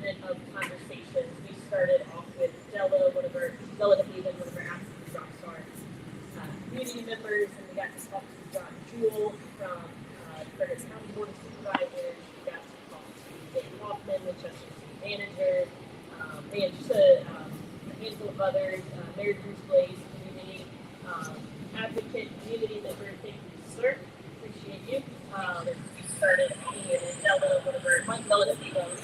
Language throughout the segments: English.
segment of conversations. We started off with Della, Della DeHaven, one of our absolute rock star community members, and we got to talk to John Jewell from Curtis County Board of Supervisors. We got to talk to Dave Hoffman, Winchester City Manager, and just a handful of others, Mary Bruce Blaze, community advocate, community member. Thank you, sir. Appreciate you. We started with Della, one of our Della DeHaven.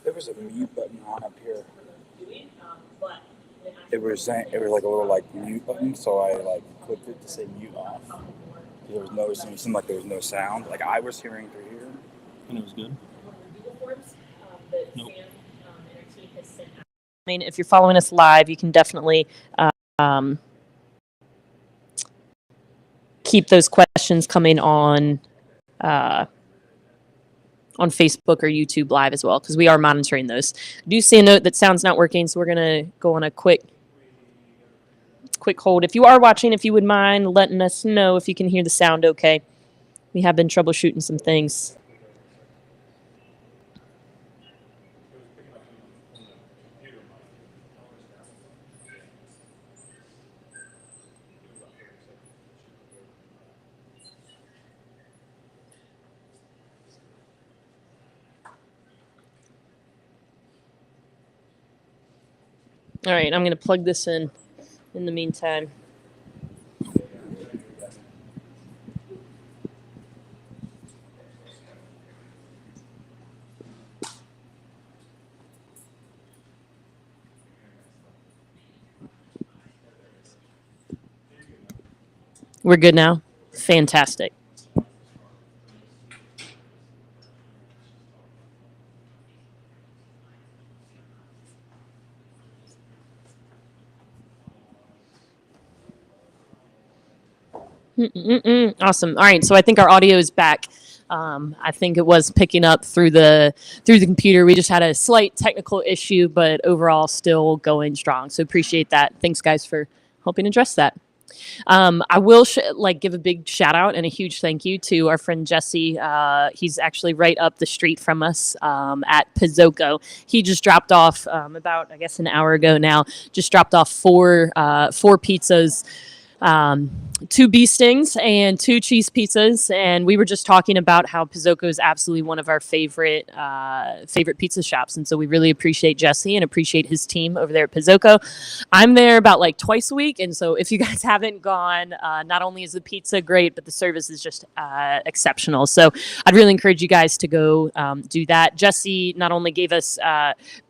There was a mute button on up here. It was like a little mute button, so I clicked it to say mute off. There was no, it seemed like there was no sound. Like I was hearing through here, and it was good. Nope. I mean, if you're following us live, you can definitely keep those questions coming on Facebook or YouTube Live as well, because we are monitoring those. I do see a note that sound's not working, so we're going to go on a quick hold. If you are watching, if you would mind letting us know if you can hear the sound okay. We have been troubleshooting some things. All right, I'm going to plug this in the meantime. We're good now? Fantastic. Awesome. All right, so I think our audio is back. I think it was picking up through the computer. We just had a slight technical issue, but overall still going strong. So appreciate that. Thanks, guys, for helping address that. I will give a big shout out and a huge thank you to our friend Jesse. He's actually right up the street from us at Pizzoco. He just dropped off about, I guess, an hour ago now. Just dropped off four pizzas. 2 bee stings and 2 cheese pizzas, and we were just talking about how Pizzoco is absolutely one of our favorite pizza shops, and so we really appreciate Jesse and appreciate his team over there at Pizzoco. I'm there about twice a week, and so if you guys haven't gone, not only is the pizza great, but the service is just exceptional. So I'd really encourage you guys to go do that. Jesse not only gave us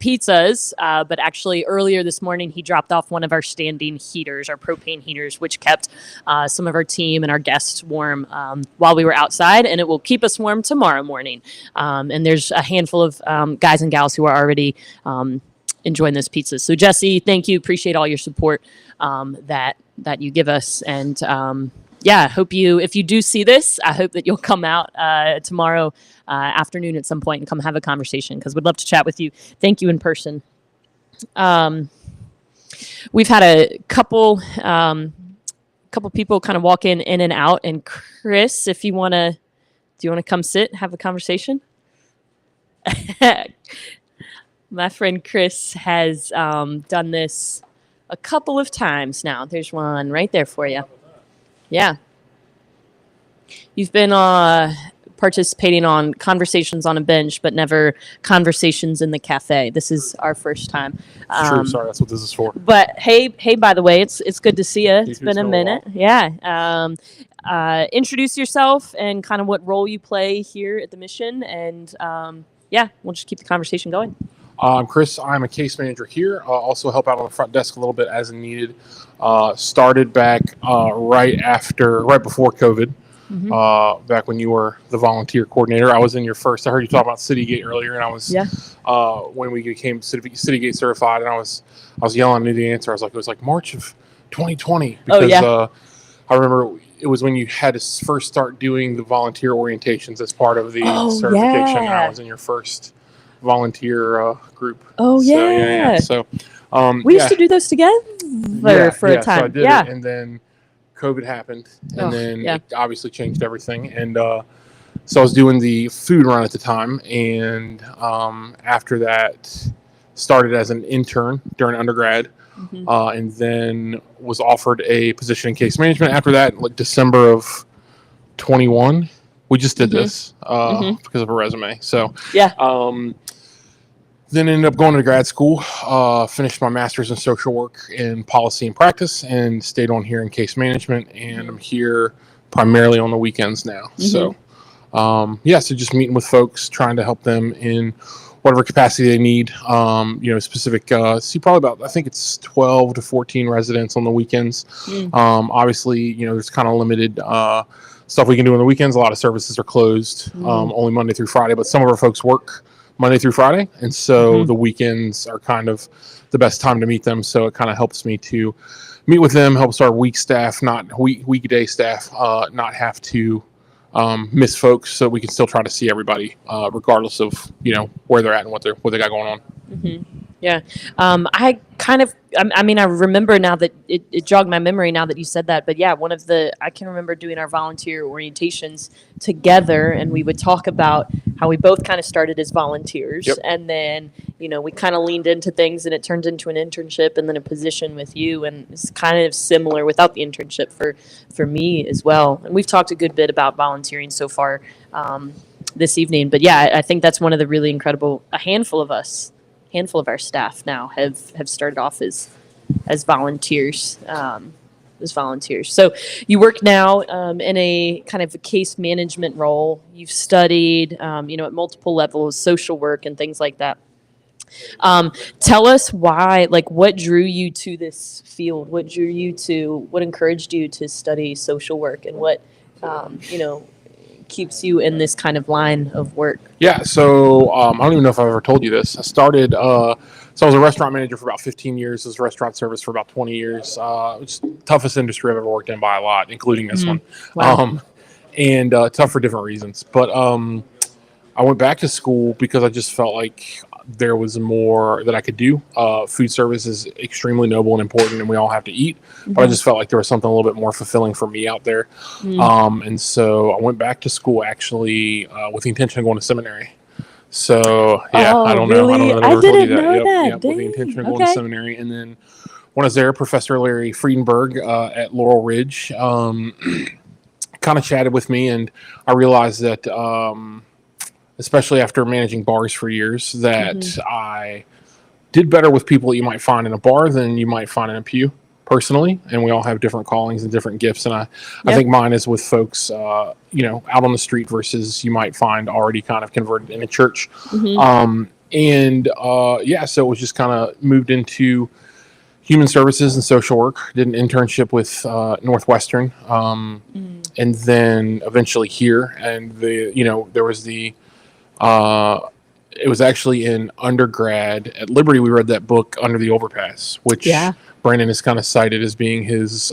pizzas, but actually earlier this morning he dropped off one of our standing heaters, our propane heaters, which kept some of our team and our guests warm while we were outside, and it will keep us warm tomorrow morning. And there's a handful of guys and gals who are already enjoying those pizzas. So Jesse, thank you. Appreciate all your support that you give us. And yeah, hope if you do see this, I hope that you'll come out tomorrow afternoon at some point and come have a conversation, because we'd love to chat with you. Thank you in person. We've had a couple people kind of walk in and out. And Chris, if you want to, do you want to come sit, have a conversation? My friend Chris has done this a couple of times now. There's one right there for you. Yeah. You've been participating on Conversations on a Bench, but never Conversations in the Cafe. This is our first time. True, sorry, that's what this is for. But hey, by the way, it's good to see you. It's been a minute. Yeah. Introduce yourself and kind of what role you play here at the mission, and yeah, we'll just keep the conversation going. I'm Chris. I'm a case manager here. Also help out on the front desk a little bit as needed. Started back right before COVID. back when you were the volunteer coordinator. I was in your first. I heard you talk about Citygate earlier, and I was when we became Citygate certified, and I was yelling at the answer. I was like, it was like March of 2020 because I remember it was when you had to first start doing the volunteer orientations as part of the certification. And I was in your first volunteer group. So we used to do those together for a time. So I did it, and then COVID happened, and then it obviously changed everything. And so I was doing the food run at the time, and after that, started as an intern during undergrad, and then was offered a position in case management. After that, like December of 21, we just did this because of a resume. So then ended up going to grad school, finished my master's in social work in policy and practice, and stayed on here in case management. And I'm here primarily on the weekends now. So, so just meeting with folks, trying to help them in whatever capacity they need. Specific, probably about, I think it's 12 to 14 residents on the weekends. Obviously, there's kind of limited stuff we can do on the weekends. A lot of services are closed only Monday through Friday, but some of our folks work Monday through Friday, and so the weekends are kind of the best time to meet them. So it kind of helps me to meet with them, helps our weekday staff not have to miss folks, so we can still try to see everybody regardless of where they're at and what they got going on. I remember now that it jogged my memory now that you said that, but I can remember doing our volunteer orientations together, and we would talk about how we both kind of started as volunteers, and then we kind of leaned into things, and it turned into an internship and then a position with you, and it's kind of similar without the internship for me as well. And we've talked a good bit about volunteering so far this evening, but I think that's one of the really incredible. A handful of our staff now have started off as volunteers. So you work now in a kind of a case management role. You've studied, at multiple levels, social work and things like that. Tell us why, what drew you to this field? What encouraged you to study social work, and what, keeps you in this kind of line of work? So I don't even know if I've ever told you this. I started, so I was a restaurant manager for about 15 years. I was restaurant service for about 20 years. It's the toughest industry I've ever worked in by a lot, including this one. Wow. And tough for different reasons. But I went back to school because I just felt like there was more that I could do. Food service is extremely noble and important, and we all have to eat. But I just felt like there was something a little bit more fulfilling for me out there. And so I went back to school actually with the intention of going to seminary. So I don't know. Really? I didn't know that. With the intention of going to seminary, and then when I was there, Professor Larry Friedenberg at Laurel Ridge kind of chatted with me, and I realized that. Especially after managing bars for years, that I did better with people that you might find in a bar than you might find in a pew, personally. And we all have different callings and different gifts. And I think mine is with folks, out on the street versus you might find already kind of converted in a church. So it was just kind of moved into human services and social work. Did an internship with Northwestern, and then eventually here. And there was it was actually in undergrad at Liberty. We read that book, Under the Overpass, which Brandon is kind of cited as being his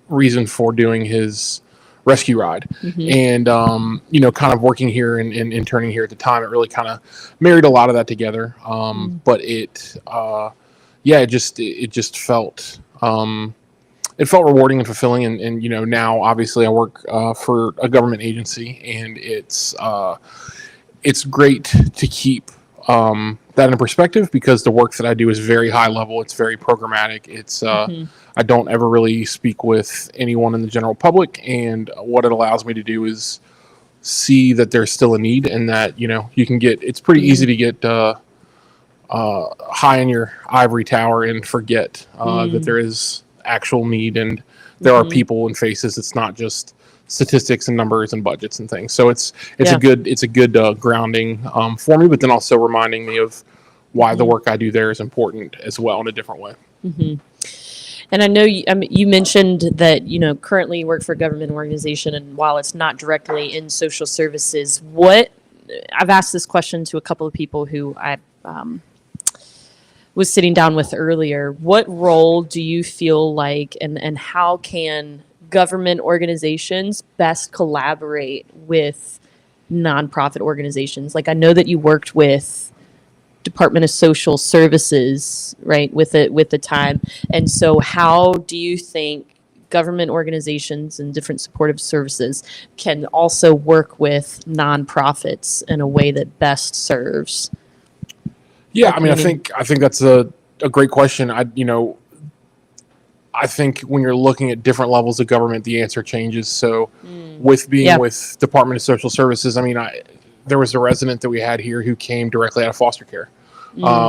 reason for doing his rescue ride. And, kind of working here and interning here at the time, it really kind of married a lot of that together. But it just felt, it felt rewarding and fulfilling. And now obviously I work for a government agency, and it's great to keep that in perspective, because the work that I do is very high level. It's very programmatic. It's I don't ever really speak with anyone in the general public, and what it allows me to do is see that there's still a need, and that you can get. It's pretty easy to get high in your ivory tower and forget that there is actual need, and there are people and faces. It's not just statistics and numbers and budgets and things. So it's a good grounding for me, but then also reminding me of why the work I do there is important as well in a different way. And I know you mentioned that, currently you work for a government organization, and while it's not directly in social services, I've asked this question to a couple of people who I was sitting down with earlier. What role do you feel like, and how can government organizations best collaborate with nonprofit organizations? Like, I know that you worked with Department of Social Services, right, with the time. And so how do you think government organizations and different supportive services can also work with nonprofits in a way that best serves? Yeah, I mean, I think that's a great question. I think when you're looking at different levels of government, the answer changes. So with being with Department of Social Services, I mean, there was a resident that we had here who came directly out of foster care,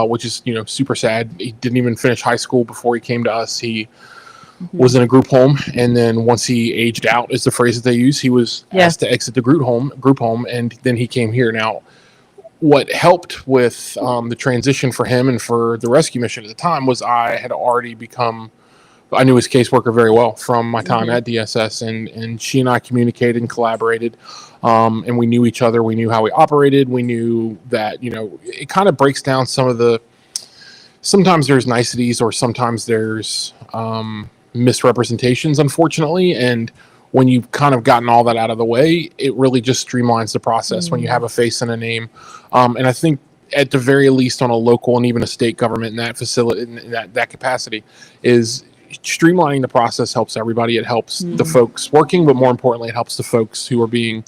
which is, super sad. He didn't even finish high school before he came to us. He was in a group home, and then once he aged out, is the phrase that they use, he was asked to exit the group home, and then he came here. Now, what helped with the transition for him and for the rescue mission at the time was I knew his caseworker very well from my time at DSS, and she and I communicated and collaborated, and we knew each other. We knew how we operated. We knew that, it kind of breaks down sometimes there's niceties, or sometimes there's misrepresentations, unfortunately, and when you've kind of gotten all that out of the way, it really just streamlines the process when you have a face and a name. And I think at the very least on a local and even a state government in that facility, in that capacity, is streamlining the process helps everybody. It helps the folks working, but more importantly, it helps the folks who are being,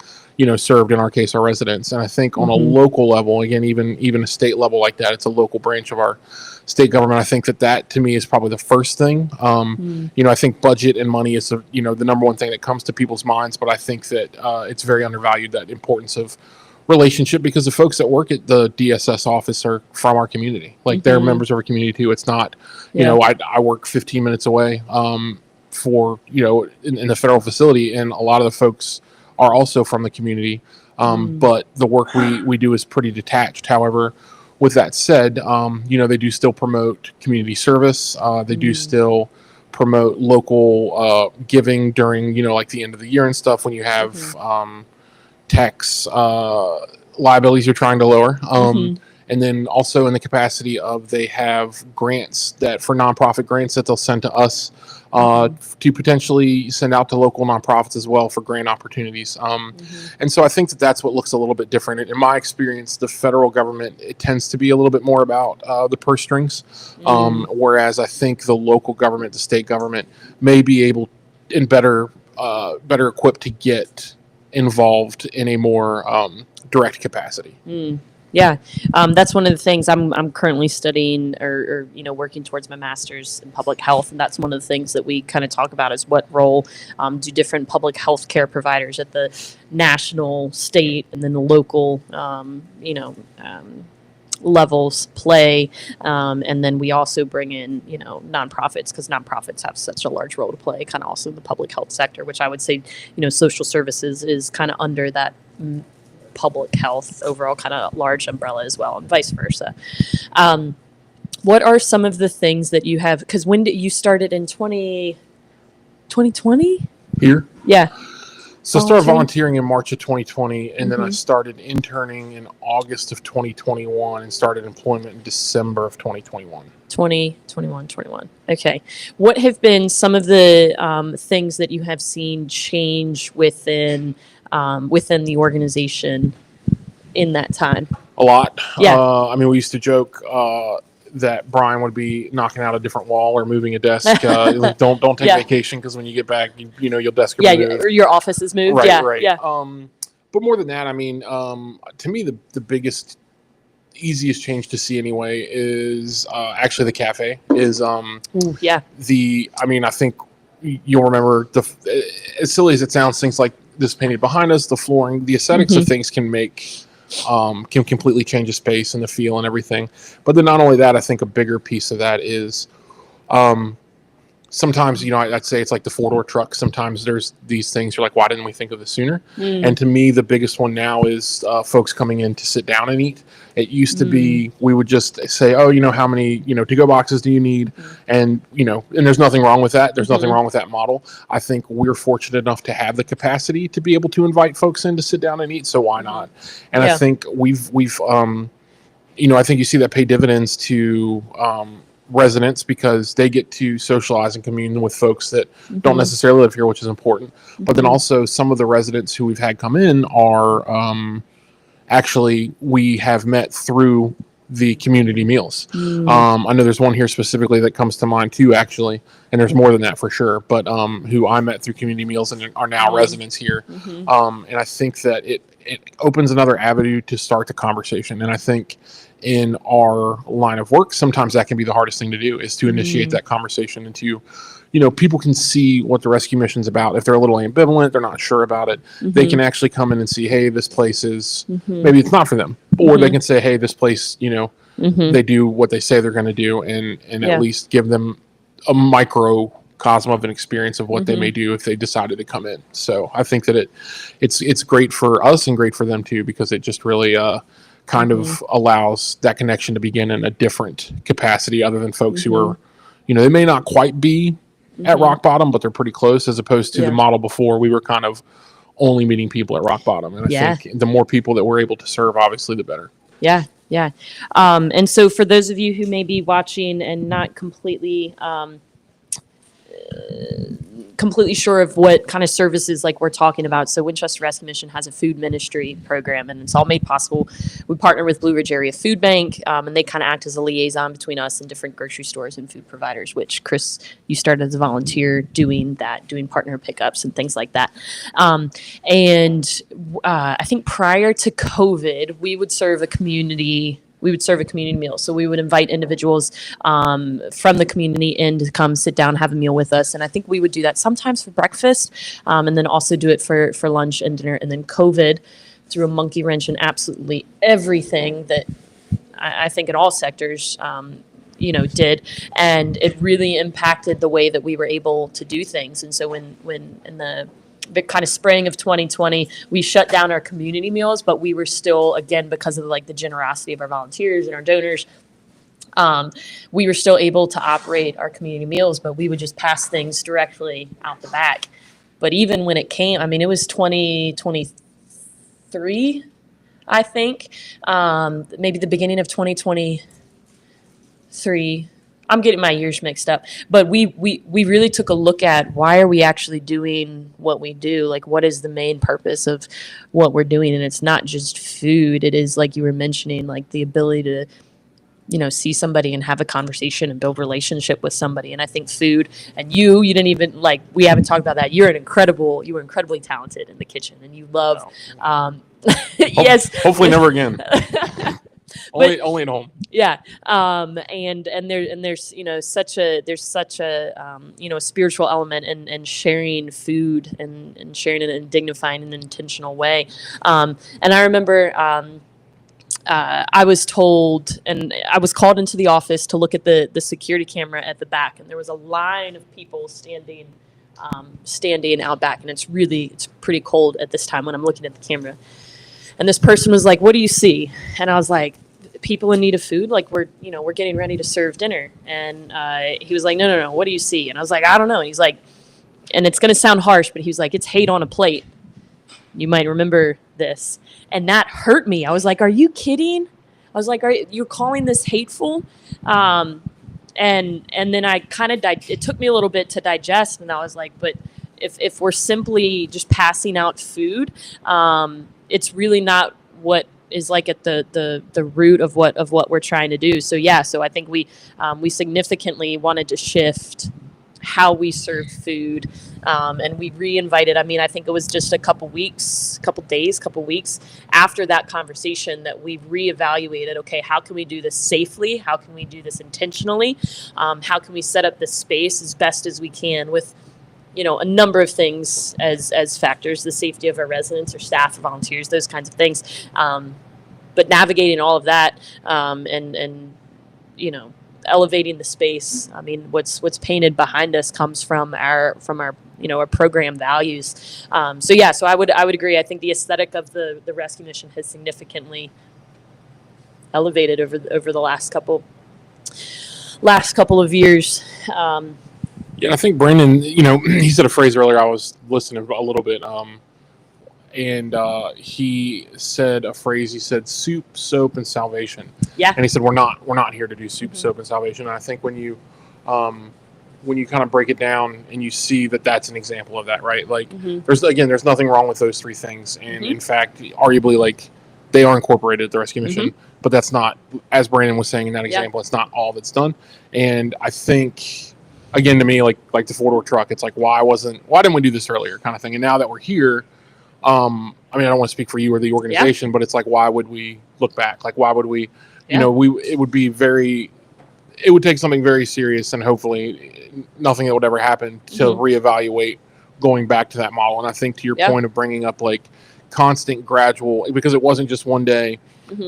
served, in our case, our residents. And I think on a local level, again, even a state level like that, it's a local branch of our state government. I think that to me is probably the first thing. I think budget and money is the number one thing that comes to people's minds, but I think that it's very undervalued, that importance of relationship, because the folks that work at the DSS office are from our community. Like, they're members of our community too. It's not, I work 15 minutes away for, in the federal facility, and a lot of the folks are also from the community. But the work we do is pretty detached. However, with that said, they do still promote community service. They do still promote local giving during, like the end of the year and stuff, when you have tax liabilities you're trying to lower. And then also in the capacity of, they have grants for nonprofit grants that they'll send to us to potentially send out to local nonprofits as well for grant opportunities. And so I think that's what looks a little bit different. In my experience, the federal government, it tends to be a little bit more about the purse strings, whereas I think the local government, the state government, may be able and better equipped to get involved in a more direct capacity. Yeah, that's one of the things I'm currently studying, or working towards my master's in public health, and that's one of the things that we kind of talk about is what role do different public health care providers at the national, state, and then the local, levels play, and then we also bring in nonprofits, because nonprofits have such a large role to play, kind of also in the public health sector, which I would say social services is kind of under that public health overall kind of large umbrella as well, and vice versa. What are some of the things that you have, because when did you started in 2020 Here? Yeah. So I started volunteering in March of 2020, and then I started interning in August of 2021 and started employment in December of 2021. 21. Okay. What have been some of the things that you have seen change within the organization in that time? A lot. Yeah. I mean, we used to joke that Brian would be knocking out a different wall or moving a desk. Like, don't take vacation, because when you get back, your desk will be moved. Or your office is moved. Right. Yeah. But more than that, I mean, to me, the biggest, easiest change to see anyway is actually the cafe. Is I think you'll remember, as silly as it sounds, things like this painted behind us, the flooring, the aesthetics of things can completely change a space and the feel and everything. But then not only that, I think a bigger piece of that is sometimes, I'd say it's like the 4-door truck. Sometimes there's these things you're like, why didn't we think of this sooner? And to me, the biggest one now is folks coming in to sit down and eat. It used to be, we would just say, oh, how many, to-go boxes do you need? And, and there's nothing wrong with that. There's nothing wrong with that model. I think we're fortunate enough to have the capacity to be able to invite folks in to sit down and eat. So why not? And I think we've I think you see that pay dividends to residents, because they get to socialize and commune with folks that don't necessarily live here, which is important. But then also some of the residents who we've had come in are actually, we have met through the community meals. I know there's one here specifically that comes to mind too, actually, and there's more than that for sure, but who I met through community meals and are now residents here. And I think that it opens another avenue to start the conversation. And I think in our line of work, sometimes that can be the hardest thing to do, is to initiate that conversation, and to, people can see what the rescue mission's about. If they're a little ambivalent, they're not sure about it, they can actually come in and see, hey, this place is, maybe it's not for them. Or they can say, hey, this place, they do what they say they're going to do, and at least give them a microcosm of an experience of what they may do if they decided to come in. So I think that it's great for us and great for them too, because it just really kind of allows that connection to begin in a different capacity, other than folks who are, they may not quite be at rock bottom, but they're pretty close, as opposed to the model before. We were kind of only meeting people at rock bottom. And I think the more people that we're able to serve, obviously, the better. Yeah. And so for those of you who may be watching and not completely sure of what kind of services like we're talking about. So Winchester Rescue Mission has a food ministry program, and it's all made possible. We partner with Blue Ridge Area Food Bank, and they kind of act as a liaison between us and different grocery stores and food providers, which, Chris, you started as a volunteer doing partner pickups and things like that. I think prior to COVID, we would serve a community meal. So we would invite individuals from the community in to come sit down, have a meal with us. And I think we would do that sometimes for breakfast, and then also do it for lunch and dinner. And then COVID threw a monkey wrench in absolutely everything that I think in all sectors, did. And it really impacted the way that we were able to do things. And so when in the kind of spring of 2020, we shut down our community meals, but we were still, again, because of the generosity of our volunteers and our donors, we were still able to operate our community meals, but we would just pass things directly out the back. But even when it came, it was 2023, I think, maybe the beginning of 2023. I'm getting my years mixed up, but we really took a look at, why are we actually doing what we do? Like, what is the main purpose of what we're doing? And it's not just food. It is, like you were mentioning, like the ability to, see somebody and have a conversation and build relationship with somebody. And I think food, and you didn't even, we haven't talked about that. You were incredibly talented in the kitchen, and you love, yes. Hopefully never again. Only at home. Yeah. And there's such a spiritual element in sharing food and sharing it in a dignified and intentional way. And I remember I was told, and I was called into the office to look at the security camera at the back, and there was a line of people standing out back, and it's pretty cold at this time when I'm looking at the camera. And this person was like, "What do you see?" And I was like, "People in need of food. Like, we're getting ready to serve dinner." And he was like, No. What do you see? And I was like, "I don't know." And he's like, and it's going to sound harsh, but he was like, "It's hate on a plate. You might remember this." And that hurt me. I was like, "Are you kidding?" I was like, "You're calling this hateful?" And then I kind of it took me a little bit to digest, and I was like, but if we're simply just passing out food, it's really not what is like at the root of what we're trying to do. So I think we significantly wanted to shift how we serve food, and we re-invited. I think it was just a couple weeks after that conversation that we reevaluated. Okay, how can we do this safely? How can we do this intentionally? How can we set up this space as best as we can with a number of things as factors, the safety of our residents or staff or volunteers, those kinds of things. But navigating all of that, and elevating the space. I mean, what's painted behind us comes from our our program values. So I would agree. I think the aesthetic of the rescue mission has significantly elevated over the last couple of years. Yeah, I think Brandon, he said a phrase earlier. I was listening a little bit, and he said a phrase. He said, "Soup, soap, and salvation." Yeah. And he said, "We're not here to do soup, soap, and salvation." And I think when you kind of break it down and you see that that's an example of that, right? Like, there's nothing wrong with those three things, and in fact, arguably, like, they are incorporated at the rescue mission, but that's not, as Brandon was saying in that example, it's not all that's done. And I think, again, to me, like the four-door truck, it's like, why didn't we do this earlier, kind of thing. And now that we're here, I mean, I don't want to speak for you or the organization, but it's like, why would we look back? Like, why would we, it would take something very serious, and hopefully nothing that would ever happen to reevaluate going back to that model. And I think to your point of bringing up, like, constant, gradual, because it wasn't just one day.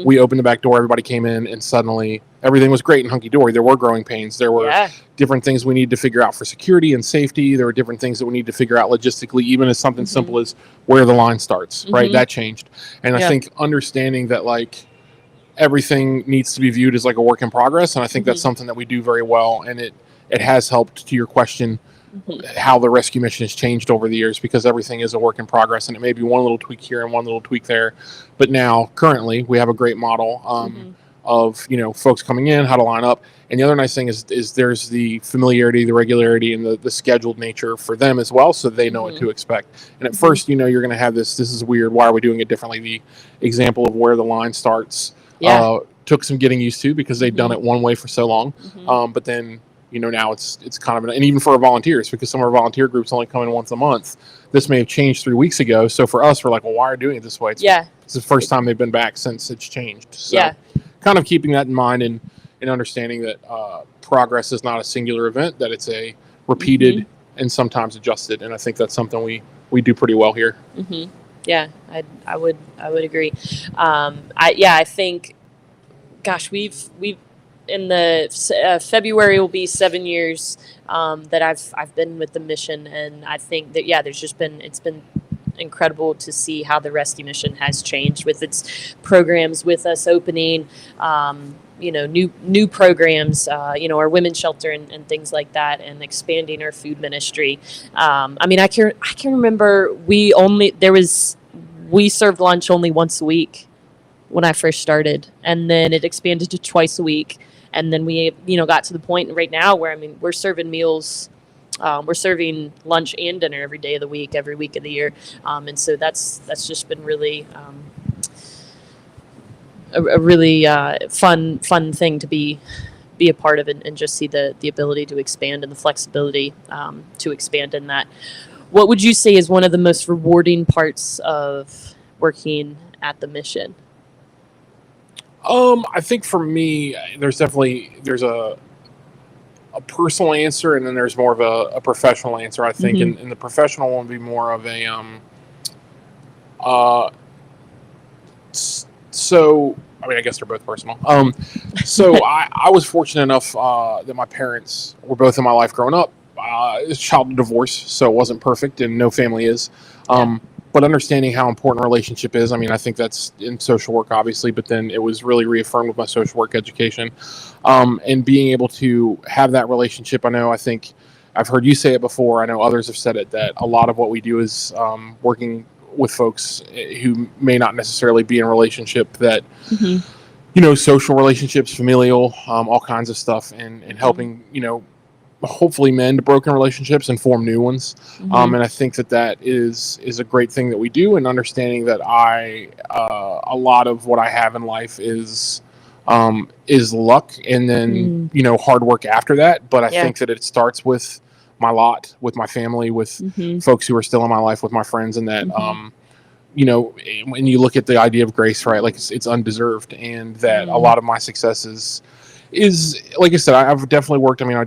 We opened the back door, everybody came in, and suddenly everything was great and hunky-dory. There were growing pains. There were different things we needed to figure out for security and safety. There were different things that we need to figure out logistically, even as something simple as where the line starts, right? That changed. And I think understanding that, like, everything needs to be viewed as like a work in progress. And I think that's something that we do very well. And it has helped, to your question, how the rescue mission has changed over the years, because everything is a work in progress, and it may be one little tweak here and one little tweak there. But now, currently, we have a great model of, folks coming in, how to line up. And the other nice thing is there's the familiarity, the regularity, and the scheduled nature for them as well, so they know what to expect. And at first, you're going to have this is weird, why are we doing it differently? The example of where the line starts took some getting used to, because they'd done it one way for so long. But then, now it's kind of, and even for our volunteers, because some of our volunteer groups only come in once a month, this may have changed 3 weeks ago. So for us, we're like, well, why are we doing it this way? It's the first time they've been back since it's changed. So kind of keeping that in mind, and understanding that progress is not a singular event, that it's a repeated and sometimes adjusted. And I think that's something we do pretty well here. Yeah, I would agree. I think, gosh, we've in the February will be 7 years that I've been with the mission, and I think that it's been incredible to see how the rescue mission has changed with its programs, with us opening new programs, our women's shelter and things like that, and expanding our food ministry. I mean, I can remember we served lunch only once a week when I first started, and then it expanded to twice a week. And then we, got to the point right now where, I mean, we're serving meals, we're serving lunch and dinner every day of the week, every week of the year. And so that's just been really a really fun thing to be a part of, and just see the ability to expand and the flexibility to expand in that. What would you say is one of the most rewarding parts of working at the mission? I think for me, there's a personal answer, and then there's more of a professional answer, I think. And the professional one would be more of a, so, I mean, I guess they're both personal. So I was fortunate enough that my parents were both in my life growing up. It's a child of divorce, so it wasn't perfect, and no family is. But understanding how important a relationship is, I mean, I think that's in social work, obviously, but then it was really reaffirmed with my social work education. And being able to have that relationship, I think I've heard you say it before, I know others have said it, that a lot of what we do is working with folks who may not necessarily be in a relationship that, social relationships, familial, all kinds of stuff, and helping, hopefully mend broken relationships and form new ones. And I think that is a great thing that we do, and understanding that a lot of what I have in life is luck, and then, hard work after that. But I think that it starts with my lot, with my family, with folks who are still in my life, with my friends, and that, when you look at the idea of grace, right, like it's undeserved, and that a lot of my successes, is, like I said, I've definitely worked. I mean, I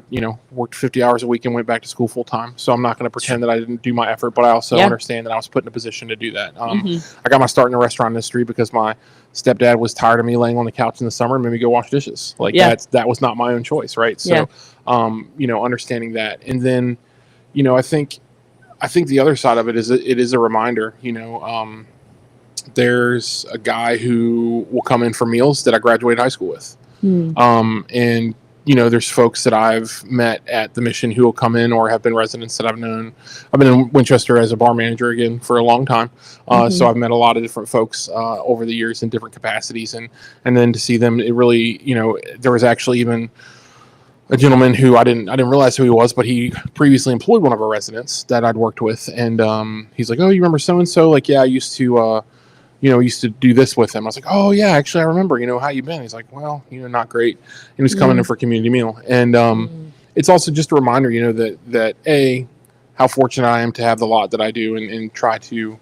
worked 50 hours a week and went back to school full time. So I'm not going to pretend that I didn't do my effort, but I also understand that I was put in a position to do that. I got my start in the restaurant industry because my stepdad was tired of me laying on the couch in the summer and made me go wash dishes. Like that was not my own choice, right? So, understanding that, and then, I think the other side of it is it is a reminder. There's a guy who will come in for meals that I graduated high school with. And there's folks that I've met at the Mission who will come in or have been residents that I've known. I've been in Winchester as a bar manager again for a long time. So I've met a lot of different folks over the years in different capacities, and then to see them, it really, there was actually even a gentleman who I didn't realize who he was, but he previously employed one of our residents that I'd worked with. And he's like, "Oh, you remember so-and-so? Like, yeah, I used to, used to do this with him." I was like, "Oh yeah, actually I remember, how you been?" He's like, "Well, not great." And he was coming in for a community meal. And it's also just a reminder, that how fortunate I am to have the lot that I do, and try to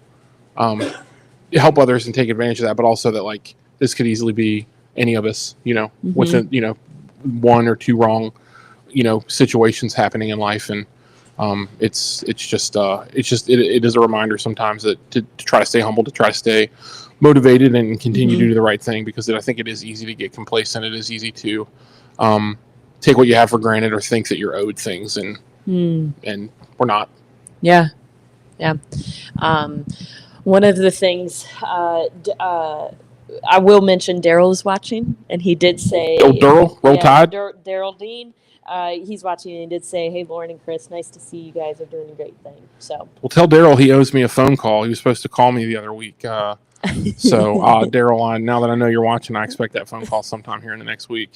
help others and take advantage of that, but also that, like, this could easily be any of us, with one or two wrong, situations happening in life. And it is a reminder sometimes that to try to stay humble, to try to stay motivated and continue to do the right thing, because I think it is easy to get complacent. It is easy to take what you have for granted or think that you're owed things, and we're not. Yeah. One of the things I will mention, Daryl is watching, and he did say, Daryl, Roll Tide. Daryl Dean. He's watching, and he did say, "Hey, Lauren and Chris, nice to see you guys are doing a great thing." So, well, tell Daryl he owes me a phone call. He was supposed to call me the other week. So, Daryl, now that I know you're watching, I expect that phone call sometime here in the next week.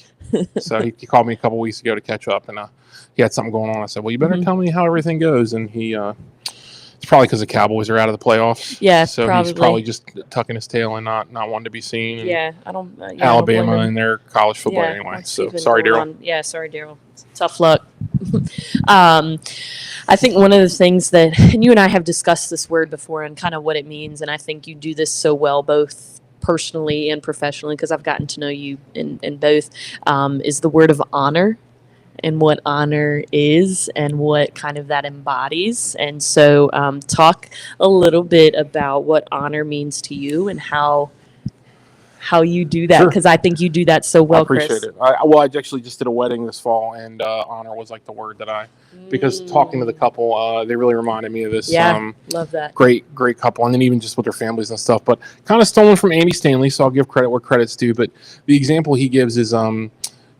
So he called me a couple weeks ago to catch up, and he had something going on. I said, "Well, you better tell me how everything goes." And he, it's probably because the Cowboys are out of the playoffs. Yeah, so he's probably just tucking his tail and not wanting to be seen. And I don't. Alabama and their college football anyway. So sorry, Daryl. Yeah, sorry, Daryl. Tough luck. I think one of the things that, and you and I have discussed this word before and kind of what it means, and I think you do this so well, both personally and professionally, because I've gotten to know you in both, is the word of honor, and what honor is and what kind of that embodies. And so talk a little bit about what honor means to you and how you do that, because I think you do that so well, Chris. I appreciate it. I actually just did a wedding this fall, and honor was like the word that because talking to the couple, they really reminded me of this. Love that. Great couple, and then even just with their families and stuff. But kind of stolen from Andy Stanley, so I'll give credit where credit's due. But the example he gives is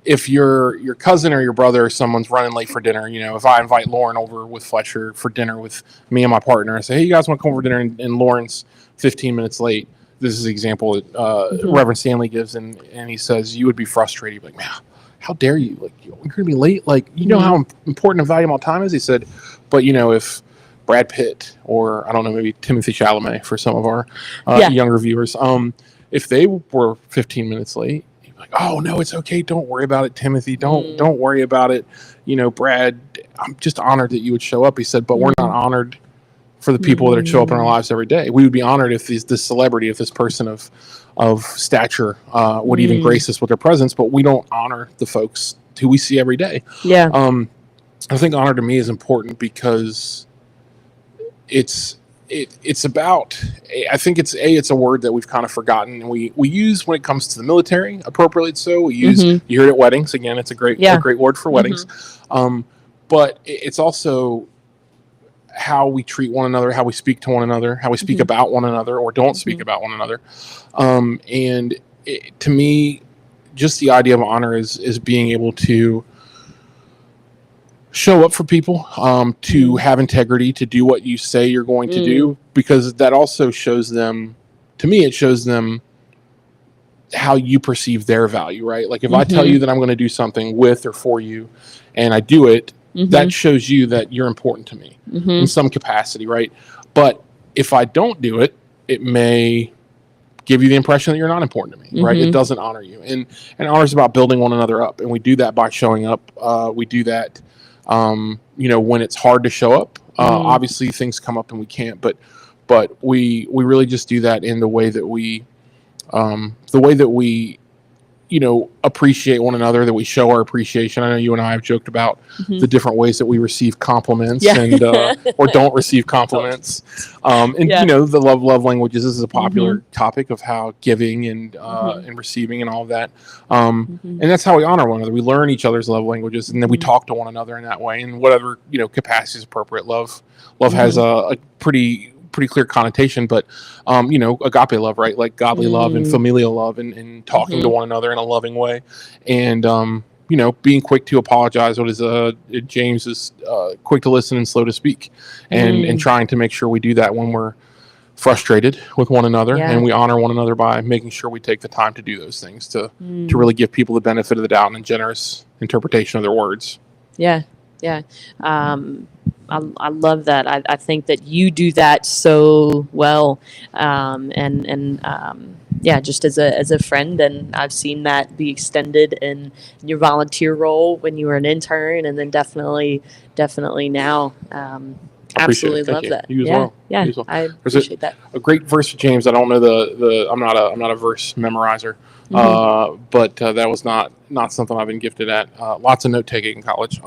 if your cousin or your brother or someone's running late for dinner, if I invite Lauren over with Fletcher for dinner with me and my partner, I say, "Hey, you guys want to come over for dinner?" and Lauren's 15 minutes late. This is the example that Reverend Stanley gives, and he says, you would be frustrated. You'd be like, "Man, how dare you? Like, you're going to be late? Like, you know how important and valuable time is?" He said, "But, if Brad Pitt or, I don't know, maybe Timothy Chalamet for some of our younger viewers, if they were 15 minutes late, you'd be like, 'Oh, no, it's okay. Don't worry about it, Timothy. Don't worry about it. Brad, I'm just honored that you would show up." He said, "But we're not honored for the people that show up in our lives every day. We would be honored if this celebrity, if this person of stature would even grace us with their presence, but we don't honor the folks who we see every day." Yeah. I think honor to me is important because it's about, I think it's a word that we've kind of forgotten, and we use when it comes to the military, appropriately so. We use, you hear it at weddings. Again, it's a great word for weddings. But it's also how we treat one another, how we speak to one another, how we speak about one another or don't speak about one another. And to me, just the idea of honor is being able to show up for people, to have integrity, to do what you say you're going to do, because that also shows them, to me, it shows them how you perceive their value, right? Like if I tell you that I'm going to do something with or for you and I do it, that shows you that you're important to me in some capacity, right? But if I don't do it, it may give you the impression that you're not important to me, right? It doesn't honor you. And honor is about building one another up. And we do that by showing up. We do that, when it's hard to show up. Obviously things come up and we can't, but we really just do that in the way that we appreciate one another, that we show our appreciation. I know you and I have joked about the different ways that we receive compliments and or don't receive compliments. The love languages. This is a popular topic of how giving and receiving and all of that. And that's how we honor one another. We learn each other's love languages, and then we talk to one another in that way. In whatever capacity is appropriate. Love has a pretty clear connotation, but agape love, right? Like godly love and familial love, and talking to one another in a loving way, and being quick to apologize. What is James is quick to listen and slow to speak, and trying to make sure we do that when we're frustrated with one another, and we honor one another by making sure we take the time to do those things to really give people the benefit of the doubt and a generous interpretation of their words. I love that. I think that you do that so well, just as a friend, and I've seen that be extended in your volunteer role when you were an intern, and then definitely now. Absolutely love that. You as well. Yeah, you as well. I appreciate that. A great verse of James. I don't know the. I'm not a verse memorizer, but that was not something I've been gifted at. Lots of note taking in college.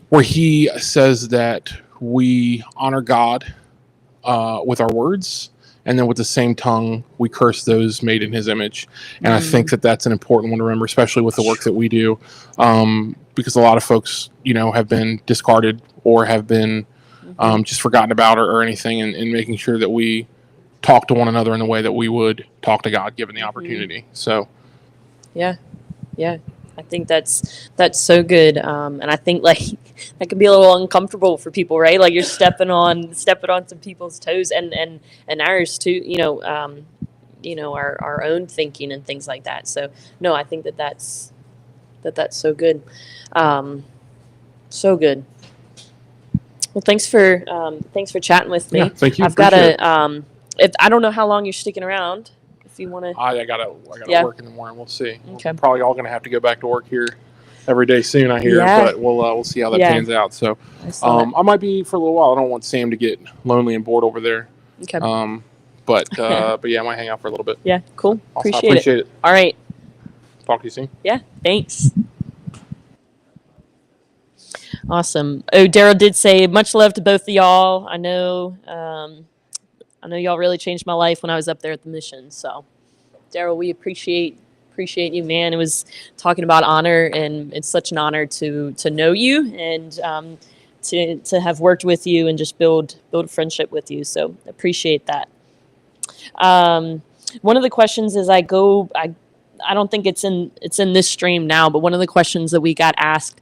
Where he says that we honor God with our words, and then with the same tongue we curse those made in His image. And I think that that's an important one to remember, especially with the work that we do, because a lot of folks, have been discarded or have been just forgotten about or anything, and making sure that we talk to one another in the way that we would talk to God given the opportunity. So, yeah. I think that's so good, and I think like that can be a little uncomfortable for people, right? Like you're stepping on some people's toes, and ours too. Our own thinking and things like that. So no, I think that's so good, so good. Well, thanks for chatting with me. Yeah, thank you. I've got to. I don't know how long you're sticking around. If you want to, I gotta work in the morning. We'll see. Okay. We're probably all gonna have to go back to work here every day soon, I hear. But we'll see how that pans out. So, I might be for a little while. I don't want Sam to get lonely and bored over there. Okay. But yeah, I might hang out for a little bit. Yeah. Cool. Also, appreciate it. All right. Talk to you soon. Yeah. Thanks. Awesome. Oh, Daryl did say much love to both of y'all. I know y'all really changed my life when I was up there at the mission. So, Daryl, we appreciate you, man. It was talking about honor, and it's such an honor to know you and to have worked with you and just build a friendship with you. So, appreciate that. One of the questions is I don't think it's in this stream now, but one of the questions that we got asked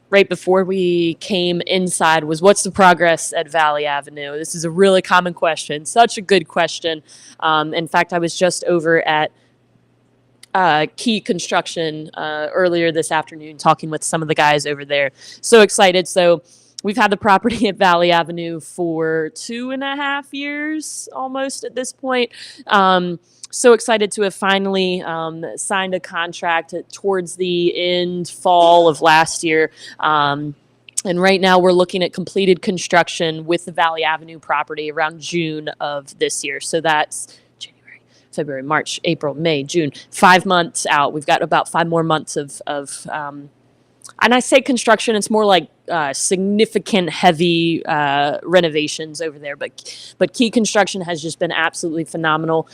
right before we came inside was, what's the progress at Valley Avenue? This is a really common question, such a good question. In fact, I was just over at Key Construction earlier this afternoon talking with some of the guys over there. So excited. So we've had the property at Valley Avenue for 2.5 years almost at this point. So excited to have finally signed a contract towards the fall of last year. And right now we're looking at completed construction with the Valley Avenue property around June of this year. So that's January, February, March, April, May, June, 5 months out. We've got about 5 more months of and I say construction, it's more like significant heavy renovations over there. But Key Construction has just been absolutely phenomenal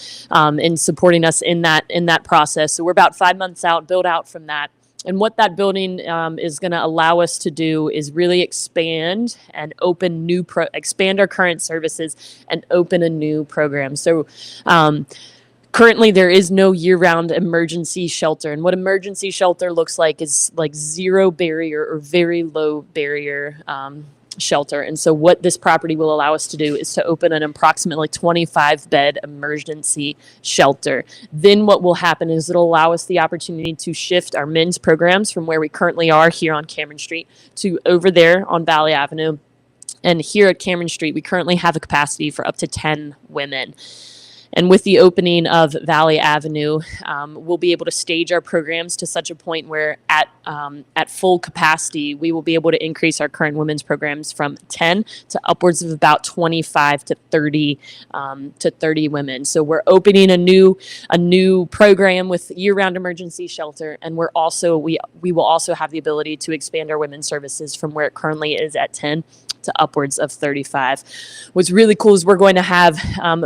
in supporting us in that process. So we're about 5 months out, build out from that. And what that building is going to allow us to do is really expand and open expand our current services and open a new program. So currently, there is no year-round emergency shelter. And what emergency shelter looks like is like zero barrier or very low barrier shelter. And so what this property will allow us to do is to open an approximately 25-bed emergency shelter. Then what will happen is it'll allow us the opportunity to shift our men's programs from where we currently are here on Cameron Street to over there on Valley Avenue. And here at Cameron Street, we currently have a capacity for up to 10 women. And with the opening of Valley Avenue, we'll be able to stage our programs to such a point where at full capacity, we will be able to increase our current women's programs from 10 to upwards of about 25 to 30 women. So we're opening a new program with year-round emergency shelter, and we will also have the ability to expand our women's services from where it currently is at 10 to upwards of 35. What's really cool is we're going to have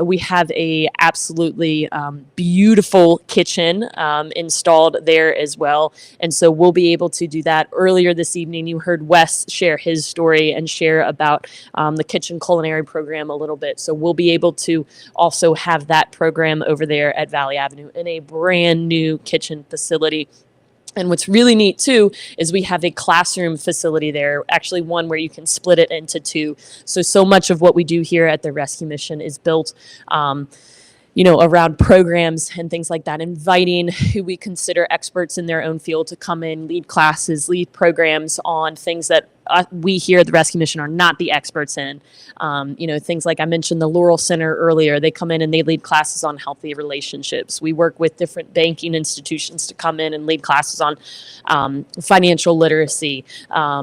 we have a absolutely beautiful kitchen installed there as well, and so we'll be able to do that. Earlier this evening, you heard Wes share his story and share about the kitchen culinary program a little bit. So we'll be able to also have that program over there at Valley Avenue in a brand new kitchen facility. And what's really neat too is we have a classroom facility there, actually one where you can split it into two. So much of what we do here at the Rescue Mission is built around programs and things like that, inviting who we consider experts in their own field to come in, lead classes, lead programs on things that we here at the Rescue Mission are not the experts in. Things like I mentioned the Laurel Center earlier, they come in and they lead classes on healthy relationships. We work with different banking institutions to come in and lead classes on financial literacy.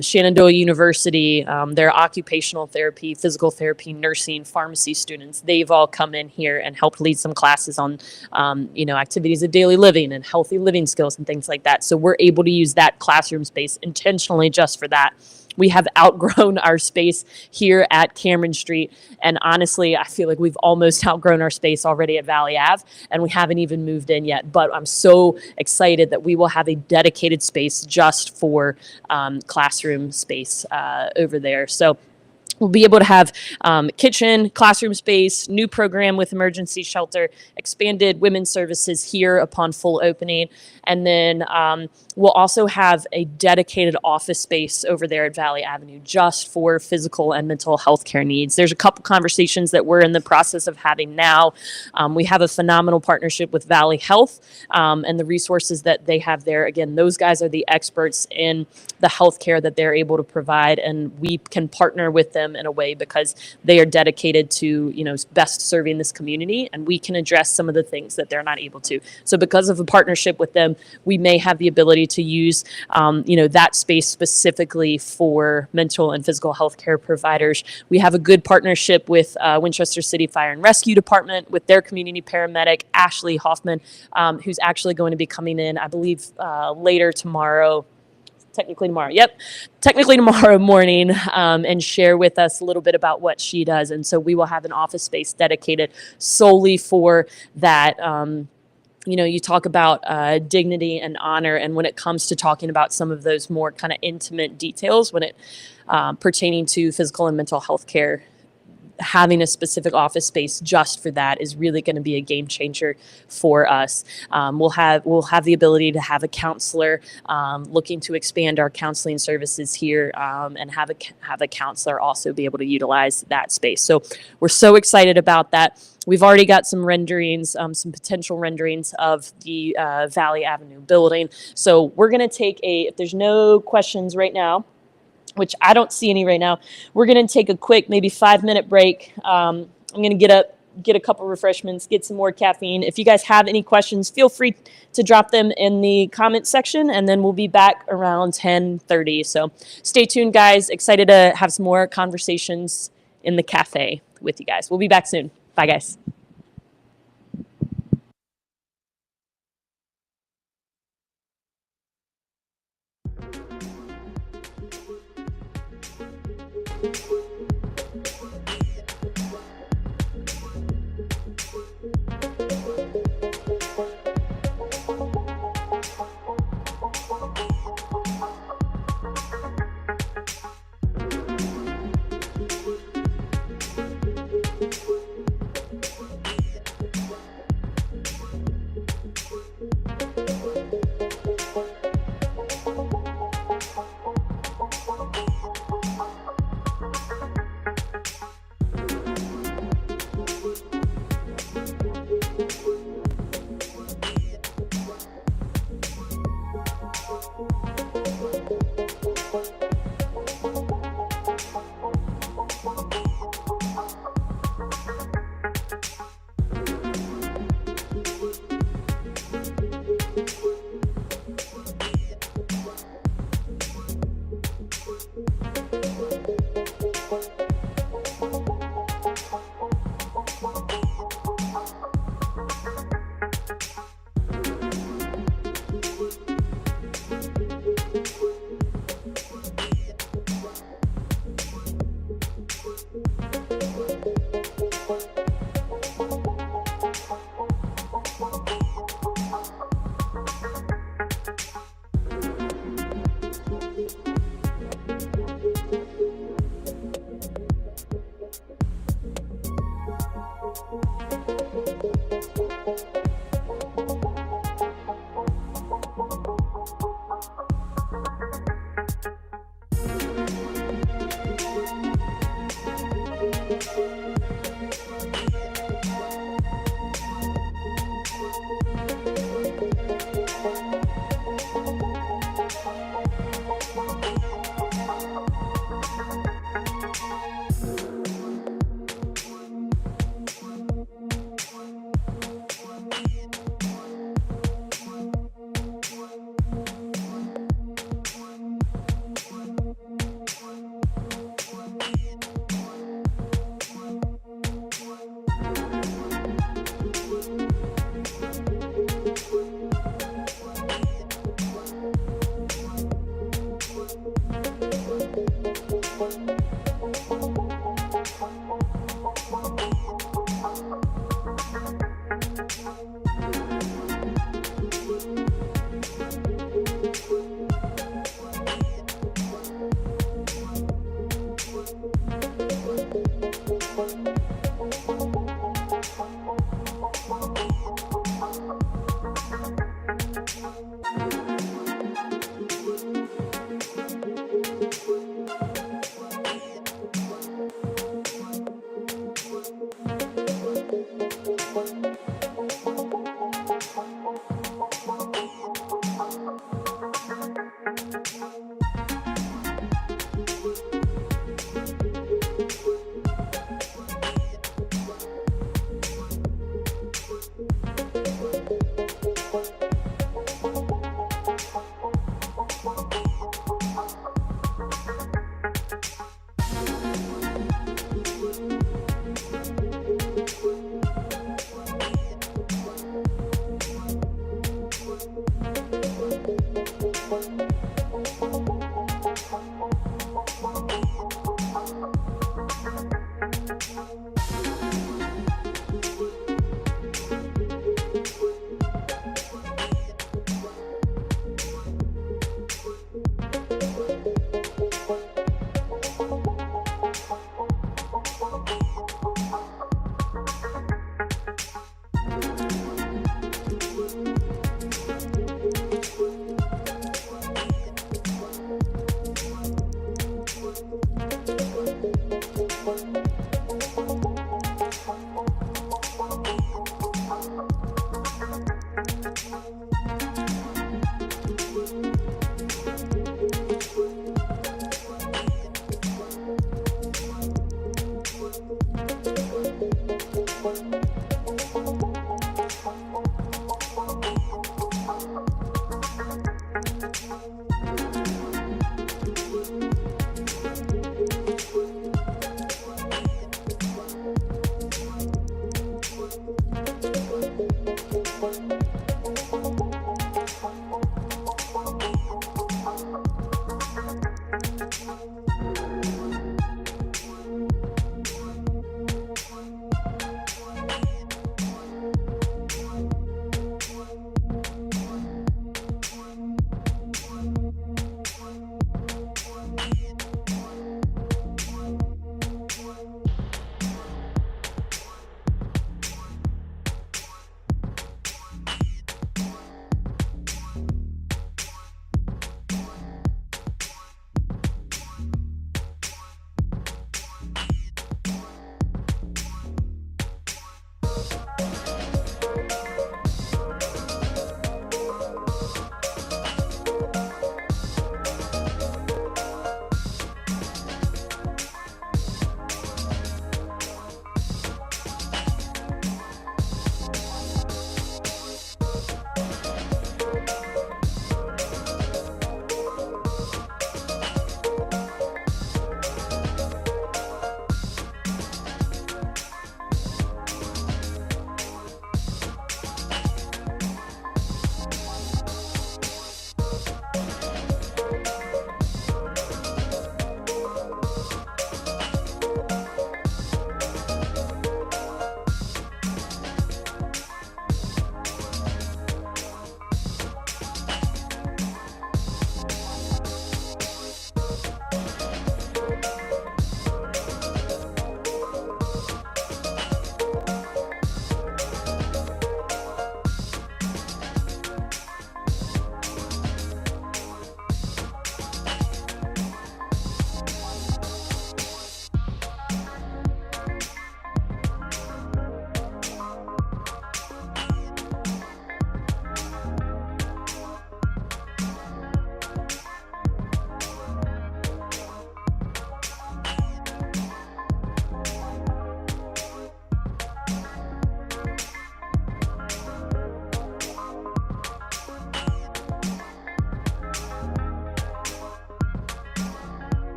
Shenandoah University, their occupational therapy, physical therapy, nursing, pharmacy students, they've all come in here and helped lead some classes on, activities of daily living and healthy living skills and things like that. So we're able to use that classroom space intentionally just for that. We have outgrown our space here at Cameron Street. And honestly, I feel like we've almost outgrown our space already at Valley Ave, and we haven't even moved in yet. But I'm so excited that we will have a dedicated space just for classroom space over there. So we'll be able to have kitchen, classroom space, new program with emergency shelter, expanded women's services here upon full opening. And then we'll also have a dedicated office space over there at Valley Avenue just for physical and mental health care needs. There's a couple conversations that we're in the process of having now. We have a phenomenal partnership with Valley Health and the resources that they have there. Again, those guys are the experts in the health care that they're able to provide, and we can partner with them in a way because they are dedicated to, best serving this community, and we can address some of the things that they're not able to. So because of a partnership with them, we may have the ability to use, that space specifically for mental and physical health care providers. We have a good partnership with Winchester City Fire and Rescue Department with their community paramedic, Ashley Hoffman, who's actually going to be coming in, I believe, later tomorrow. Technically tomorrow morning, and share with us a little bit about what she does. And so we will have an office space dedicated solely for that. You talk about dignity and honor, and when it comes to talking about some of those more kind of intimate details when it pertaining to physical and mental health care, having a specific office space just for that is really going to be a game changer for us. We'll have the ability to have a counselor looking to expand our counseling services here, and have a counselor also be able to utilize that space. So we're so excited about that. We've already got some renderings, some potential renderings of the Valley Avenue building. So we're going to take if there's no questions right now, which I don't see any right now, we're going to take a quick, maybe 5-minute break. I'm going to get up, get a couple refreshments, get some more caffeine. If you guys have any questions, feel free to drop them in the comment section, and then we'll be back around 10:30. So stay tuned, guys. Excited to have some more conversations in the cafe with you guys. We'll be back soon. Bye, guys.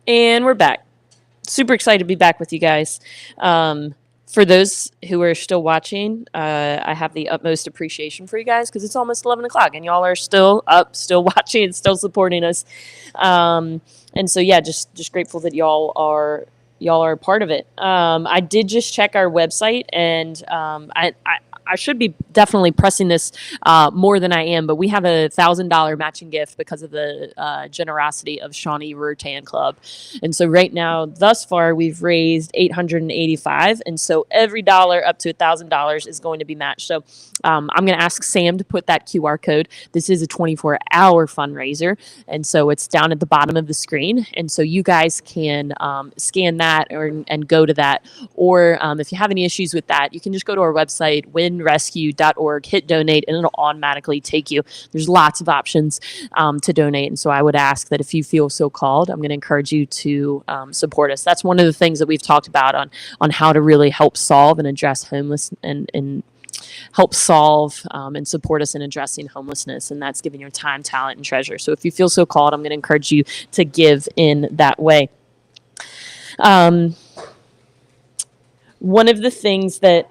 And we're back. Super excited to be back with you guys. For those who are still watching, I have the utmost appreciation for you guys because it's almost 11 o'clock and y'all are still up, still watching, and still supporting us. And so, yeah, just grateful that y'all are a part of it. I did just check our website, and I should be definitely pressing this more than I am, but we have a $1,000 matching gift because of the generosity of Shawnee Rutan Club. And so right now, thus far, we've raised $885, and so every dollar up to $1,000 is going to be matched. So I'm going to ask Sam to put that QR code. This is a 24-hour fundraiser, and so it's down at the bottom of the screen. And so you guys can scan that and go to that. Or if you have any issues with that, you can just go to our website, windrescue.org, hit donate, and it'll automatically take you. There's lots of options to donate. And so I would ask that if you feel so called, I'm going to encourage you to support us. That's one of the things that we've talked about on how to really help solve and address homeless and help solve and support us in addressing homelessness, and that's giving your time, talent, and treasure. So if you feel so called, I'm going to encourage you to give in that way. One of the things that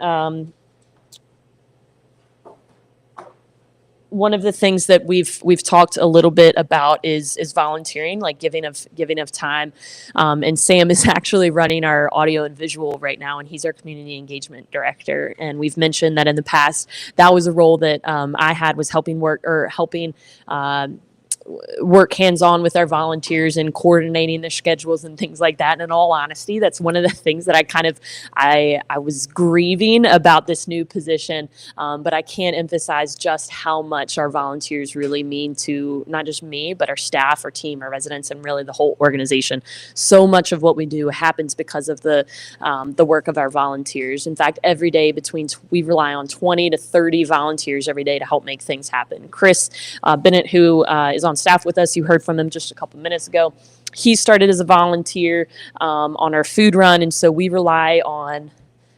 we've talked a little bit about is volunteering, like giving of time. And Sam is actually running our audio and visual right now, and he's our community engagement director. And we've mentioned that in the past, that was a role that I had, was helping work hands-on with our volunteers and coordinating their schedules and things like that. And in all honesty, that's one of the things that I was grieving about this new position. But I can't emphasize just how much our volunteers really mean to not just me, but our staff, our team, our residents, and really the whole organization. So much of what we do happens because of the work of our volunteers. In fact, every day we rely on 20 to 30 volunteers every day to help make things happen. Chris Bennett, who is on staff with us, you heard from him just a couple minutes ago. He started as a volunteer on our food run, and so we rely on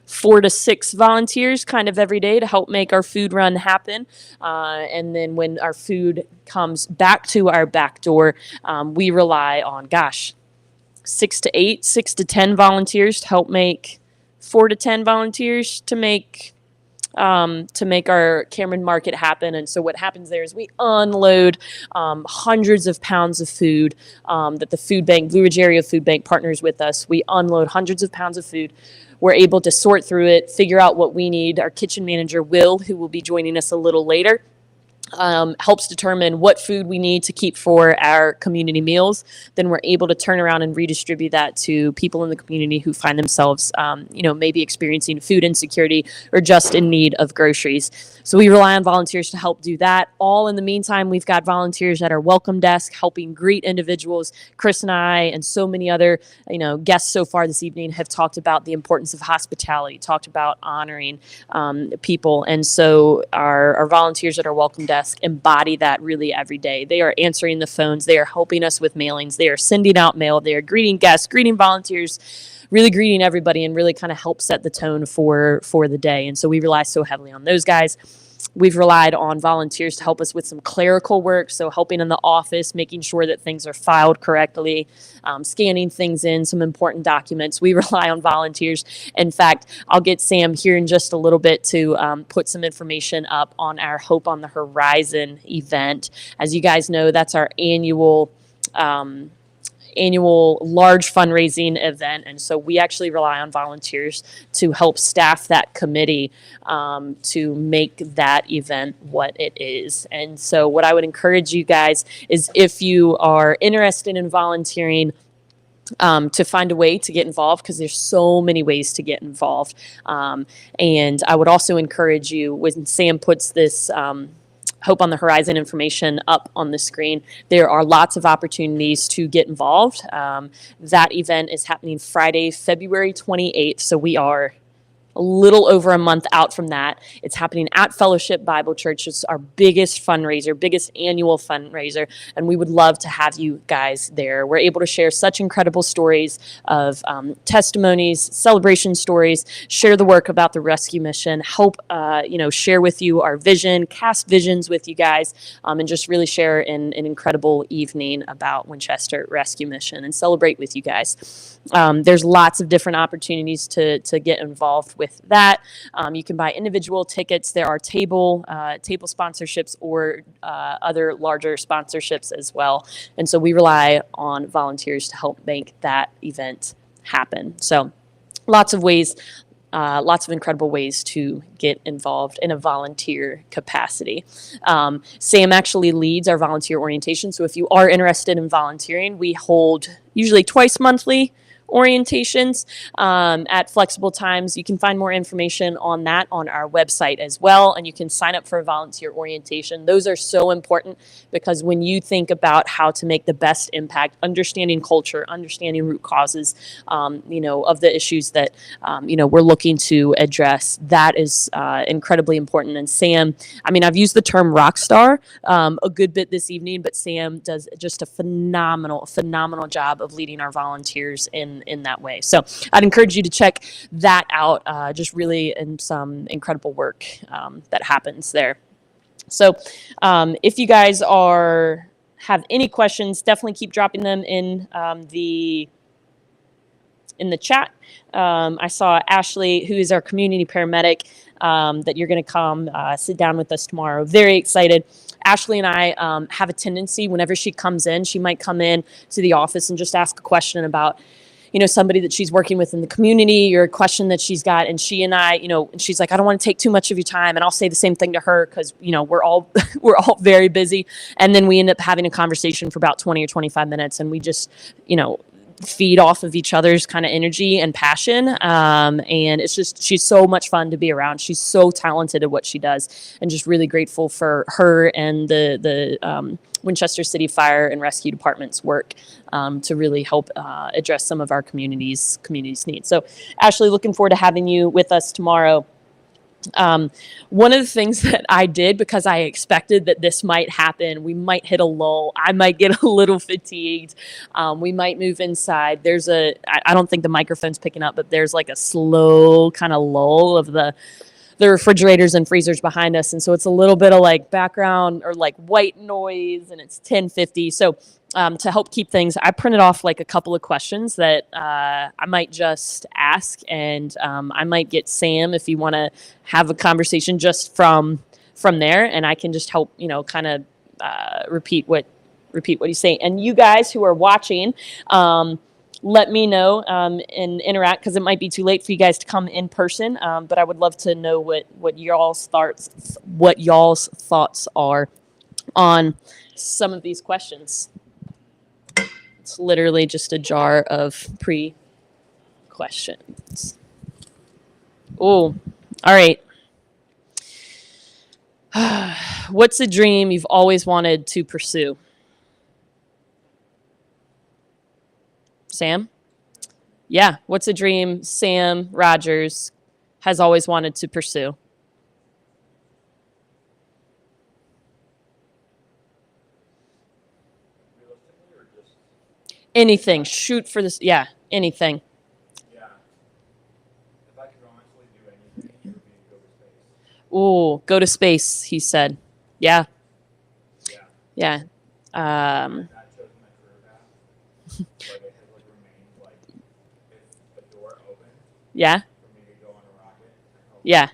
4 to 6 volunteers kind of every day to help make our food run happen. And then when our food comes back to our back door, we rely on, 6 to 10 volunteers to help make 4 to 10 volunteers to make our Cameron Market happen. And so what happens there is we unload hundreds of pounds of food that the food bank, Blue Ridge Area Food Bank, partners with us. We unload hundreds of pounds of food. We're able to sort through it, figure out what we need. Our kitchen manager, Will, who will be joining us a little later, helps determine what food we need to keep for our community meals. Then we're able to turn around and redistribute that to people in the community who find themselves, maybe experiencing food insecurity or just in need of groceries. So we rely on volunteers to help do that. All in the meantime, we've got volunteers at our welcome desk helping greet individuals. Chris and I and so many other, guests so far this evening have talked about the importance of hospitality, talked about honoring people. And so our volunteers at our welcome desk embody that really every day. They are answering the phones. They are helping us with mailings. They are sending out mail. They are greeting guests, greeting volunteers, really greeting everybody, and really kind of help set the tone for the day. And so we rely so heavily on those guys. We've relied on volunteers to help us with some clerical work, so helping in the office, making sure that things are filed correctly, scanning things in, some important documents. We rely on volunteers. In fact, I'll get Sam here in just a little bit to put some information up on our Hope on the Horizon event. As you guys know, that's our annual large fundraising event, and so we actually rely on volunteers to help staff that committee to make that event what it is. And so what I would encourage you guys is, if you are interested in volunteering, to find a way to get involved, because there's so many ways to get involved. And I would also encourage you, when Sam puts this Hope on the Horizon information up on the screen, there are lots of opportunities to get involved. That event is happening Friday, February 28th. So we are a little over a month out from that. It's happening at Fellowship Bible Church. It's our biggest fundraiser, biggest annual fundraiser, and we would love to have you guys there. We're able to share such incredible stories of testimonies, celebration stories, share the work about the rescue mission, help share with you our vision, cast visions with you guys, and just really share an incredible evening about Winchester Rescue Mission and celebrate with you guys. There's lots of different opportunities to get involved with that. You can buy individual tickets. There are table sponsorships or other larger sponsorships as well. And so we rely on volunteers to help make that event happen. So lots of ways, lots of incredible ways to get involved in a volunteer capacity. Sam actually leads our volunteer orientation. So if you are interested in volunteering, we hold usually twice monthly orientations at flexible times. You can find more information on that on our website as well, and you can sign up for a volunteer orientation. Those are so important because when you think about how to make the best impact, understanding culture, understanding root causes, of the issues that we're looking to address, that is incredibly important. And Sam, I've used the term rock star a good bit this evening, but Sam does just a phenomenal job of leading our volunteers in that way. So I'd encourage you to check that out, just really in some incredible work that happens there. So if you guys have any questions, definitely keep dropping them in the chat. I saw Ashley, who is our community paramedic, that you're going to come sit down with us tomorrow. Very excited. Ashley and I have a tendency, whenever she comes in, she might come in to the office and just ask a question about somebody that she's working with in the community or a question that she's got. And she and I, and she's like, I don't want to take too much of your time. And I'll say the same thing to her because, we're all very busy. And then we end up having a conversation for about 20 or 25 minutes. And we just, feed off of each other's kind of energy and passion. And it's just, she's so much fun to be around. She's so talented at what she does, and just really grateful for her and the Winchester City Fire and Rescue Department's work to really help address some of our community's needs. So Ashley, looking forward to having you with us tomorrow. One of the things that I did, because I expected that this might happen, we might hit a lull. I might get a little fatigued. We might move inside. I don't think the microphone's picking up, but there's like a slow kind of lull of the refrigerators and freezers behind us. And so it's a little bit of like background or like white noise, and it's 10:50. So to help keep things, I printed off like a couple of questions that I might just ask, and I might get Sam if you want to have a conversation just from there, and I can just help kind of repeat what you say. And you guys who are watching, let me know and interact, because it might be too late for you guys to come in person. But I would love to know what y'all's thoughts are on some of these questions. It's literally just a jar of pre-questions. Oh, all right. What's a dream you've always wanted to pursue? Sam? Yeah. What's a dream Sam Rogers has always wanted to pursue? Anything. Shoot for this. Yeah. Anything. Yeah. If I could honestly do anything, it would be go to space. Ooh, go to space, he said. Yeah. Yeah. Yeah. That chose my career path. But it has like remained like if the door opened Yeah. for me to go on a rocket. Yeah.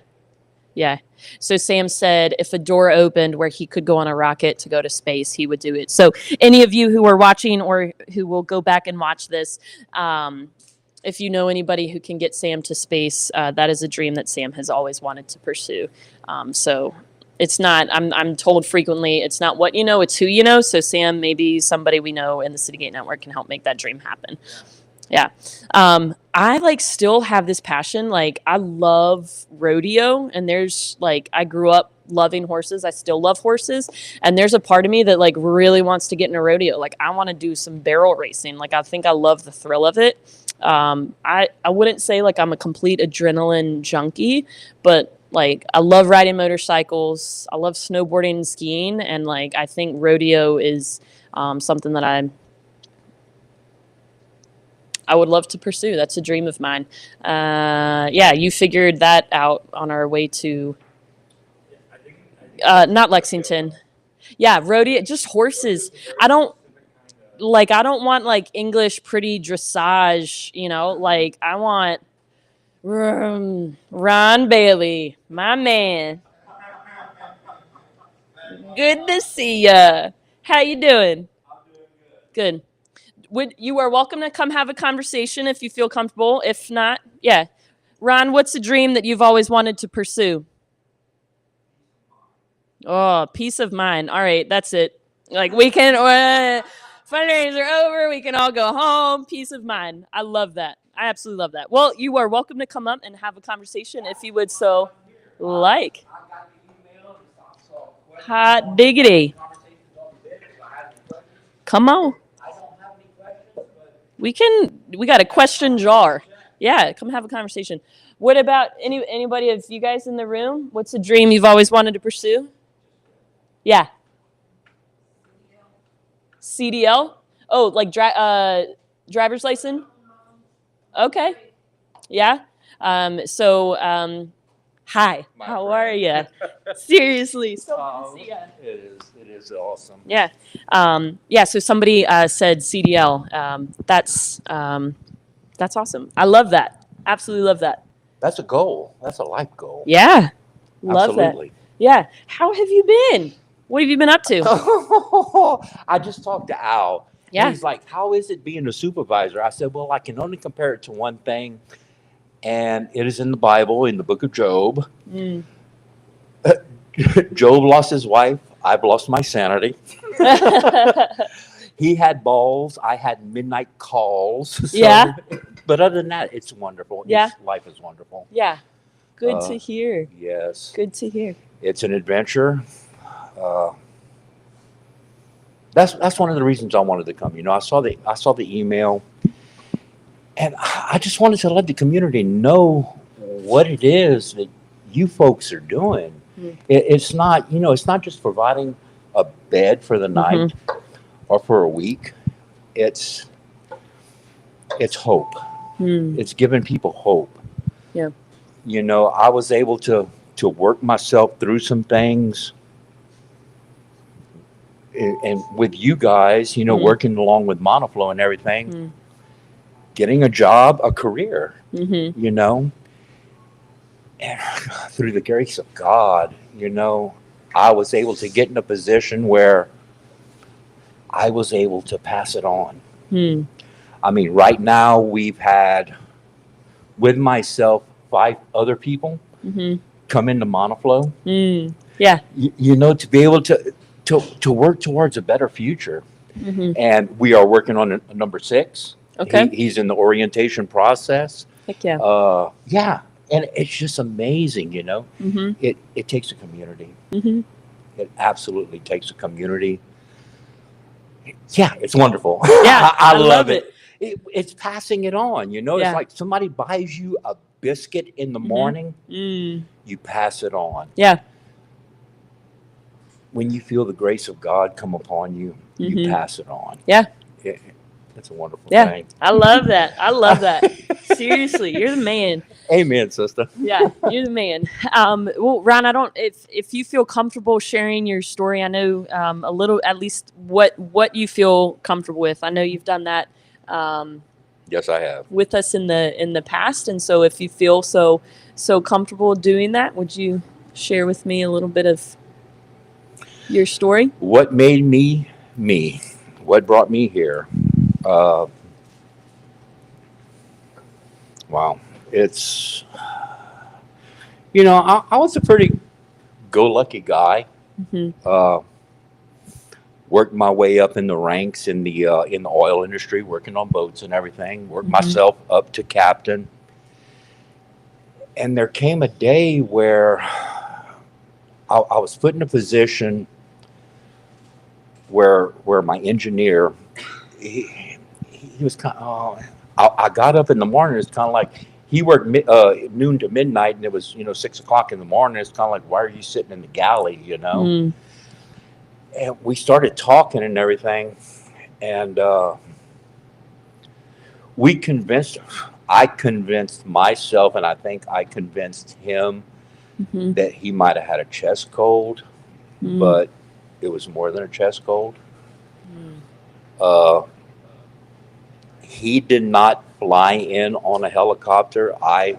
Yeah. So Sam said if a door opened where he could go on a rocket to go to space, he would do it. So any of you who are watching or who will go back and watch this, if you know anybody who can get Sam to space, that is a dream that Sam has always wanted to pursue. So it's not, I'm told frequently, it's not what you know, it's who you know. So Sam, maybe somebody we know in the Citygate Network can help make that dream happen. Yeah. I like still have this passion. Like I love rodeo and there's like I grew up loving horses. I still love horses. And there's a part of me that like really wants to get in a rodeo. Like I want to do some barrel racing. Like I think I love the thrill of it. I wouldn't say like I'm a complete adrenaline junkie, but like I love riding motorcycles. I love snowboarding and skiing. And like I think rodeo is something that I would love to pursue. That's a dream of mine. Yeah, you figured that out on our way to not Lexington. Yeah, rodeo, just horses. I don't I don't want like English pretty dressage, you know, like I want Ron Bailey, my man. Good to see ya. How you doing? Good. You are welcome to come have a conversation if you feel comfortable. If not, yeah. Ron, what's a dream that you've always wanted to pursue? Oh, peace of mind. All right, that's it. Like we can fundraisers are over. We can all go home. Peace of mind. I love that. I absolutely love that. Well, you are welcome to come up and have a conversation if you would so like. Hot diggity. Come on. We got a question jar. Yeah, come have a conversation. What about anybody of you guys in the room? What's a dream you've always wanted to pursue? Yeah. CDL? Oh, like driver's license? Okay. Yeah. Hi. How are you? Seriously. So good to see ya. It is awesome. Yeah. Yeah. So somebody said CDL. That's awesome. I love that. Absolutely love that. That's a goal. That's a life goal. Yeah. Love Absolutely. that. Yeah. How have you been? What have you been up to? I just talked to Al. Yeah. He's like, how is it being a supervisor? I said, well, I can only compare it to one thing, and it is in the Bible, in the book of Job. Mm. Job lost his wife. I've lost my sanity. He had balls. I had midnight calls. So, Yeah. But other than that, it's wonderful. Yeah. Life is wonderful. Yeah. Good to hear. Yes. Good to hear. It's an adventure. That's one of the reasons I wanted to come. You know, I saw the email, and I just wanted to let the community know what it is that you folks are doing. Mm. It's not, you know, it's not just providing a bed for the night or for a week. It's hope. Mm. It's giving people hope. Yeah. You know, I was able to work myself through some things. And with you guys, you know, working along with Monoflow and everything, getting a job, a career, you know, and through the grace of God, you know, I was able to get in a position where I was able to pass it on. I mean, right now we've had, with myself, 5 other people come into Monoflow. Yeah. You know, to be able to work towards a better future. And we are working on a number 6. Okay. He's in the orientation process. Heck yeah. Yeah. And it's just amazing, you know. It takes a community. It absolutely takes a community. Yeah, it's wonderful. Yeah, I love it. It's passing it on, you know. Yeah. It's like somebody buys you a biscuit in the morning, you pass it on. Yeah. When you feel the grace of God come upon you, you pass it on. Yeah. It's a wonderful Yeah. thing. I love that. I love that. Seriously, you're the man. Amen, sister. Yeah, you're the man. Well, Ron, if you feel comfortable sharing your story, I know a little, at least what you feel comfortable with. I know you've done that. Yes, I have. With us in the past, and so if you feel so comfortable doing that, would you share with me a little bit of your story? What made me me? What brought me here? Wow. It's, you know, I was a pretty go-lucky guy. Worked my way up in the ranks in the oil industry, working on boats and everything. Worked myself up to captain. And there came a day where I was put in a position where my engineer, he was kind of, I got up in the morning. It's kind of like he worked noon to midnight, and it was 6 o'clock in the morning. It's kind of like, why are you sitting in the galley, And we started talking and everything, and I convinced myself, and I think I convinced him that he might have had a chest cold, but it was more than a chest cold. He did not fly in on a helicopter. I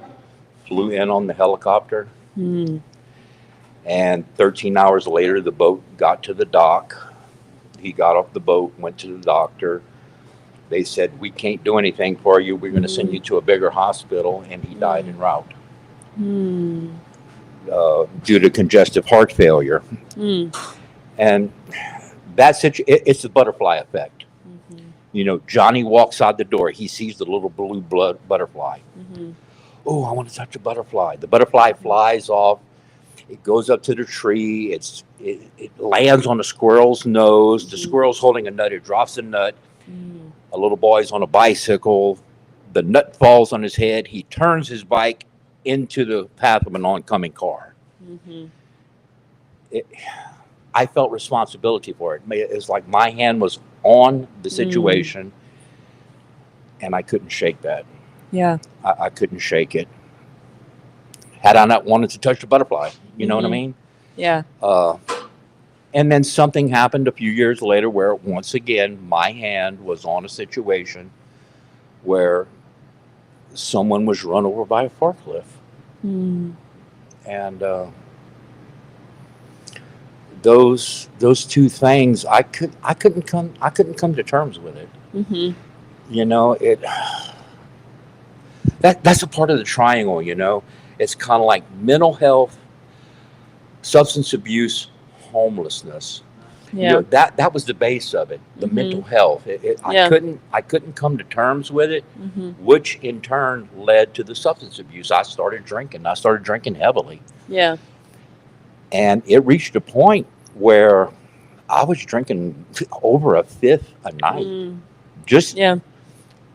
flew in on the helicopter. And 13 hours later, the boat got to the dock. He got off the boat, went to the doctor. They said, we can't do anything for you. We're going to send you to a bigger hospital. And he died en route due to congestive heart failure. And that's it's the butterfly effect. Johnny walks out the door. He sees the little blue butterfly. Oh, I want to touch a butterfly. The butterfly flies off. It goes up to the tree. It lands on a squirrel's nose. The squirrel's holding a nut. It drops the nut. A little boy's on a bicycle. The nut falls on his head. He turns his bike into the path of an oncoming car. I felt responsibility for it. It's like my hand was on the situation, and I couldn't shake that. Yeah. I couldn't shake it. Had I not wanted to touch the butterfly, you know what I mean? Yeah. And then something happened a few years later where, once again, my hand was on a situation where someone was run over by a forklift. And those two things, I couldn't come to terms with it. That's a part of the triangle. It's kind of like mental health, substance abuse, homelessness. That was the base of it, the mental health. I couldn't come to terms with it, which in turn led to the substance abuse. I started drinking heavily. And it reached a point where I was drinking over a fifth a night, just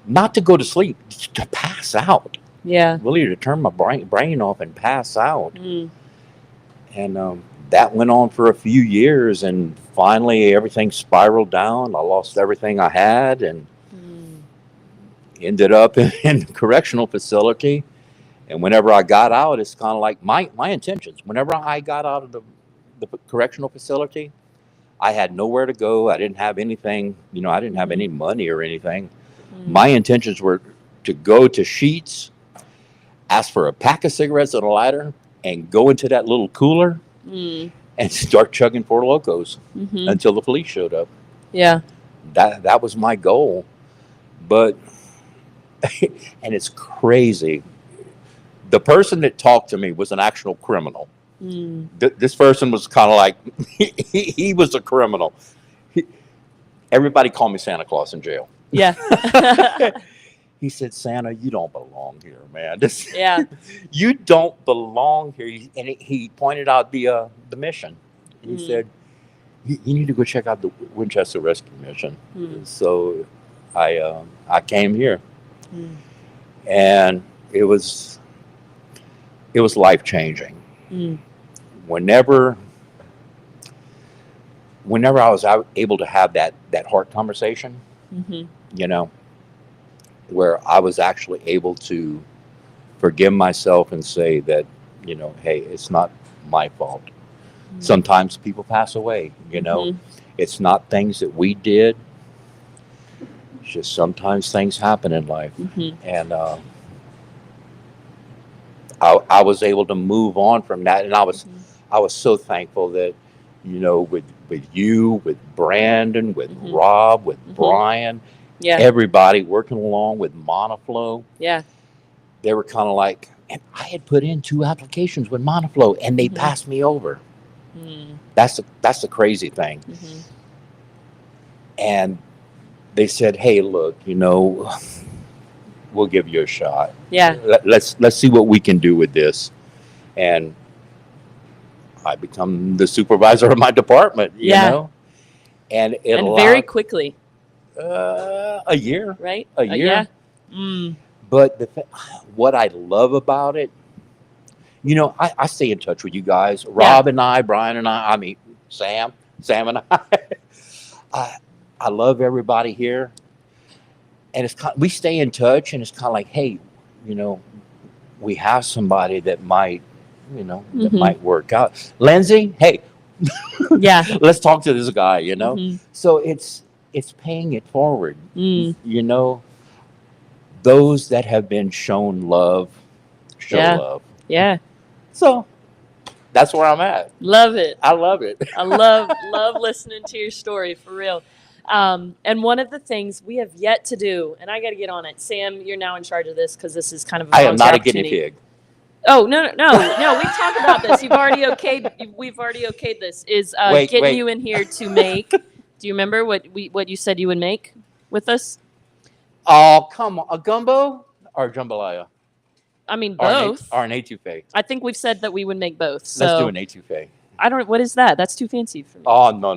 not to go to sleep, just to pass out. Really to turn my brain off and pass out. And that went on for a few years, and finally everything spiraled down. I lost everything I had and ended up in a correctional facility. And whenever I got out, it's kind of like my intentions. Whenever I got out of the correctional facility, I had nowhere to go. I didn't have anything, I didn't have any money or anything. My intentions were to go to Sheetz, ask for a pack of cigarettes and a lighter, and go into that little cooler and start chugging Four Locos until the police showed up. That was my goal. But, and it's crazy. The person that talked to me was an actual criminal. This person was kind of like, he was a criminal. Everybody called me Santa Claus in jail. He said, Santa, you don't belong here, man. You don't belong here. And he pointed out the mission. He said, you need to go check out the Winchester Rescue Mission. So I came here. And it was life-changing. Whenever I was able to have that heart conversation, where I was actually able to forgive myself and say that, hey, it's not my fault. Sometimes people pass away, It's not things that we did. It's just sometimes things happen in life. And I was able to move on from that. And I was so thankful that, with you, with Brandon, with Rob, with Brian, everybody working along with Monoflow. They were kind of like, and I had put in 2 applications with Monoflow and they passed me over. That's the crazy thing. And they said, "Hey, look, we'll give you a shot. Yeah. Let's see what we can do with this." And I become the supervisor of my department, and it And allowed, very quickly, a year, right? a year. Yeah. Mm. But what I love about it, I stay in touch with you guys, Rob and I, Brian and I mean, Sam and I love everybody here. And we stay in touch, and it's kind of like, hey, we have somebody that might, that might work out. Lindsay, hey, Yeah. let's talk to this guy, Mhm. So it's paying it forward. Mm. Those that have been shown love, show Yeah. love. Yeah. So that's where I'm at. Love it. I love it. I love listening to your story, for real. And one of the things we have yet to do, and I got to get on it. Sam, you're now in charge of this because this is kind of a I am volunteer not a guinea opportunity. pig. Oh, no. We've talked about this. We've already okayed this. Is Wait. getting you in here to make. Do you remember what you said you would make with us? Oh, come on. A gumbo or jambalaya? I mean, Or both. an etouffee. I think we've said that we would make both. So Let's do an etouffee. I don't. What is that? That's too fancy for me. Oh, no.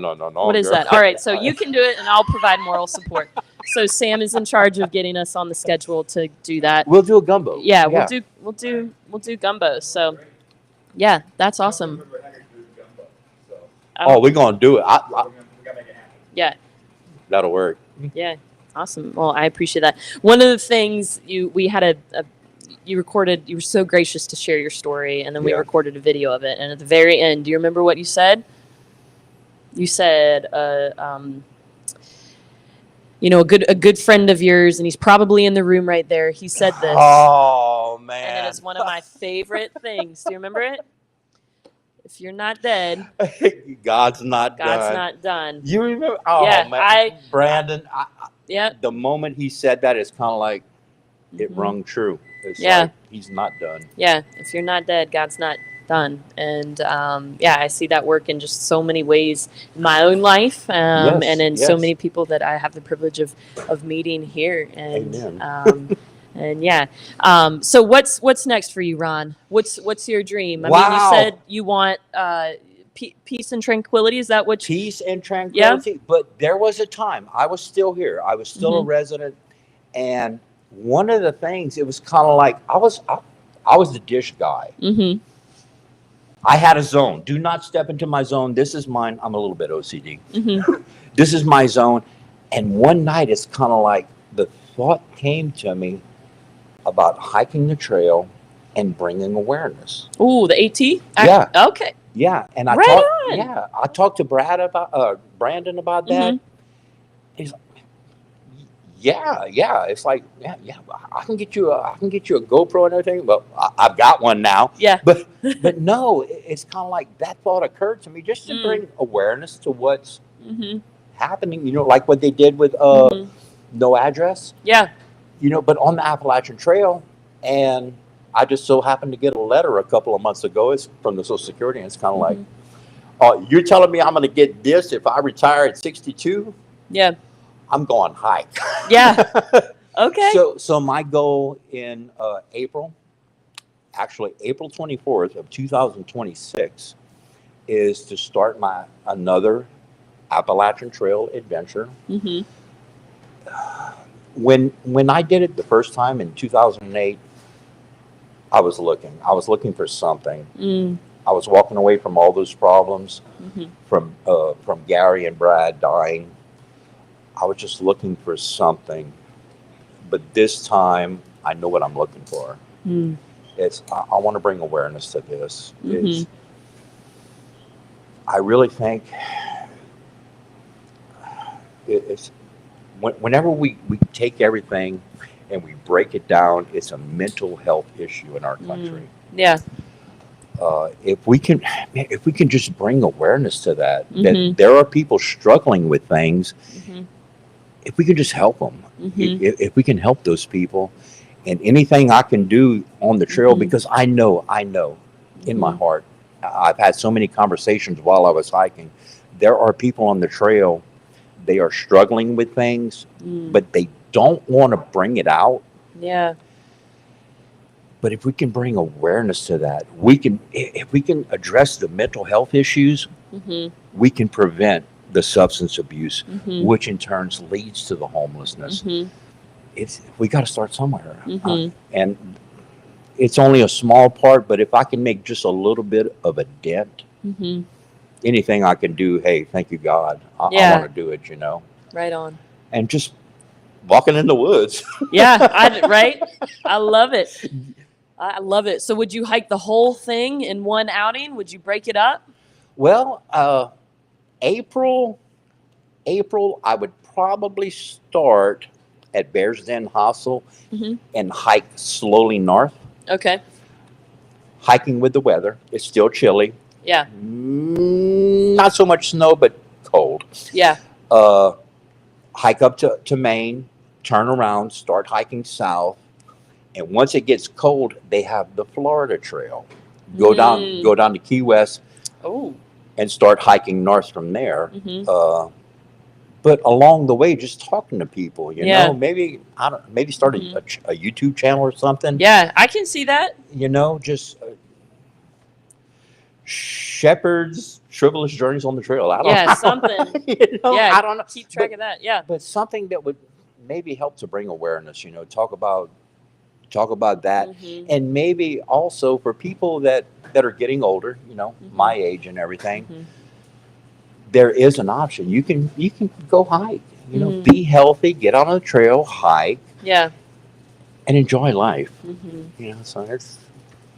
What is girl. that? All right, so you can do it, and I'll provide moral support. So Sam is in charge of getting us on the schedule to do that. We'll do a gumbo. Yeah, we'll do gumbo. So, yeah, that's awesome. Oh, we're gonna do it. Yeah, That'll work. yeah, awesome. Well, I appreciate that. One of the things you recorded. You were so gracious to share your story, and then we Yeah. recorded a video of it. And at the very end, do you remember what you said? You said, a good friend of yours, and he's probably in the room right there. He said this, Oh, man. and it is one of my favorite things. Do you remember it? If you're not dead, God's not God's done. not done. You remember? Oh, Yeah, man. Brandon, Yeah. the moment he said that, it's kind of like it Mhm. rung true. It's Yeah. like he's not done. Yeah, if you're not dead, God's not done. And I see that work in just so many ways in my own life, Yes, and in so yes. many people that I have the privilege of meeting here. And Amen. and yeah, so what's next for you, Ron? What's your dream? I mean, you Wow. said you want peace and tranquility. Is that what? Peace and tranquility. But there was a time I was still here. I was still a Mhm. resident, and one of the things, it was kind of like I was the dish guy. Mm-hmm. I had a zone. Do not step into my zone. This is mine. I'm a little bit OCD. Mm-hmm. This is my zone. And one night, it's kind of like the thought came to me about hiking the trail and bringing awareness. Ooh, the AT. Yeah. Okay. Yeah, and Right on. I talked to Brandon about that. Mhm. He's like, yeah. It's like, yeah. I can get you a GoPro and everything. Well, I've got one now. Yeah. But no, it's kind of like that thought occurred to me just to bring awareness to what's Mm-hmm. happening. Like what they did with Mhm. No Address. Yeah. But on the Appalachian Trail, and I just so happened to get a letter a couple of months ago. It's from the Social Security, and it's kind of like, you're telling me I'm going to get this if I retire at 62? Yeah. I'm going hike. Yeah. Okay. So my goal in April 24th of 2026, is to start another Appalachian Trail adventure. Mm-hmm. When I did it the first time in 2008, I was looking for something. Mm. I was walking away from all those problems, Mm-hmm. from Gary and Brad dying. I was just looking for something, but this time I know what I'm looking for. Mm. I want to bring awareness to this. Mhm. I really think it's whenever we take everything and we break it down, it's a mental health issue in our country. Yeah. If we can just bring awareness to that Mhm. there are people struggling with things, Mm-hmm. if we can just help them, Mhm. if we can help those people, and anything I can do on the trail, Mhm. because I know in my heart, I've had so many conversations while I was hiking. There are people on the trail they are struggling with things, but they don't want to bring it out. Yeah. But if we can bring awareness to that, we can, if we can address the mental health issues, we can prevent the substance abuse, which in turn leads to the homelessness. We got to start somewhere. And it's only a small part, but if I can make just a little bit of a dent, anything I can do, hey, thank you, God. I want to do it, you know. Right on. And just walking in the woods. Right? I love it. I love it. So would you hike the whole thing in one outing? Would you break it up? Well, April, I would probably start at Bears Den Hostel and hike slowly north. Okay. Hiking with the weather. It's still chilly. Yeah. Not so much snow, but cold. Yeah. Hike up to Maine, turn around, start hiking south. And once it gets cold, they have the Florida Trail. Go down to Key West. Oh. And start hiking north from there. But along the way, just talking to people, you know, maybe start a YouTube channel or something. Yeah, I can see that. You know, just Shepherd's Frivolous Journeys on the Trail. I don't know. Something. You know, I don't know. Keep track of that. Yeah. But something that would maybe help to bring awareness, you know, talk about that. And maybe also for people that are getting older, you know, my age and everything, there is an option. You can go hike, you know, be healthy, get on a trail, hike, and enjoy life. You know, so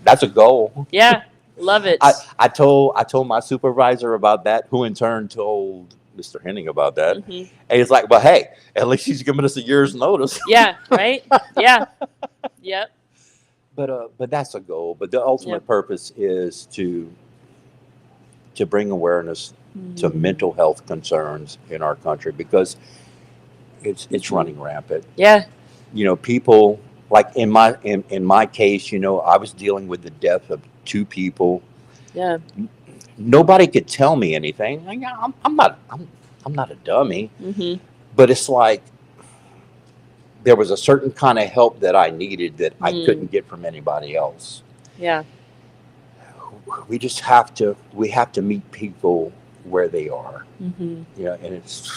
that's a goal. Yeah, love it. I told my supervisor about that, who in turn told Mr. Henning about that, and he's like, "Well, hey, at least he's giving us a year's notice." Yeah. Right. Yeah. Yep. But that's a goal. But the ultimate purpose is to bring awareness to mental health concerns in our country, because it's running rampant. Yeah. You know, people like in my case, you know, I was dealing with the death of 2 people. Yeah. Nobody could tell me anything. I'm not a dummy. But it's like there was a certain kind of help that I needed that I couldn't get from anybody else. Yeah. We just have to meet people where they are. You know, and it's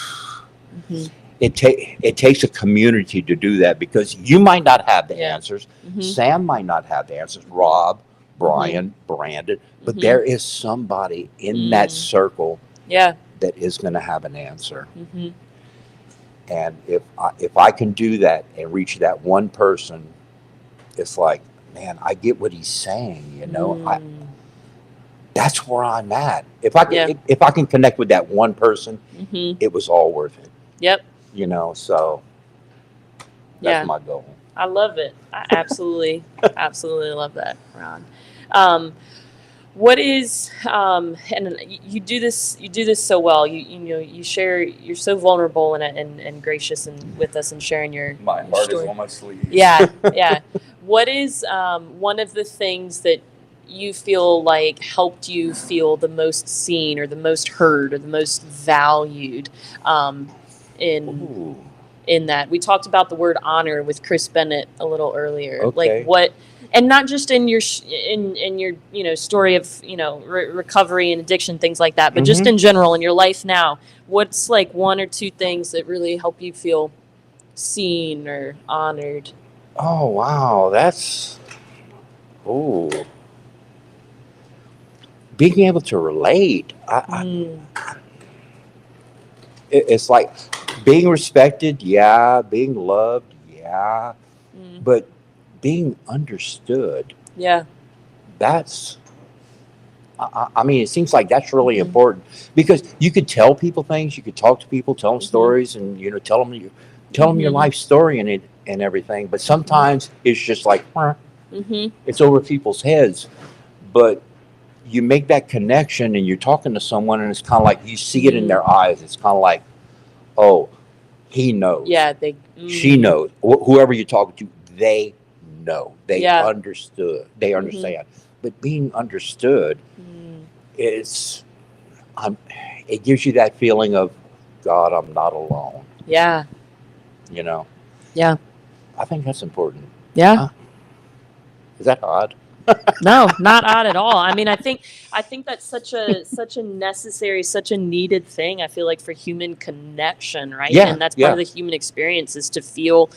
it takes a community to do that, because you might not have the answers. Sam might not have the answers. Rob, Brian, Brandon, but there is somebody in that circle that is going to have an answer. And if I can do that and reach that one person, it's like, man, I get what he's saying. You know, that's where I'm at. If I can connect with that one person, it was all worth it. Yep. You know, so that's my goal. I love it. I absolutely love that, Ron. What is and you do this so well. You know, you share, you're so vulnerable and gracious and with us and sharing your heart story. is on my sleeve. Yeah. What is one of the things that you feel like helped you feel the most seen or the most heard or the most valued in that? We talked about the word honor with Chris Bennett a little earlier. Okay. Like what, and not just in your in your, you know, story of, you know, recovery and addiction, things like that, but just in general in your life now. What's like 1 or 2 things that really help you feel seen or honored? Oh wow, that's being able to relate. It's like being respected, being loved, but being understood. Yeah. That's, I mean, it seems like that's really important, because you could tell people things, you could talk to people, tell them stories, and, you know, tell them your life story and everything. But sometimes it's just like, it's over people's heads. But you make that connection and you're talking to someone, and it's kind of like you see it in their eyes. It's kind of like, oh, he knows. Yeah, she knows. Whoever you're talking to, they know. They understood. They understand. But being understood, it gives you that feeling of God, I'm not alone. Yeah. You know. Yeah. I think that's important. Yeah. Is that odd? No, not odd at all. I mean, I think that's such a necessary, such a needed thing. I feel like for human connection, right? Yeah, And that's part yeah. of the human experience is to feel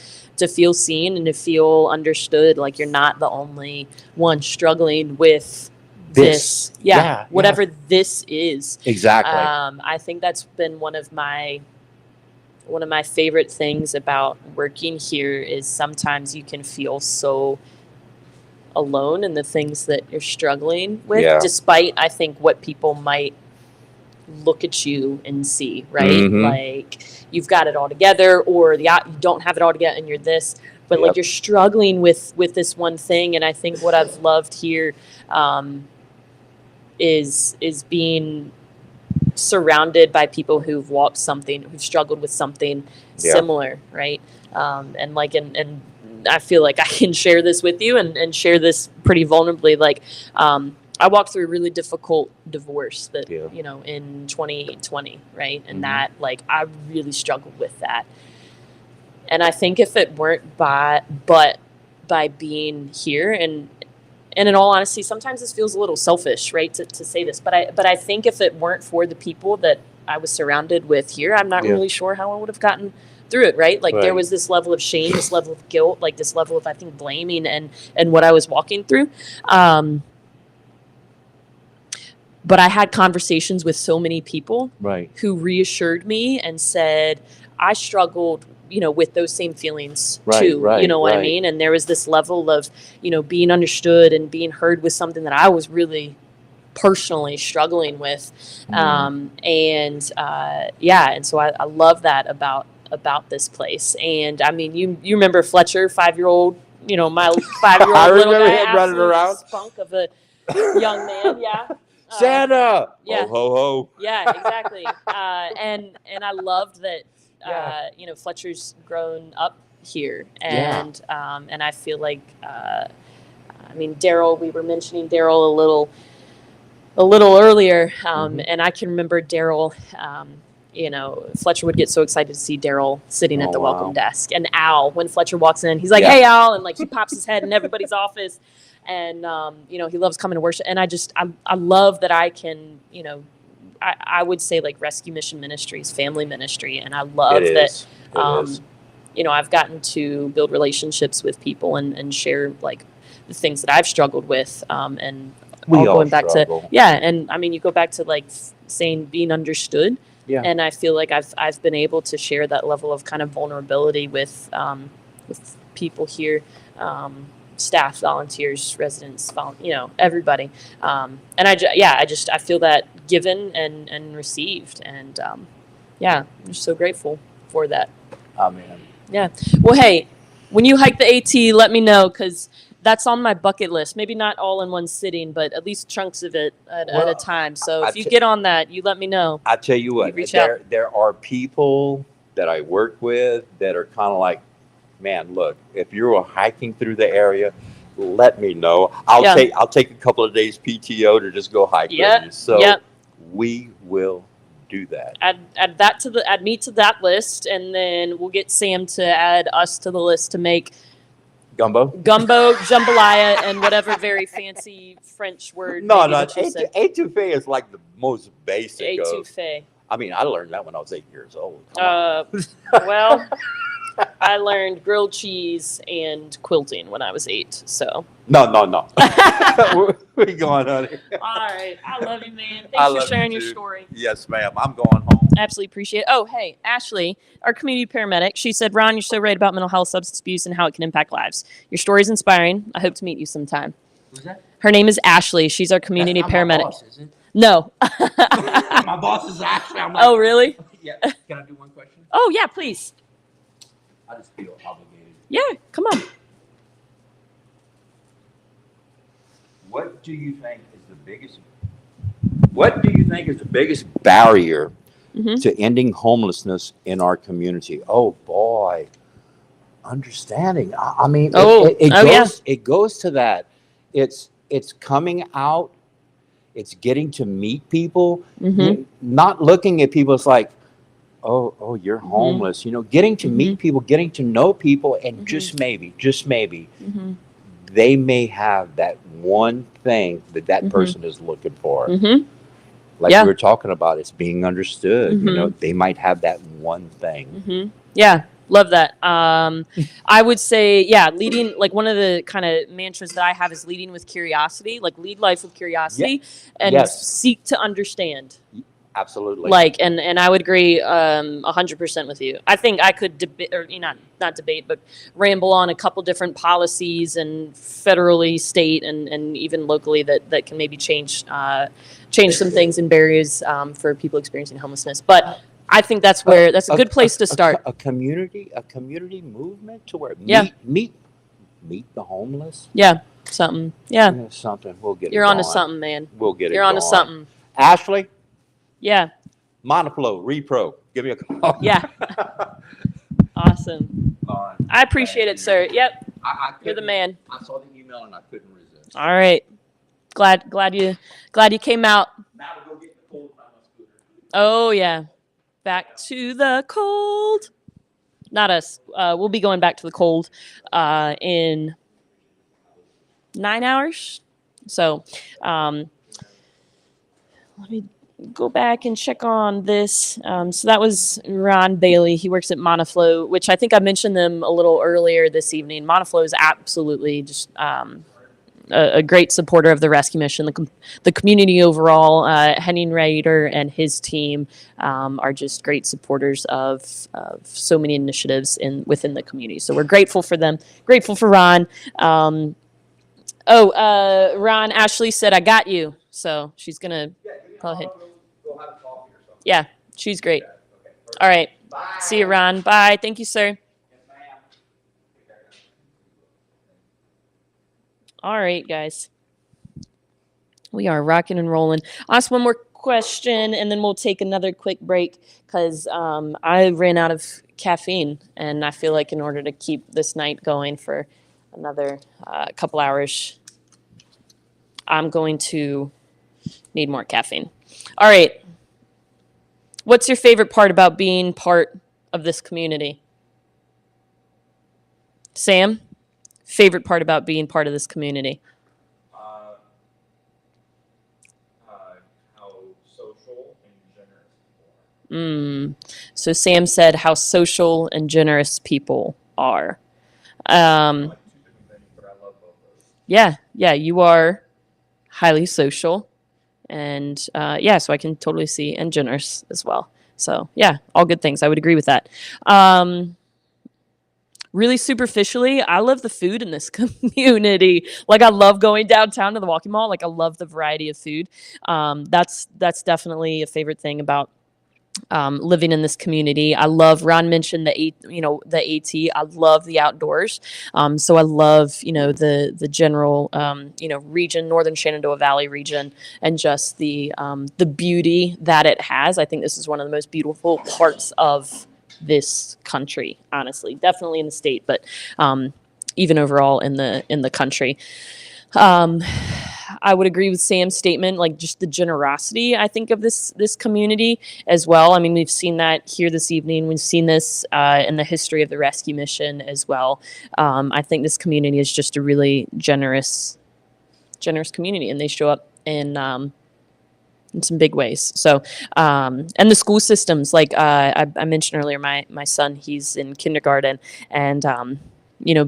seen and to feel understood. Like you're not the only one struggling with this. Yeah, whatever this is. Exactly. I think that's been one of my favorite things about working here is sometimes you can feel so alone in the things that you're struggling with, Yeah. despite I think what people might look at you and see, right? Mhm. Like you've got it all together, or you don't have it all together and you're this, but like Yep. you're struggling with this one thing. And I think what I've loved here is being surrounded by people who've who've struggled with something similar, right? And I feel like I can share this with you and share this pretty vulnerably. Like, I walked through a really difficult divorce that, in 2020, right? And that, like, I really struggled with that. And I think if it weren't by being here and in all honesty, sometimes this feels a little selfish, right, to say this, but I think if it weren't for the people that I was surrounded with here, I'm not really sure how I would have gotten through it, right? Like there was this level of shame, this level of guilt, like this level of, I think, blaming and what I was walking through. But I had conversations with so many people who reassured me and said, I struggled with those same feelings too, you know what I mean? And there was this level of, being understood and being heard with something that I was really personally struggling with. And so I love that about this place. And I mean, you remember Fletcher, 5-year-old, my 5-year-old little guy, absolute spunk of a young man. Yeah. Santa. Yeah. Ho, ho, ho. Yeah, exactly. And I loved that, Fletcher's grown up here. And I feel like, Daryl, we were mentioning Daryl a little earlier. And I can remember Daryl, Fletcher would get so excited to see Daryl sitting at the welcome desk. And Al, when Fletcher walks in, he's like, hey, Al. And like, he pops his head in everybody's office. And, he loves coming to worship. And I love that I can, I would say like Rescue Mission Ministries, family ministry. And I love that, I've gotten to build relationships with people and share like the things that I've struggled with. And we all going back struggle. and I mean, you go back to like saying being understood. Yeah. And I feel like I've been able to share that level of kind of vulnerability with people here, staff, volunteers, residents, everybody. And I feel that given and received. And I'm just so grateful for that. Amen. Yeah. Well, hey, when you hike the AT, let me know, because that's on my bucket list. Maybe not all in one sitting, but at least chunks of it at a time. So if you get on that, you let me know. I tell you what, there are people that I work with that are kind of like, man, look, if you're hiking through the area, let me know. I'll take a couple of days PTO to just go hike with you. So we will do that. Add me to that list, and then we'll get Sam to add us to the list to make gumbo, jambalaya, and whatever very fancy French word. No, étouffée is like the most basic. Étouffée. I mean, I learned that when I was 8 years old. Well, I learned grilled cheese and quilting when I was 8. So. No. Where you going, honey? All right. I love you, man. Thanks for sharing your story. Yes, ma'am. I'm going home. Absolutely appreciate it. Oh, hey, Ashley, our community paramedic. She said, Ron, you're so right about mental health, substance abuse, and how it can impact lives. Your story is inspiring. I hope to meet you sometime. Who's that? Her name is Ashley. She's our community paramedic. My boss, is it? No. My boss is Ashley. I'm like, oh, really? Yeah. Can I do one question? Oh, yeah, please. I just feel obligated. Yeah, come on. What do you think is the biggest barrier to ending homelessness in our community? Oh boy, understanding. I mean, it goes to that. It's coming out. It's getting to meet people. Not looking at people. It's like, oh, you're homeless. You know, getting to meet people, getting to know people, and just maybe, they may have that one thing that person is looking for. Like Yeah. we were talking about, it's being understood. You know, they might have that one thing. Yeah, love that. I would say, yeah, leading, like one of the kind of mantras that I have is leading with curiosity, like lead life with curiosity and Yes. seek to understand. Absolutely. Like, and I would agree 100% with you. I think I could debate, or not debate, but ramble on a couple different policies and federally, state, and even locally that can maybe change some things and barriers for people experiencing homelessness. But I think that's a good place to start. A community movement to where Yeah. meet the homeless. Yeah, something. Yeah, Yeah, something. We'll get you're it onto going. something, man. We'll get it You're onto going. something. Ashley, Yeah, Monoflow, Repro. Give me a call. yeah. Awesome. I appreciate it, sir. Yep, you're the man. I saw the email and I couldn't resist. All right. Glad you came out. Now to go get the cold from my scooter. Oh yeah, back to the cold. Not us. We'll be going back to the cold in 9 hours. So, let me go back and check on this. So that was Ron Bailey. He works at Monoflow, which I think I mentioned them a little earlier this evening. Monoflow is absolutely just a great supporter of the rescue mission. The community overall, Henning Rader and his team are just great supporters of so many initiatives within the community. So we're grateful for them. Grateful for Ron. Ron, Ashley said, I got you. So she's going to probably. Yeah, she's great. All right. See you, Ron. Bye. Thank you, sir. All right, guys. We are rocking and rolling. I'll ask one more question, and then we'll take another quick break because I ran out of caffeine, and I feel like in order to keep this night going for another couple hours, I'm going to need more caffeine. All right. What's your favorite part about being part of this community? Sam, favorite part about being part of this community? How social and generous people are. So Sam said how social and generous people are. I like two different things, but I love both those. Yeah, you are highly social, and so I can totally see, and generous as well. So yeah, all good things. I would agree with that. Really superficially, I love the food in this community. Like I love going downtown to the Walking Mall. Like I love the variety of food. That's definitely a favorite thing about living in this community. I love, Ron mentioned the AT. I love the outdoors. So I love, the general, region, Northern Shenandoah Valley region, and just the beauty that it has. I think this is one of the most beautiful parts of this country, honestly. Definitely in the state, but even overall in the country. I would agree with Sam's statement, like just the generosity, I think, of this community as well. I mean, we've seen that here this evening. We've seen this in the history of the rescue mission as well. I think this community is just a really generous community, and they show up in some big ways. So, and the school systems, like I mentioned earlier, my son, he's in kindergarten, and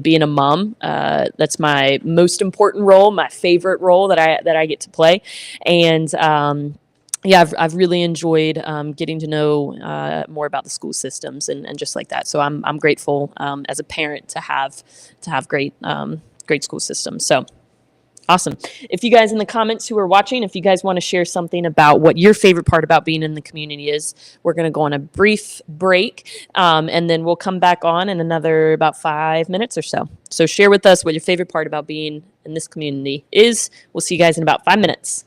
being a mom, that's my most important role, my favorite role that I get to play. And I've really enjoyed getting to know more about the school systems and just like that. So I'm grateful as a parent to have great school systems. So awesome. If you guys in the comments who are watching, if you guys want to share something about what your favorite part about being in the community is, we're going to go on a brief break, and then we'll come back on in another about 5 minutes or so. So share with us what your favorite part about being in this community is. We'll see you guys in about 5 minutes.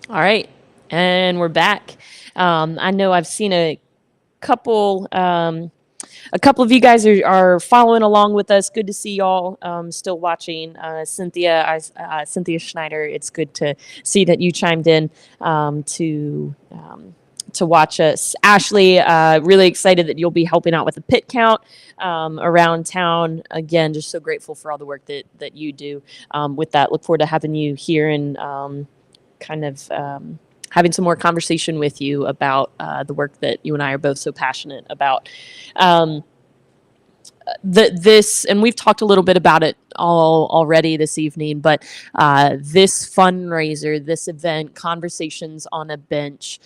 All right, and we're back. I know I've seen couple a couple of you guys are following along with us. Good to see y'all still watching. Cynthia Schneider, it's good to see that you chimed in to watch us. Ashley, really excited that you'll be helping out with the pit count around town. Again, just so grateful for all the work that you do with that. Look forward to having you here and having some more conversation with you about the work that you and I are both so passionate about. This, and we've talked a little bit about it all already this evening, but this fundraiser, this event, Conversations on a Bench,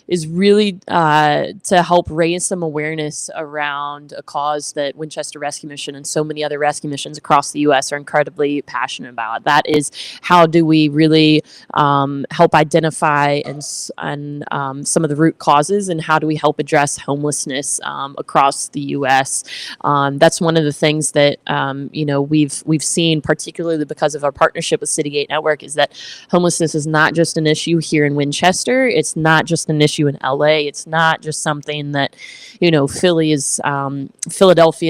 is really to help raise some awareness around a cause that Winchester Rescue Mission and so many other rescue missions across the U.S. are incredibly passionate about. That is, how do we really help identify and some of the root causes, and how do we help address homelessness across the U.S. That's one of the things that we've seen, particularly because of our partnership with Citygate Network, is that homelessness is not just an issue here in Winchester. It's not just an issue in LA. It's not just something that Philadelphia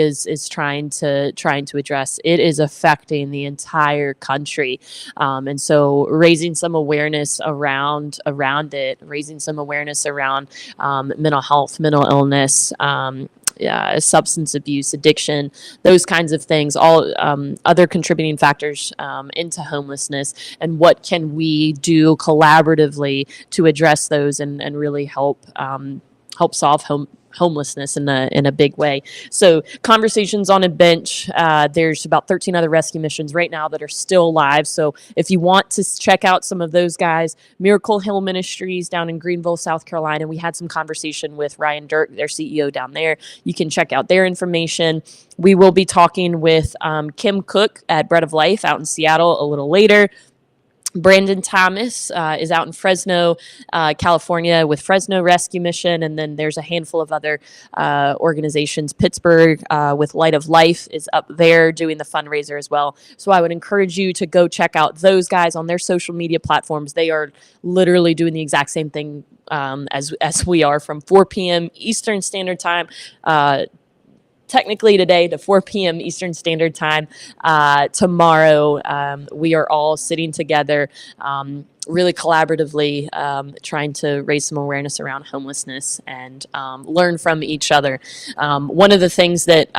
is trying to address. It is affecting the entire country, and so raising some awareness around it, raising some awareness around mental health, mental illness. Substance abuse, addiction, those kinds of things, all other contributing factors into homelessness, and what can we do collaboratively to address those and really help solve homelessness in a big way. So Conversations on a Bench, there's about 13 other rescue missions right now that are still live. So if you want to check out some of those guys, Miracle Hill Ministries down in Greenville, South Carolina, we had some conversation with Ryan Dirk, their CEO down there. You can check out their information. We will be talking with Kim Cook at Bread of Life out in Seattle a little later. Brandon Thomas is out in Fresno, California with Fresno Rescue Mission. And then there's a handful of other organizations. Pittsburgh with Light of Life is up there doing the fundraiser as well. So I would encourage you to go check out those guys on their social media platforms. They are literally doing the exact same thing as we are, from 4 p.m. Eastern Standard Time technically today to 4 p.m. Eastern Standard Time. Tomorrow, we are all sitting together really collaboratively trying to raise some awareness around homelessness and learn from each other. One of the things that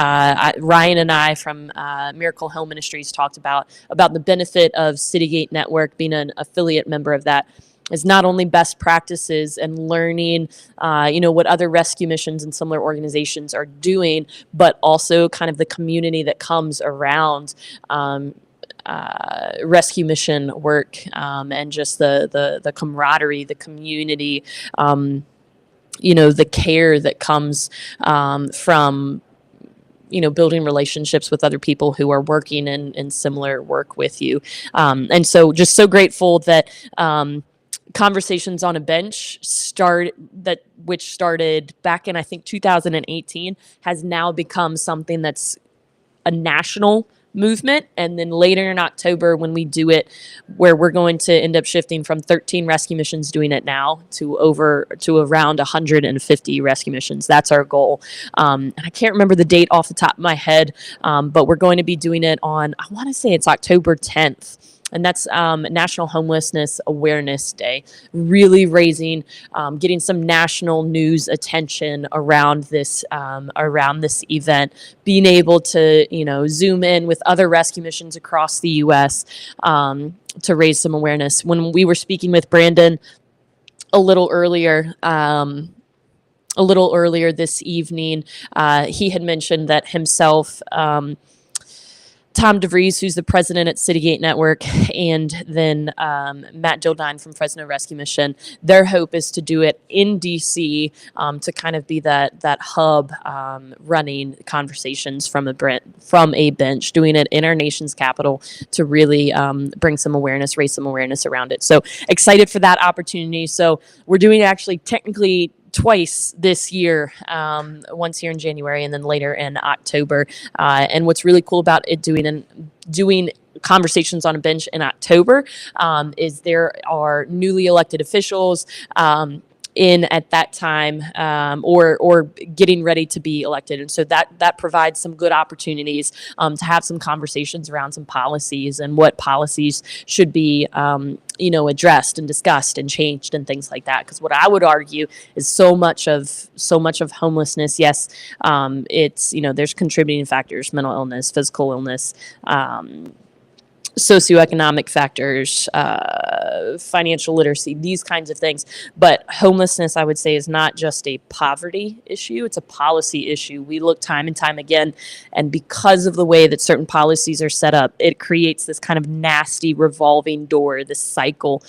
Ryan and I from Miracle Hill Ministries talked about the benefit of Citygate Network, being an affiliate member of that, is not only best practices and learning, what other rescue missions and similar organizations are doing, but also kind of the community that comes around rescue mission work, and just the camaraderie, the community, the care that comes from building relationships with other people who are working in similar work with you. And so just so grateful that Conversations on a Bench which started back in, I think, 2018, has now become something that's a national movement. And then later in October, when we do it, where we're going to end up shifting from 13 rescue missions doing it now to around 150 rescue missions. That's our goal. And I can't remember the date off the top of my head, but we're going to be doing it on, I want to say it's October 10th. And that's National Homelessness Awareness Day, really raising, getting some national news attention around this event, being able to, zoom in with other rescue missions across the U.S. To raise some awareness. When we were speaking with Brandon a little earlier this evening, he had mentioned that himself, Tom DeVries, who's the president at Citygate Network, and then Matt Dildine from Fresno Rescue Mission, their hope is to do it in DC, to kind of be that hub, running conversations from a bench, doing it in our nation's capital to really bring some awareness, raise some awareness around it. So excited for that opportunity. So we're doing actually technically twice this year, once here in January and then later in October. And what's really cool about it doing conversations on a bench in October, is there are newly elected officials in at that time, or getting ready to be elected, and so that provides some good opportunities to have some conversations around some policies and what policies should be addressed and discussed and changed and things like that. Because what I would argue is so much of homelessness. Yes, it's there's contributing factors: mental illness, physical illness. Socioeconomic factors, financial literacy, these kinds of things. But homelessness, I would say, is not just a poverty issue, it's a policy issue. We look time and time again, and because of the way that certain policies are set up, it creates this kind of nasty revolving door, this cycle,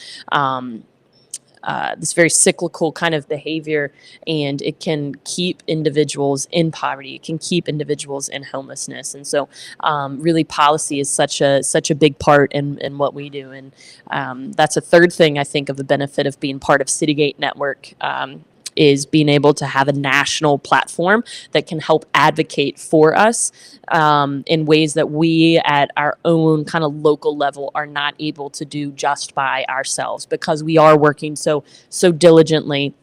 this very cyclical kind of behavior, and it can keep individuals in poverty. It can keep individuals in homelessness, and so really policy is such a big part in what we do, and that's a third thing I think of the benefit of being part of Citygate Network. Is being able to have a national platform that can help advocate for us in ways that we at our own kind of local level are not able to do just by ourselves, because we are working so diligently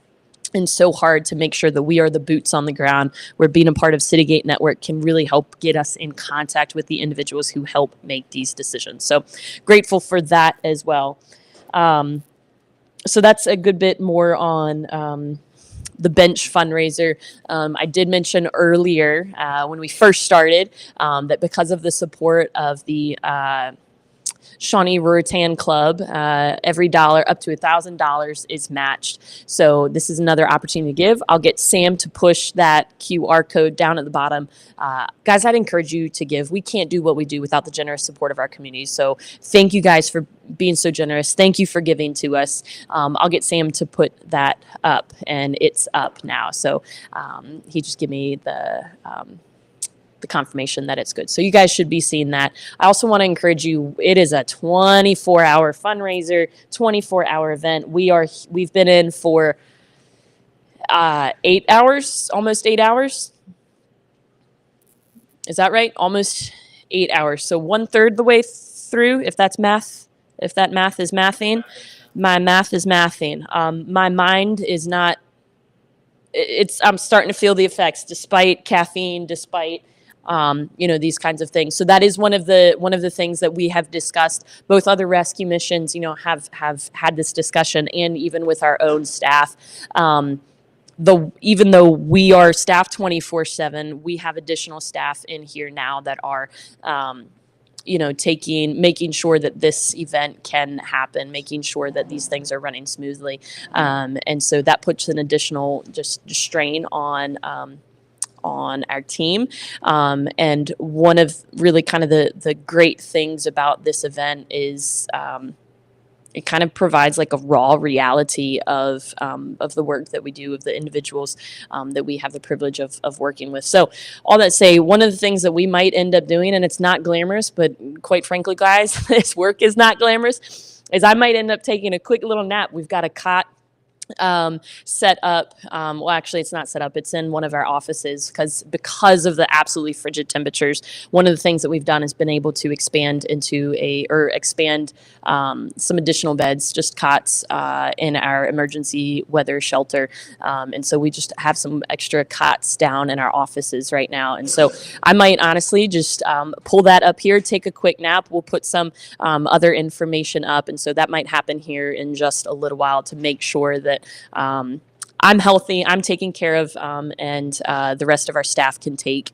and so hard to make sure that we are the boots on the ground, where being a part of Citygate Network can really help get us in contact with the individuals who help make these decisions. So grateful for that as well. So that's a good bit more on the bench fundraiser. I did mention earlier when we first started that because of the support of the Shawnee Ruritan Club, every dollar up to $1,000 is matched. So this is another opportunity to give. I'll get Sam to push that QR code down at the bottom. Guys, I'd encourage you to give. We can't do what we do without the generous support of our community. So thank you guys for being so generous. Thank you for giving to us. I'll get Sam to put that up, and it's up now. So he just gave me the confirmation that it's good. So you guys should be seeing that. I also want to encourage you, it is a 24-hour fundraiser, 24-hour event. We've been in for 8 hours, almost 8 hours. Is that right? Almost 8 hours. So 1/3 the way through, if that's math, if that math is mathing. My math is mathing. My mind is not, I'm starting to feel the effects despite caffeine, despite these kinds of things. So that is one of the things that we have discussed. Both other rescue missions, have had this discussion, and even with our own staff. Even though we are staffed 24/7, we have additional staff in here now that are, making sure that this event can happen, making sure that these things are running smoothly, and so that puts an additional just strain on our team. And one of really kind of the great things about this event is it kind of provides like a raw reality of the work that we do, of the individuals that we have the privilege of working with. So all that say, one of the things that we might end up doing, and it's not glamorous, but quite frankly, guys, this work is not glamorous, is I might end up taking a quick little nap. We've got a cot set up. Well, actually, it's not set up. It's in one of our offices because of the absolutely frigid temperatures. One of the things that we've done has been able to expand some additional beds, just cots in our emergency weather shelter. And so we just have some extra cots down in our offices right now. And so I might honestly just pull that up here, take a quick nap. We'll put some other information up. And so that might happen here in just a little while to make sure that I'm healthy, I'm taken care of, and the rest of our staff can take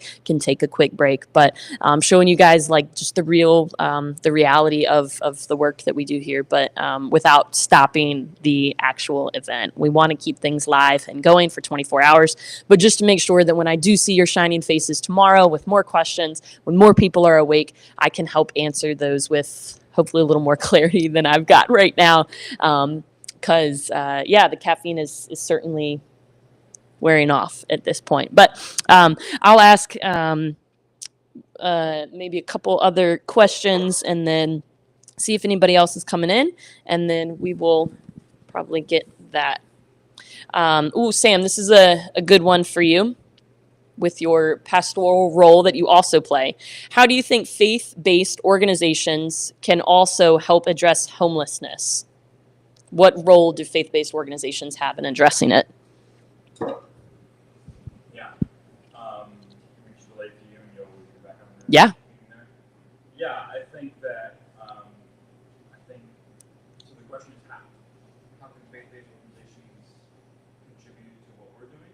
a quick break. But showing you guys like just the reality of the work that we do here, but without stopping the actual event. We want to keep things live and going for 24 hours, but just to make sure that when I do see your shining faces tomorrow with more questions, when more people are awake, I can help answer those with hopefully a little more clarity than I've got right now. Because, the caffeine is certainly wearing off at this point. But I'll ask maybe a couple other questions and then see if anybody else is coming in, and then we will probably get that. Sam, this is a good one for you. with your pastoral role that you also play, how do you think faith-based organizations can also help address homelessness? What role do faith-based organizations have in addressing it? Yeah. We just relate to you and you'll get back on there. Yeah. Yeah, I think that, so the question is how can faith-based organizations contribute to what we're doing?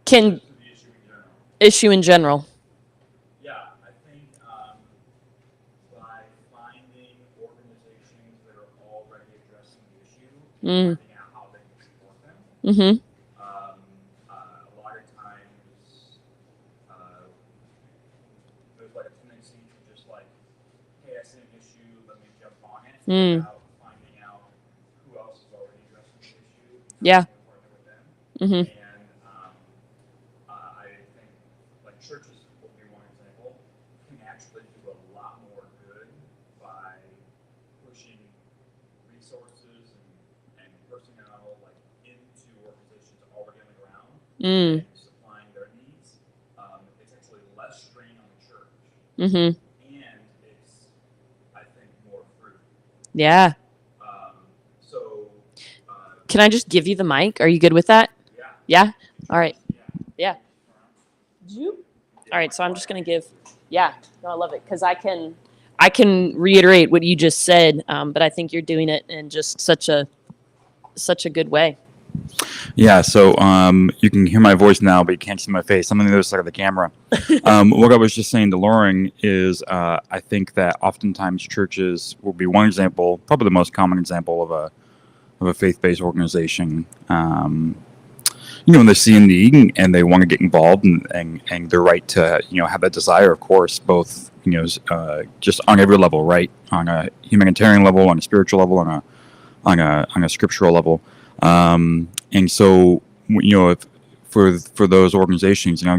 Can To the issue in general. issue in general. Yeah, I think by finding organizations that are already addressing the issue, finding out how they can support them. Mm-hmm. A lot of times, there's like a tendency to just like, hey, I see an issue, let me jump on it, without finding out who else is already addressing the issue. Yeah. And partner with them. Mm-hmm. And I think like churches would be one example, can actually do a lot more good by pushing resources and personnel like into organizations already on the ground and supplying their needs. It's actually less strain on the church, Mm-hmm. and it's, I think, more fruit. Yeah. So Can I just give you the mic? Are you good with that? yeah. Yeah? All right. Yeah. All right, so I'm just going to give, yeah, no, I love it because I can reiterate what you just said, but I think you're doing it in just such a good way. Yeah, so you can hear my voice now, but you can't see my face. I'm on the other side of the camera. What I was just saying to Lauren is I think that oftentimes churches will be one example, probably the most common example of a faith-based organization. When they see a need and they want to get involved and they're right to, have that desire, of course, both, just on every level, right? On a humanitarian level, on a spiritual level, on a scriptural level. And so, if for those organizations, I'll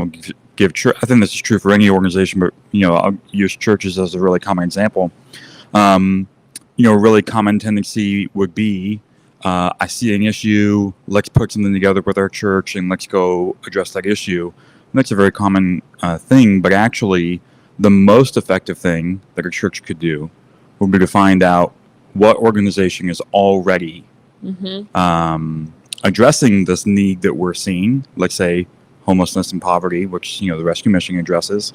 give I think this is true for any organization, but, I'll use churches as a really common example. Really common tendency would be, I see an issue, let's put something together with our church and let's go address that issue. And that's a very common thing, but actually the most effective thing that a church could do would be to find out what organization is already addressing this need that we're seeing, let's say homelessness and poverty, which, the Rescue Mission addresses,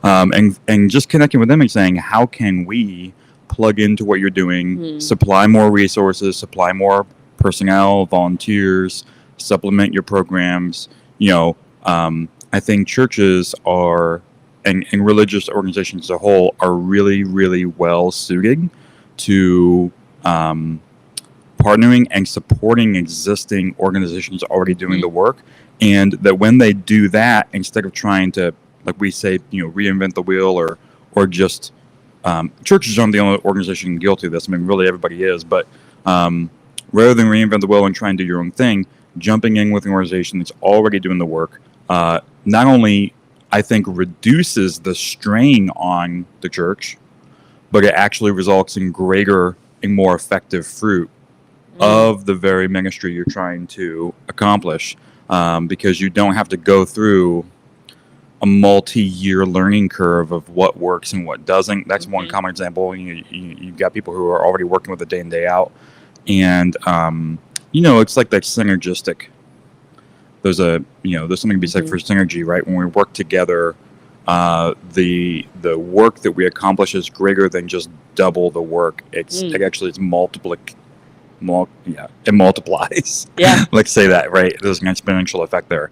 and just connecting with them and saying, how can we plug into what you're doing, supply more resources, supply more personnel, volunteers, supplement your programs. I think churches are, and religious organizations as a whole, are really, really well suited to partnering and supporting existing organizations already doing the work. And that when they do that, instead of trying to, like we say, reinvent the wheel or just churches aren't the only organization guilty of this. I mean, really everybody is. But rather than reinvent the wheel and try and do your own thing, jumping in with an organization that's already doing the work, not only, I think, reduces the strain on the church, but it actually results in greater and more effective fruit of the very ministry you're trying to accomplish, because you don't have to go through a multi-year learning curve of what works and what doesn't. That's one common example. You've got people who are already working with it day in, day out. And, it's like that synergistic. There's something to be said for synergy, right? When we work together, the work that we accomplish is greater than just double the work. It actually is it multiplies. Yeah. Let's say that, right? There's an exponential effect there.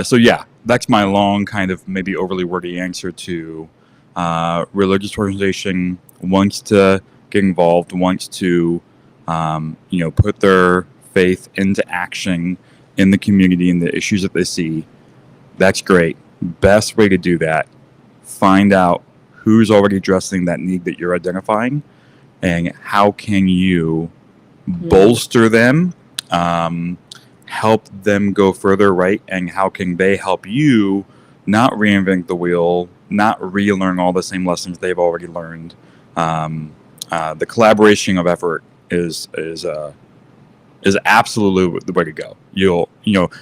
So yeah, that's my long kind of maybe overly wordy answer to religious organization wants to get involved, wants to put their faith into action in the community and the issues that they see. That's great. Best way to do that, find out who's already addressing that need that you're identifying, and how can you bolster them, help them go further, right? And how can they help you not reinvent the wheel, not relearn all the same lessons they've already learned. The collaboration of effort is is absolutely the way to go.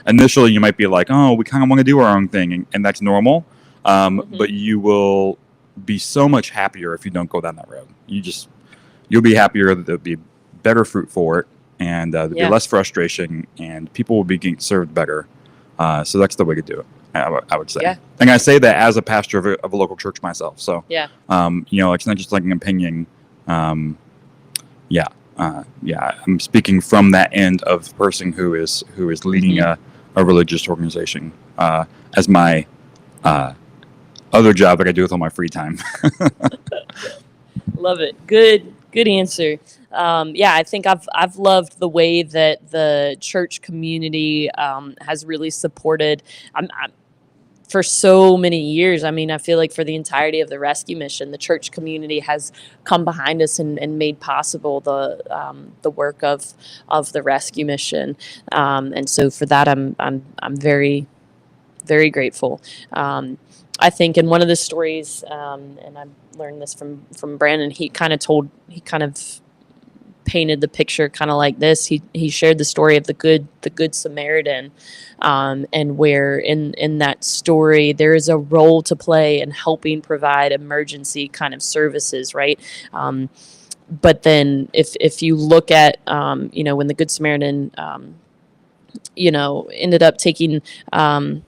Initially you might be like, oh, we kind of want to do our own thing, and that's normal. But you will be so much happier if you don't go down that road. You'll be happier. There'll be better fruit for it, and there'll be less frustration, and people will be getting served better. So that's the way to do it, I would say. Yeah. And I say that as a pastor of a local church myself. So it's not just like an opinion. I'm speaking from that end of the person who is leading a religious organization as my other job that I do with all my free time. Love it. Good answer. I think I've loved the way that the church community has really supported. For so many years. I mean, I feel like for the entirety of the rescue mission, the church community has come behind us and made possible the work of the rescue mission. And so for that, I'm very, very grateful. I think in one of the stories, and I learned this from Brandon, he kind of painted the picture kind of like this. He shared the story of the good Samaritan, and where in that story there is a role to play in helping provide emergency kind of services, right? But then if you look at when the Good Samaritan ended up taking the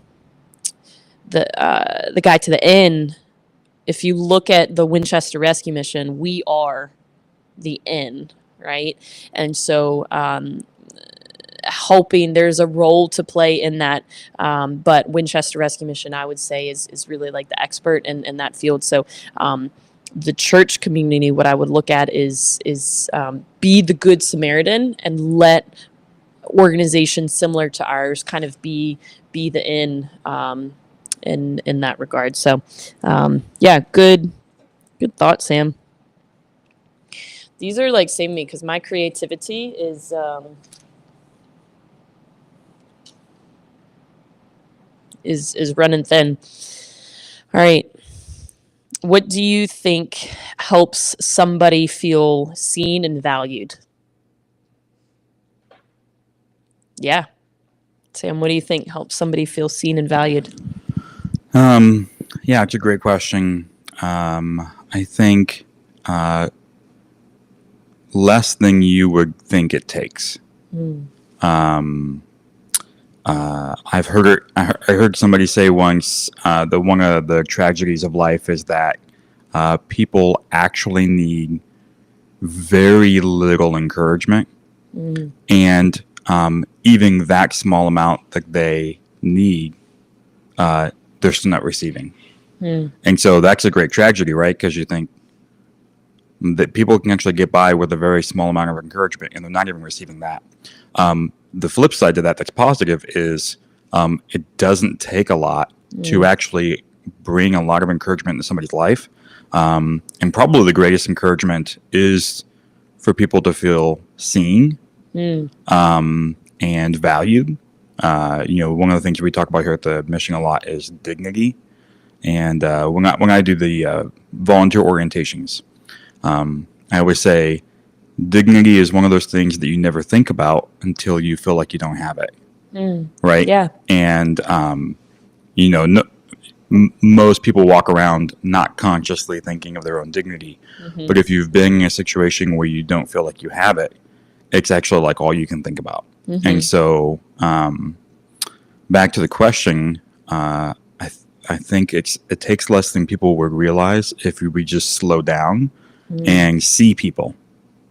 guy to the inn, if you look at the Winchester Rescue Mission, we are the inn, right? And so helping, there's a role to play in that, but Winchester Rescue Mission, I would say, is really like the expert in that field. So the church community, what I would look at is be the Good Samaritan and let organizations similar to ours kind of be the inn in that regard. So good thought, Sam. These are like saving me because my creativity is running thin. All right. What do you think helps somebody feel seen and valued? Yeah. Sam, what do you think helps somebody feel seen and valued? It's a great question. I think less than you would think it takes. I heard somebody say once that one of the tragedies of life is that people actually need very little encouragement, and even that small amount that they need, they're still not receiving. And so that's a great tragedy, right? Because you think that people can actually get by with a very small amount of encouragement, and they're not even receiving that. The flip side to that that's positive is it doesn't take a lot to actually bring a lot of encouragement into somebody's life. And probably the greatest encouragement is for people to feel seen and valued. One of the things we talk about here at the mission a lot is dignity. And when I do the volunteer orientations, I always say dignity is one of those things that you never think about until you feel like you don't have it. Right? Yeah. And, most people walk around not consciously thinking of their own dignity. But if you've been in a situation where you don't feel like you have it, it's actually like all you can think about. And so back to the question, I think it takes less than people would realize if we just slow down and see people,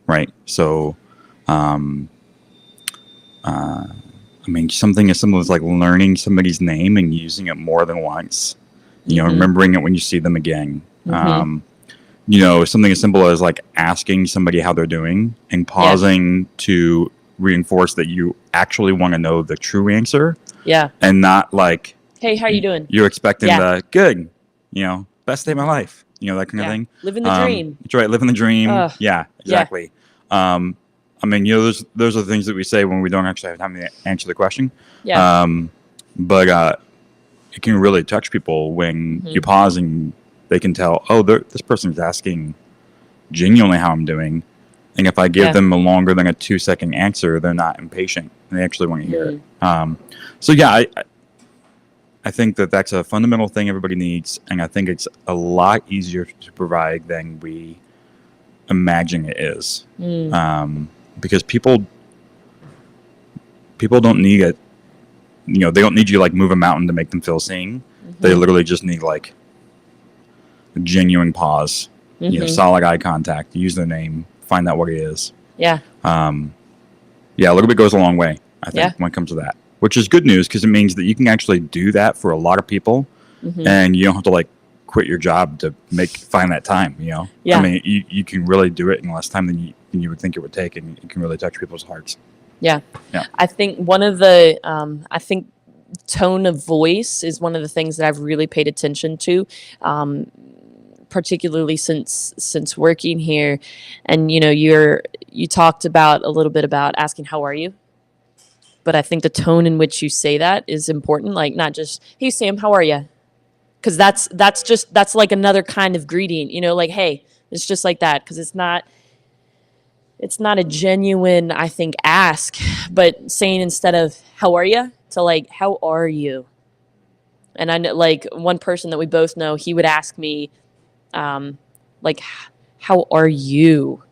right? So, something as simple as like learning somebody's name and using it more than once, remembering it when you see them again. Something as simple as like asking somebody how they're doing and pausing to reinforce that you actually want to know the true answer. Yeah. And not like, hey, how you doing? You're expecting the good, best day of my life, that kind of thing. Living the dream. That's right. Living the dream. Yeah, exactly. Those are the things that we say when we don't actually have time to answer the question. Yeah. But it can really touch people when you pause and they can tell, this person's asking genuinely how I'm doing. And if I give Yeah. them a longer than a 2-second answer, they're not impatient. They actually want to hear it. Mm-hmm. So yeah, I think that that's a fundamental thing everybody needs, and I think it's a lot easier to provide than we imagine it is. Because people don't need it. You know, they don't need you to like move a mountain to make them feel seen. They literally just need like a genuine pause, you know, solid eye contact, use their name, find out what it is. Yeah. Yeah, a little bit goes a long way, I think, when it comes to that, which is good news because it means that you can actually do that for a lot of people, and you don't have to like quit your job to find that time. You know, Yeah. I mean, you can really do it in less time than you would think it would take, and you can really touch people's hearts. Yeah. Yeah. I think one of the, I think tone of voice is one of the things that I've really paid attention to, particularly since working here. And, you know, you talked about a little bit about asking, how are you? But I think the tone in which you say that is important. Like not just, hey, Sam, how are you? Because that's like another kind of greeting, you know, like, hey, it's just like that. Because it's not a genuine, I think, ask, but saying instead of how are you to like, how are you? And I know like one person that we both know, he would ask me, like, how are you?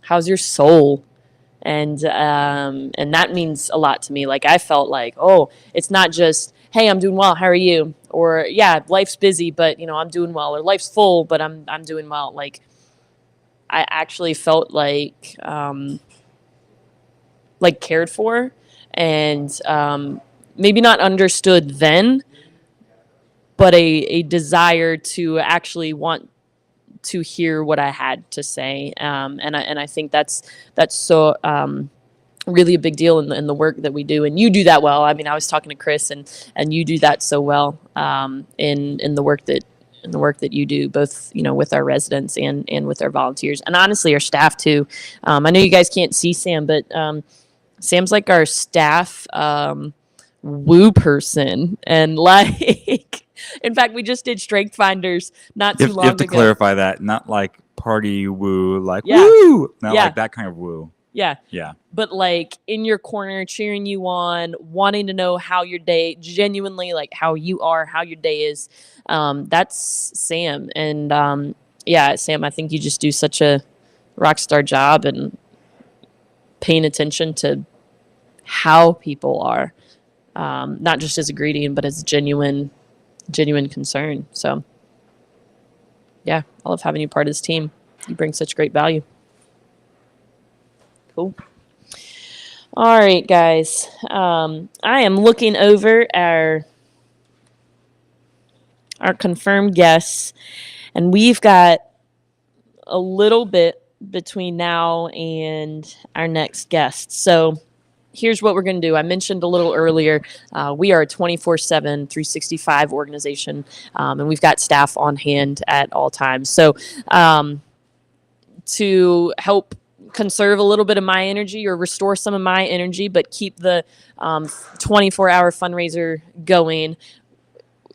How's your soul? And that means a lot to me. Like I felt like, oh, it's not just, hey, I'm doing well. How are you? Or yeah, life's busy, but you know, I'm doing well. Or life's full, but I'm doing well. Like I actually felt like cared for, and maybe not understood then, but a desire to actually want to hear what I had to say. And I think that's so really a big deal in the work that we do. And you do that well. I mean, I was talking to Chris, and you do that so well in the work that you do, both, you know, with our residents and with our volunteers, and honestly our staff too. I know you guys can't see Sam, but Sam's like our staff woo person, and like in fact we just did strength finders not too long ago. You have to clarify that, not like party woo, like Yeah. woo, not Yeah. like that kind of woo. Yeah. Yeah. But like in your corner, cheering you on, wanting to know how your day, genuinely like how you are, how your day is. That's Sam. And yeah, Sam, I think you just do such a rock star job and paying attention to how people are, not just as a greeting, but as genuine concern. So yeah, I love having you part of this team. You bring such great value. Cool. All right, guys. I am looking over our confirmed guests, and we've got a little bit between now and our next guest. So here's what we're going to do. I mentioned a little earlier, we are a 24/7, 365 organization, and we've got staff on hand at all times. So to help conserve a little bit of my energy or restore some of my energy, but keep the 24-hour fundraiser going.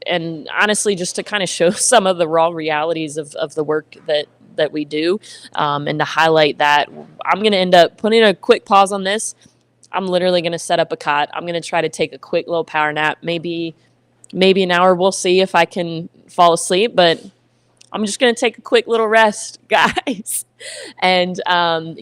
And honestly, just to kind of show some of the raw realities of the work that we do, and to highlight that, I'm going to end up putting a quick pause on this. I'm literally going to set up a cot. I'm going to try to take a quick little power nap, maybe an hour. We'll see if I can fall asleep, but I'm just going to take a quick little rest, guys, and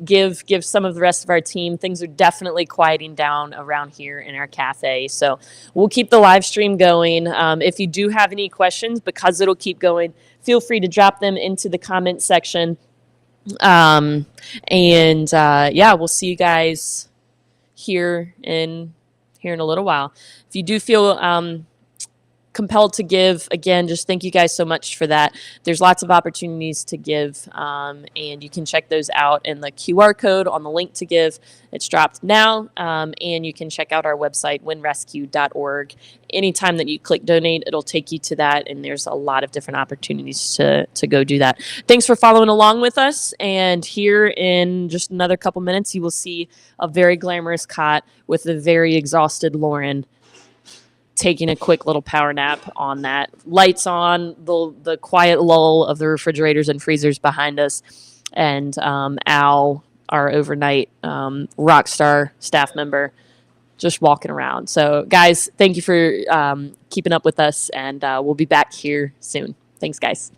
give some of the rest of our team. Things are definitely quieting down around here in our cafe. So we'll keep the live stream going. If you do have any questions, because it'll keep going, feel free to drop them into the comment section. Yeah, we'll see you guys here in a little while. If you do feel compelled to give, again, just thank you guys so much for that. There's lots of opportunities to give, and you can check those out in the QR code on the link to give. It's dropped now, and you can check out our website, winrescue.org. Anytime that you click donate, it'll take you to that, and there's a lot of different opportunities to go do that. Thanks for following along with us, and here in just another couple minutes, you will see a very glamorous cot with a very exhausted Lauren taking a quick little power nap on that. Lights on, the quiet lull of the refrigerators and freezers behind us, and Al our overnight rock star staff member, just walking around. So, guys, thank you for keeping up with us, and we'll be back here soon. Thanks, guys.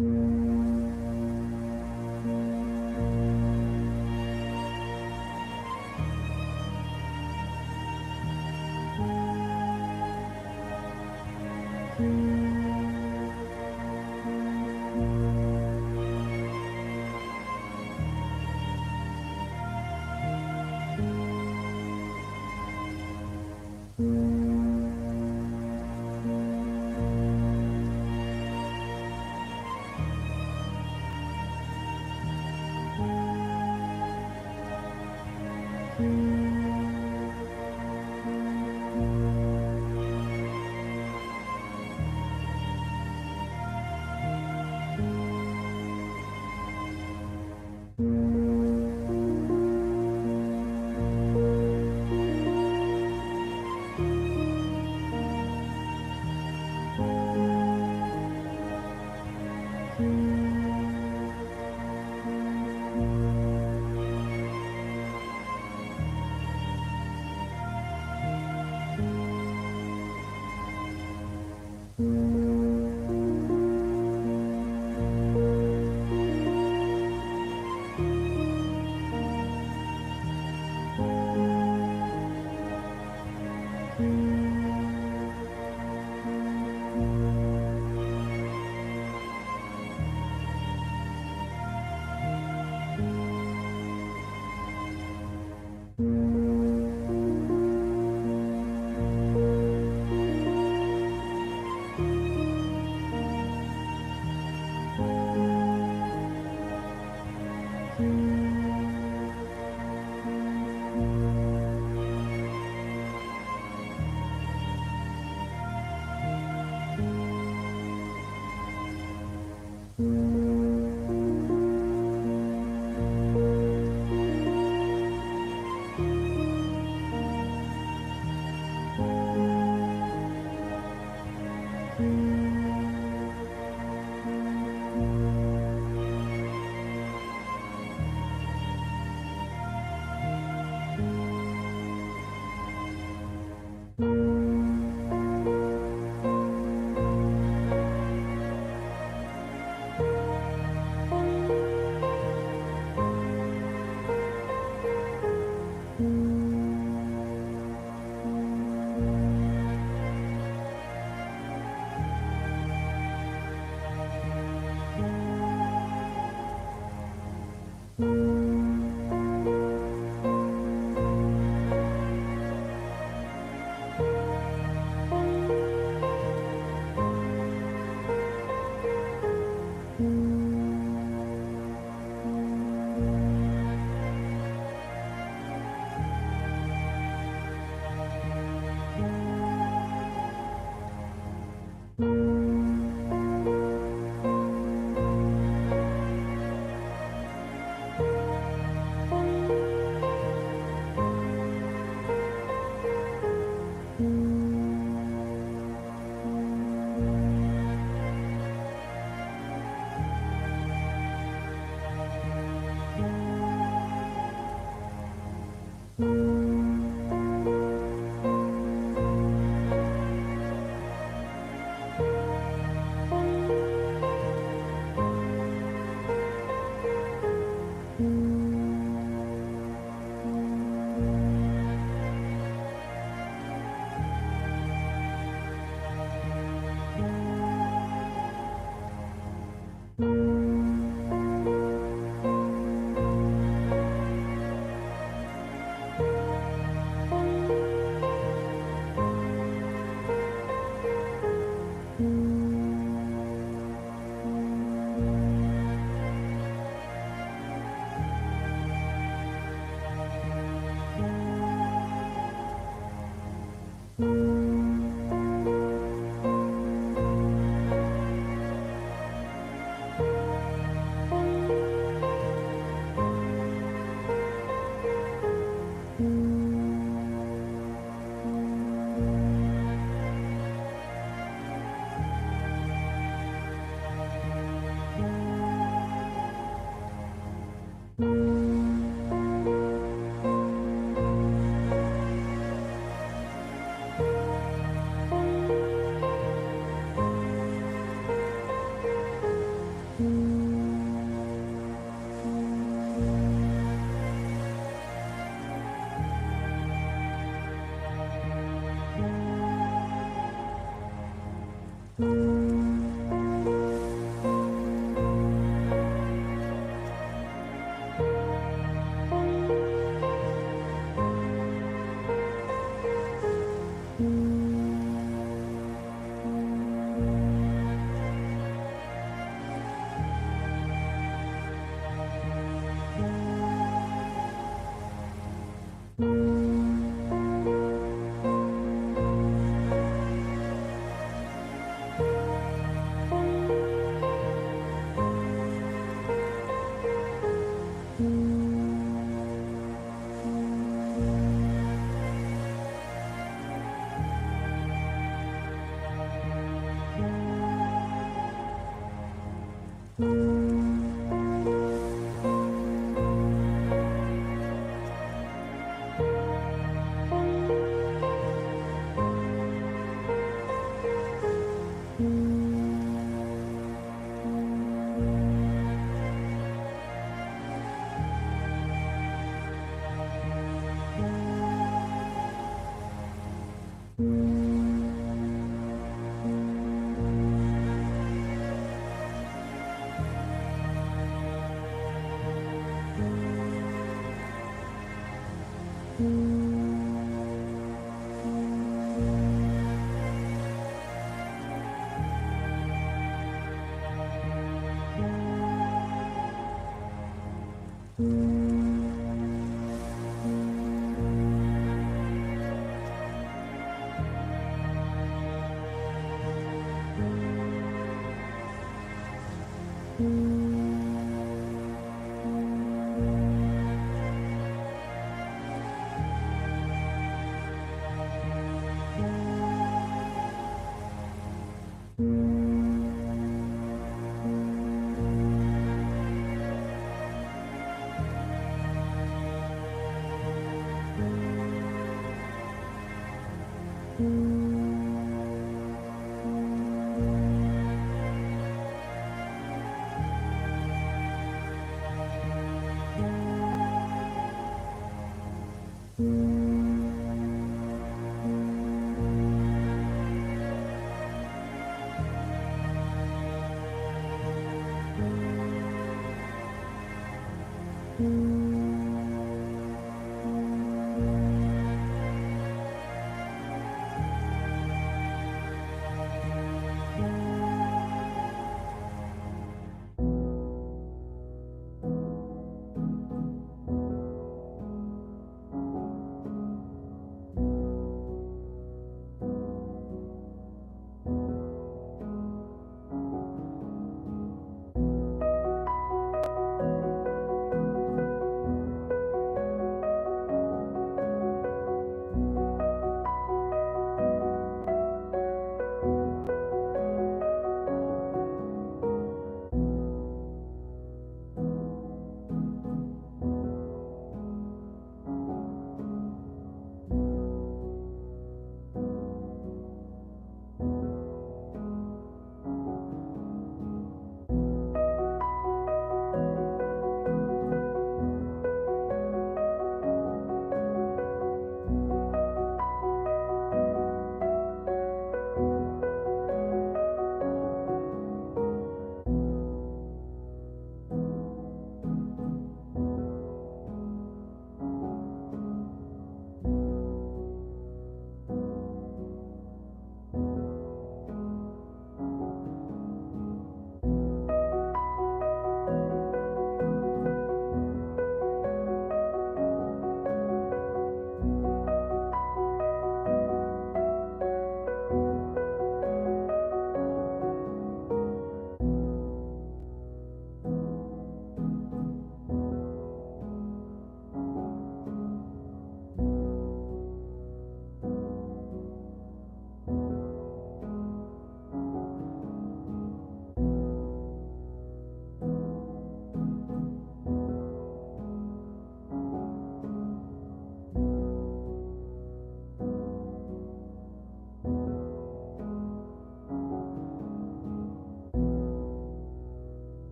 you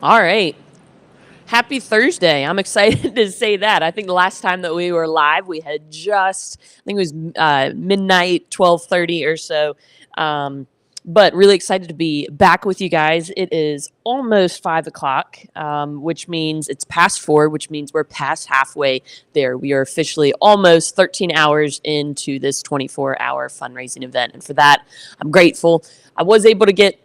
All right. Happy Thursday. I'm excited to say that. I think the last time that we were live, we had just, I think it was midnight, 12:30 or so. But really excited to be back with you guys. It is almost 5 o'clock, which means it's past 4, which means we're past halfway there. We are officially almost 13 hours into this 24-hour fundraising event. And for that, I'm grateful. I was able to get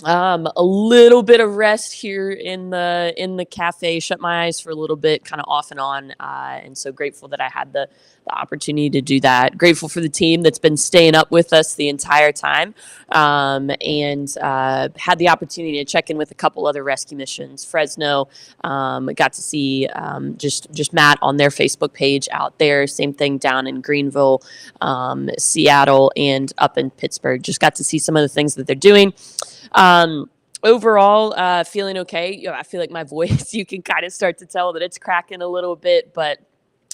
a little bit of rest here in the cafe, shut my eyes for a little bit, kind of off and on, and so grateful that I had the opportunity to do that. Grateful for the team that's been staying up with us the entire time, and had the opportunity to check in with a couple other rescue missions. Fresno, got to see just Matt on their Facebook page out there. Same thing down in Greenville, Seattle, and up in Pittsburgh. Just got to see some of the things that they're doing. Overall, feeling okay. You know, I feel like my voice, you can kind of start to tell that it's cracking a little bit, but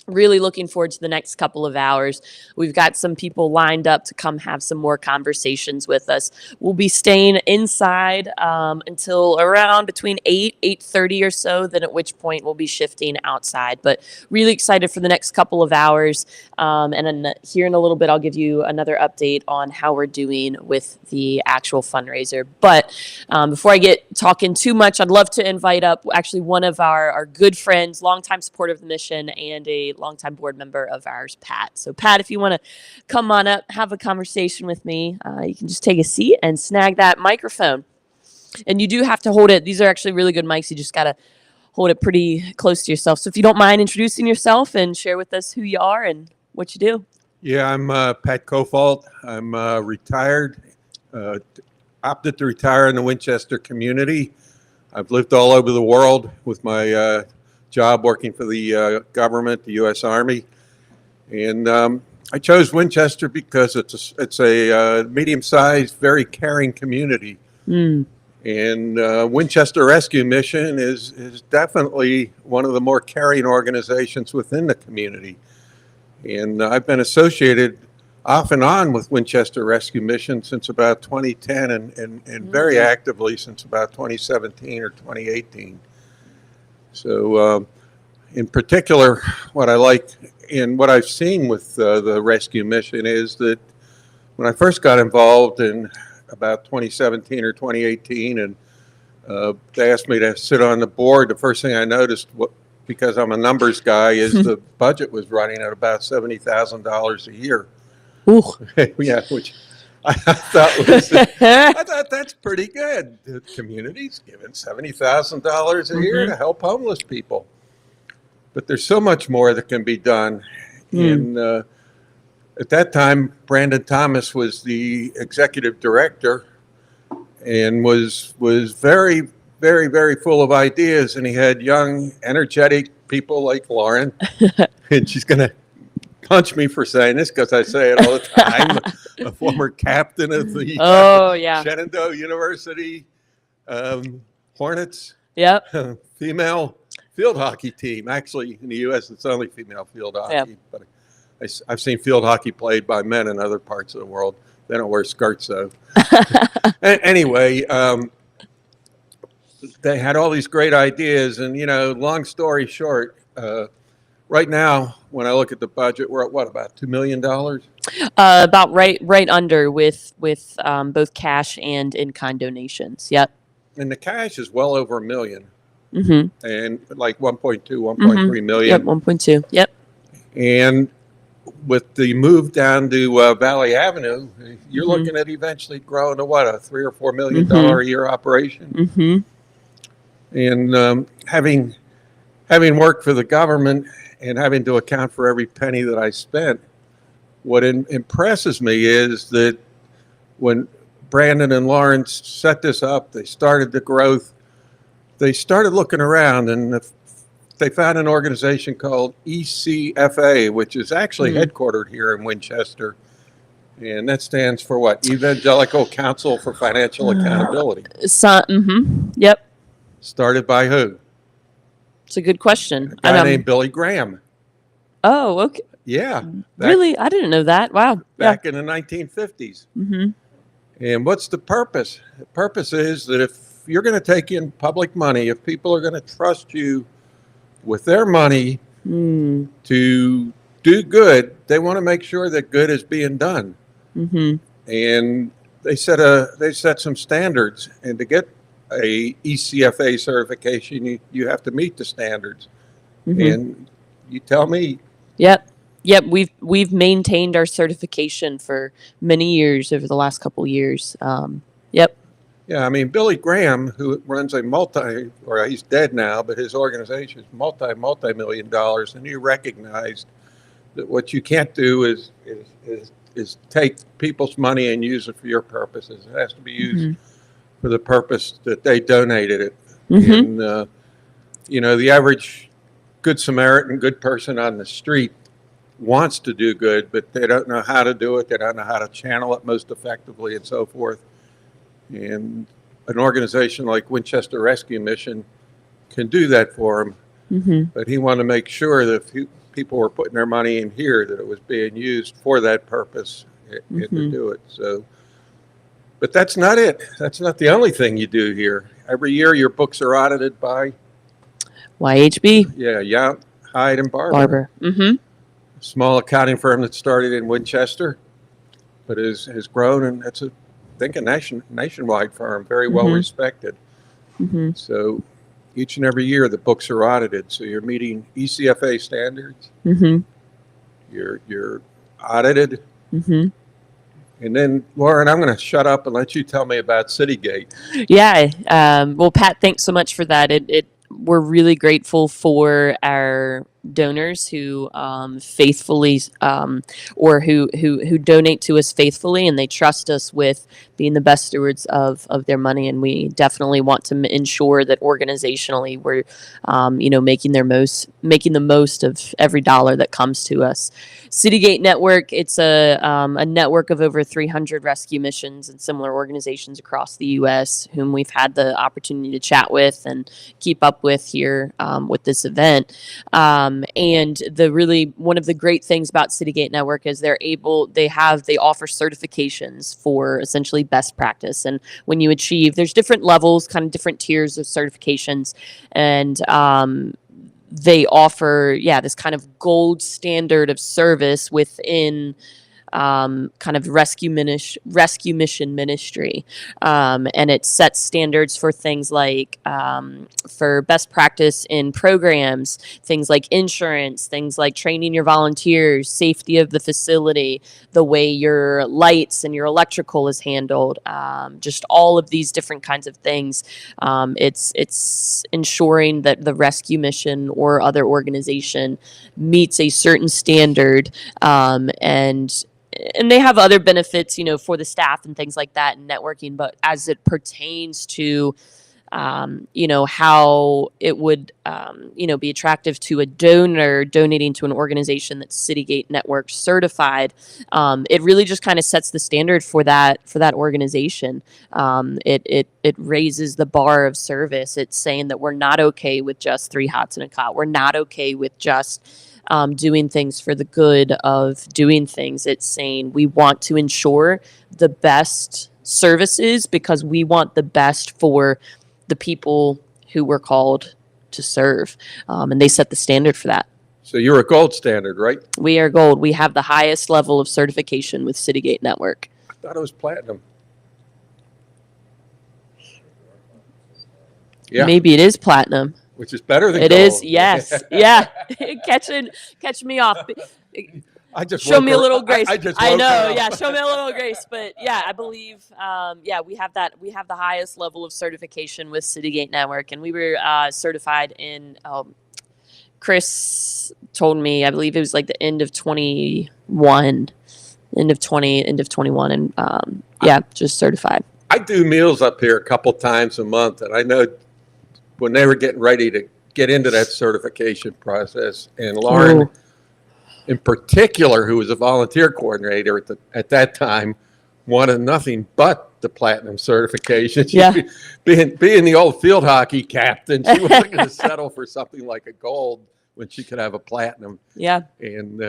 really looking forward to the next couple of hours. We've got some people lined up to come have some more conversations with us. We'll be staying inside until around between 8:30 or so, then at which point we'll be shifting outside. But really excited for the next couple of hours. And then here in a little bit, I'll give you another update on how we're doing with the actual fundraiser. But before I get talking too much, I'd love to invite up actually one of our good friends, longtime supporter of the mission, and a longtime board member of ours, Pat. So Pat, if you want to come on up, have a conversation with me, you can just take a seat and snag that microphone. And you do have to hold it. These are actually really good mics. You just got to hold it pretty close to yourself. So if you don't mind introducing yourself and share with us who you are and what you do. Yeah, I'm Pat Kofalt. I'm retired, opted to retire in the Winchester community. I've lived all over the world with my job working for the government, the U.S. Army. And I chose Winchester because it's a medium-sized, very caring community. And Winchester Rescue Mission is definitely one of the more caring organizations within the community. And I've been associated off and on with Winchester Rescue Mission since about 2010 and very actively since about 2017 or 2018. So in particular, what I like and what I've seen with the rescue mission is that when I first got involved in about 2017 or 2018 and they asked me to sit on the board, the first thing I noticed, because I'm a numbers guy, is the budget was running at about $70,000 a year. Ooh. Yeah, which I thought that's pretty good. The community's given $70,000 a year to help homeless people. But there's so much more that can be done. And at that time, Brandon Thomas was the executive director and was very, very, very full of ideas. And he had young, energetic people like Lauren. And she's going to punch me for saying this because I say it all the time. A former captain of the Shenandoah University Hornets. Yep. Female field hockey team. Actually, in the U.S., it's only female field hockey. But I've seen field hockey played by men in other parts of the world. They don't wear skirts, though. Anyway, they had all these great ideas. And, long story short, right now, when I look at the budget, we're at what, about $2 million? About right under with both cash and in-kind donations. Yep. And the cash is well over $1 million. And like 1.2, 1.3 million. Yep, 1.2. Yep. And with the move down to Valley Avenue, you're looking at eventually growing to what, a $3 or $4 million a year operation. And having worked for the government and having to account for every penny that I spent, what impresses me is that when Brandon and Lawrence set this up, they started the growth, they started looking around and they found an organization called ECFA, which is actually headquartered here in Winchester. And that stands for what? Evangelical Council for Financial Accountability. Yep. Started by who? It's a good question. A guy named Billy Graham. Oh, okay. Yeah. Really? I didn't know that. Wow. Back in the 1950s. And what's the purpose? The purpose is that if you're going to take in public money, if people are going to trust you with their money to do good, they want to make sure that good is being done. And they set some standards, and to get a ECFA certification, you have to meet the standards. And you tell me. Yep. We've maintained our certification for many years over the last couple of years. Yep. Yeah, I mean, Billy Graham, who runs he's dead now, but his organization is multi-million dollars, and he recognized that what you can't do is take people's money and use it for your purposes. It has to be used for the purpose that they donated it. And, the average Good Samaritan, good person on the street wants to do good, but they don't know how to do it. They don't know how to channel it most effectively and so forth. And an organization like Winchester Rescue Mission can do that for him. But he wanted to make sure that if people were putting their money in here, that it was being used for that purpose and to do it. So, but that's not it. That's not the only thing you do here. Every year your books are audited by YHB. Yeah, Hyde and Barber. Small accounting firm that started in Winchester, but has grown, and that's a nationwide firm, very well respected. So each and every year the books are audited. So you're meeting ECFA standards. You're audited. And then, Lauren, I'm going to shut up and let you tell me about Citygate. Yeah. Well, Pat, thanks so much for that. We're really grateful for our donors who faithfully or who donate to us faithfully, and they trust us with being the best stewards of their money. And we definitely want to ensure that organizationally we're making the most of every dollar that comes to us. Citygate Network, it's a network of over 300 rescue missions and similar organizations across the U.S. whom we've had the opportunity to chat with and keep up with here with this event. And one of the great things about Citygate Network is they offer certifications for essentially best practice. And when you achieve, there's different levels, kind of different tiers of certifications, and they offer, this kind of gold standard of service within kind of rescue mission ministry. And it sets standards for things like for best practice in programs, things like insurance, things like training your volunteers, safety of the facility, the way your lights and your electrical is handled, just all of these different kinds of things. It's ensuring that the rescue mission or other organization meets a certain standard, and they have other benefits, for the staff and things like that and networking. But as it pertains to, how it would, be attractive to a donor donating to an organization that's Citygate Network certified, it really just kind of sets the standard for that organization. It raises the bar of service. It's saying that we're not okay with just 3 hots and a cot. We're not okay with just doing things for the good of doing things. It's saying we want to ensure the best services because we want the best for the people who we're called to serve. And they set the standard for that. So you're a gold standard, right? We are gold. We have the highest level of certification with Citygate Network. I thought it was platinum. Yeah. Maybe it is platinum. Which is better than it gold. It is, yes. Yeah. Catch me off. I just show me a little grace. I know, yeah. Show me a little grace, but yeah, I believe, we have that. We have the highest level of certification with Citygate Network, and we were certified in. Chris told me, I believe it was like the end of 21, and just certified. I do meals up here a couple times a month, and I know when they were getting ready to get into that certification process, and Lauren, in particular, who was a volunteer coordinator at that time, wanted nothing but the platinum certification. Being the old field hockey captain, she wasn't going to settle for something like a gold when she could have a platinum. Yeah. And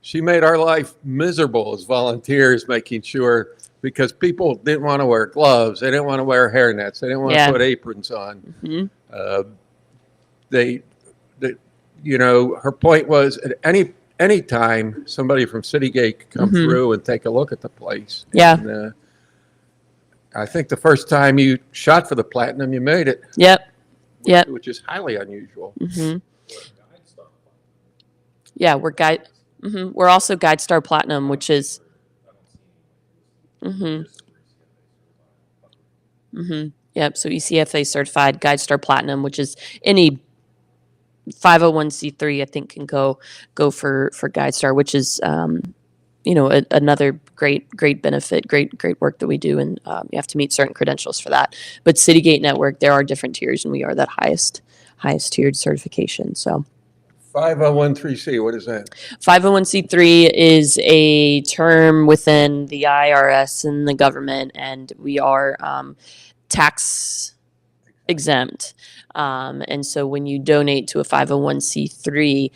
she made our life miserable as volunteers, making sure because people didn't want to wear gloves. They didn't want to wear hairnets. They didn't want Yeah. to put aprons on. Mhm. They, her point was at any time somebody from Citygate could come Mhm. through and take a look at the place. Yeah. And, I think the first time you shot for the platinum, you made it. Yep. Yep. Which is highly unusual. Mhm. Yeah, we're also GuideStar Platinum, which is. Mhm. Mhm. Yep. So ECFA certified GuideStar Platinum, which is any 501c3, I think, can go for GuideStar, which is another great benefit, great work that we do, and you have to meet certain credentials for that. But Citygate Network, there are different tiers, and we are that highest tiered certification. So 501(c), what is that? 501c3 is a term within the IRS and the government, and we are tax exempt. And so when you donate to a 501c3,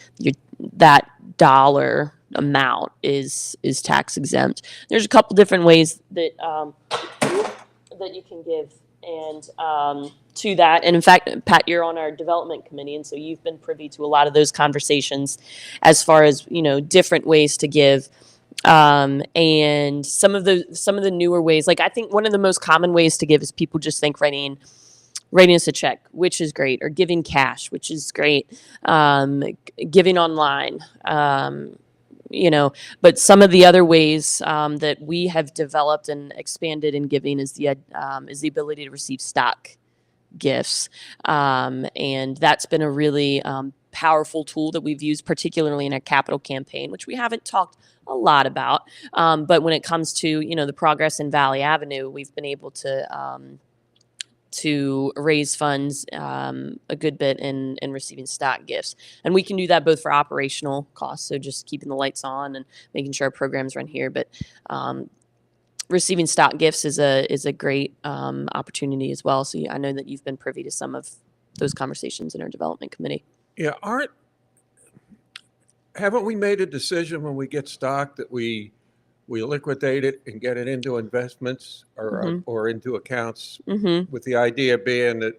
that dollar amount is tax exempt. There's a couple different ways that you can give and to that. And in fact, Pat, you're on our development committee, and so you've been privy to a lot of those conversations as far as different ways to give. And some of the newer ways, like I think one of the most common ways to give is people just think writing us a check, which is great, or giving cash, which is great, giving online, but some of the other ways that we have developed and expanded in giving is the ability to receive stock gifts, and that's been a really powerful tool that we've used, particularly in our capital campaign, which we haven't talked a lot about, but when it comes to the progress in Valley Avenue, we've been able to raise funds a good bit in receiving stock gifts. And we can do that both for operational costs, so just keeping the lights on and making sure our programs run here, but receiving stock gifts is a great opportunity as well. So I know that you've been privy to some of those conversations in our development committee. Yeah, haven't we made a decision when we get stock that we liquidate it and get it into investments or into accounts, with the idea being that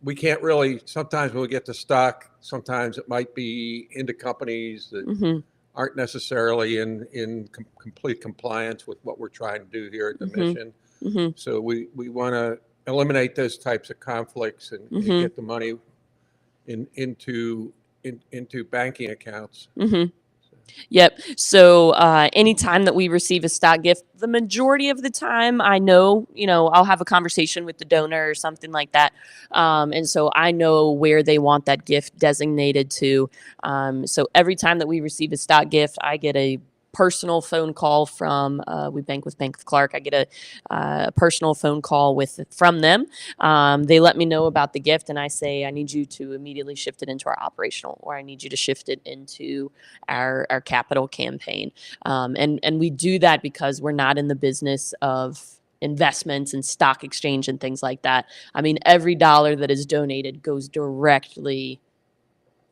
we can't really, sometimes when we get the stock, sometimes it might be into companies that aren't necessarily in complete compliance with what we're trying to do here at the mission. So we want to eliminate those types of conflicts and get the money into banking accounts. Yep. So anytime that we receive a stock gift, the majority of the time, I know, I'll have a conversation with the donor or something like that. And so I know where they want that gift designated to. So every time that we receive a stock gift, I get a personal phone call from we bank with Bank of Clark. I get a personal phone call from them. They let me know about the gift, and I say I need you to immediately shift it into our operational, or I need you to shift it into our capital campaign. And we do that because we're not in the business of investments and stock exchange and things like that. I mean, every dollar that is donated goes directly,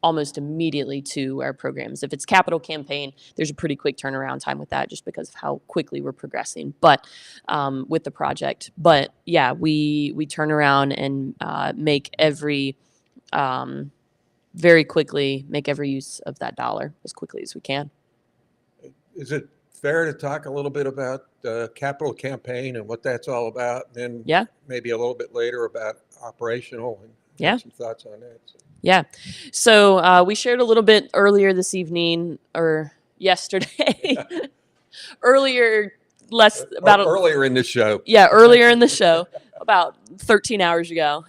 almost immediately, to our programs. If it's capital campaign, there's a pretty quick turnaround time with that, just because of how quickly we're progressing. But with the project, but yeah, we turn around and make every very quickly make every use of that dollar as quickly as we can. Is it fair to talk a little bit about the capital campaign and what that's all about? And then maybe a little bit later about operational and some thoughts on that. So. Yeah. So we shared a little bit earlier this evening or yesterday, earlier in the show. Yeah, earlier in the show, about 13 hours ago,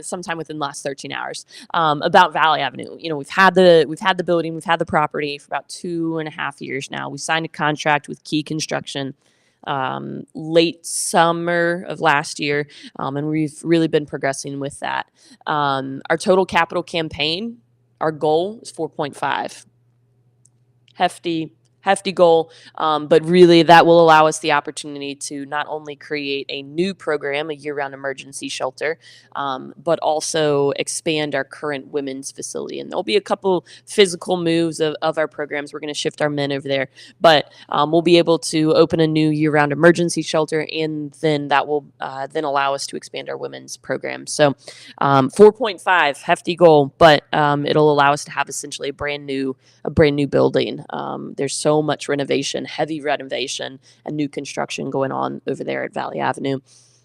sometime within the last 13 hours, about Valley Avenue. We've had the building, we've had the property for about 2.5 years now. We signed a contract with Key Construction late summer of last year, and we've really been progressing with that. Our total capital campaign, our goal is 4.5. Hefty hefty goal, but really that will allow us the opportunity to not only create a new program, a year-round emergency shelter, but also expand our current women's facility. And there'll be a couple physical moves of our programs. We're going to shift our men over there, but we'll be able to open a new year-round emergency shelter, and then that will then allow us to expand our women's program. So 4.5, hefty goal, but it'll allow us to have essentially a brand new building. There's so much renovation, heavy renovation, and new construction going on over there at Valley Avenue.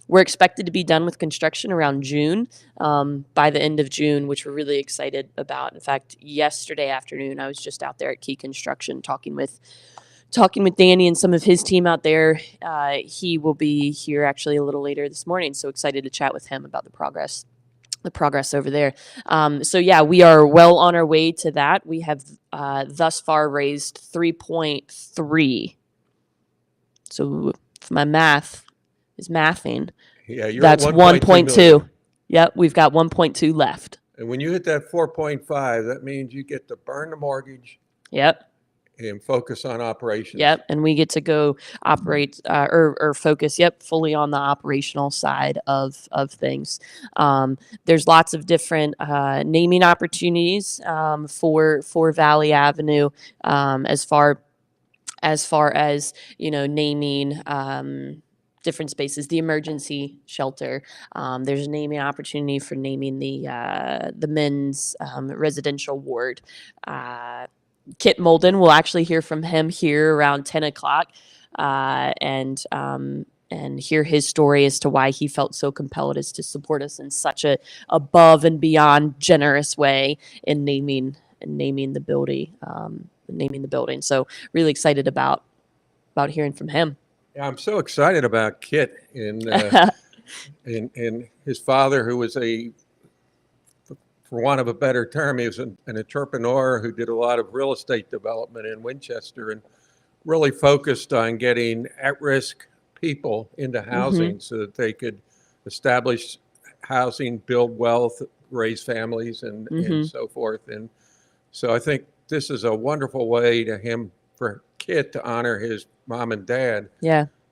We're expected to be done with construction around June, by the end of June, which we're really excited about. In fact, yesterday afternoon, I was just out there at Key Construction talking with Danny and some of his team out there. He will be here actually a little later this morning, so excited to chat with him about the progress over there. So yeah, we are well on our way to that. We have thus far raised 3.3. So if my math is mathing, Yeah, you're that's at 1.2. million. Yep, we've got 1.2 left. And when you hit that 4.5, that means you get to burn the mortgage Yep. and focus on operations. Yep, and we get to go operate or focus, fully on the operational side of things. There's lots of different naming opportunities for Valley Avenue, as far as naming different spaces. The emergency shelter. There's a naming opportunity for naming the men's residential ward. Kit Molden, we'll actually hear from him here around 10 o'clock and hear his story as to why he felt so compelled as to support us in such a above and beyond generous way in naming the building. So really excited about hearing from him. Yeah, I'm so excited about Kit and his father, who was for want of a better term, he was an entrepreneur who did a lot of real estate development in Winchester and really focused on getting at-risk people into housing so that they could establish housing, build wealth, raise families, and so forth. And so I think this is a wonderful way for Kit to honor his mom and dad,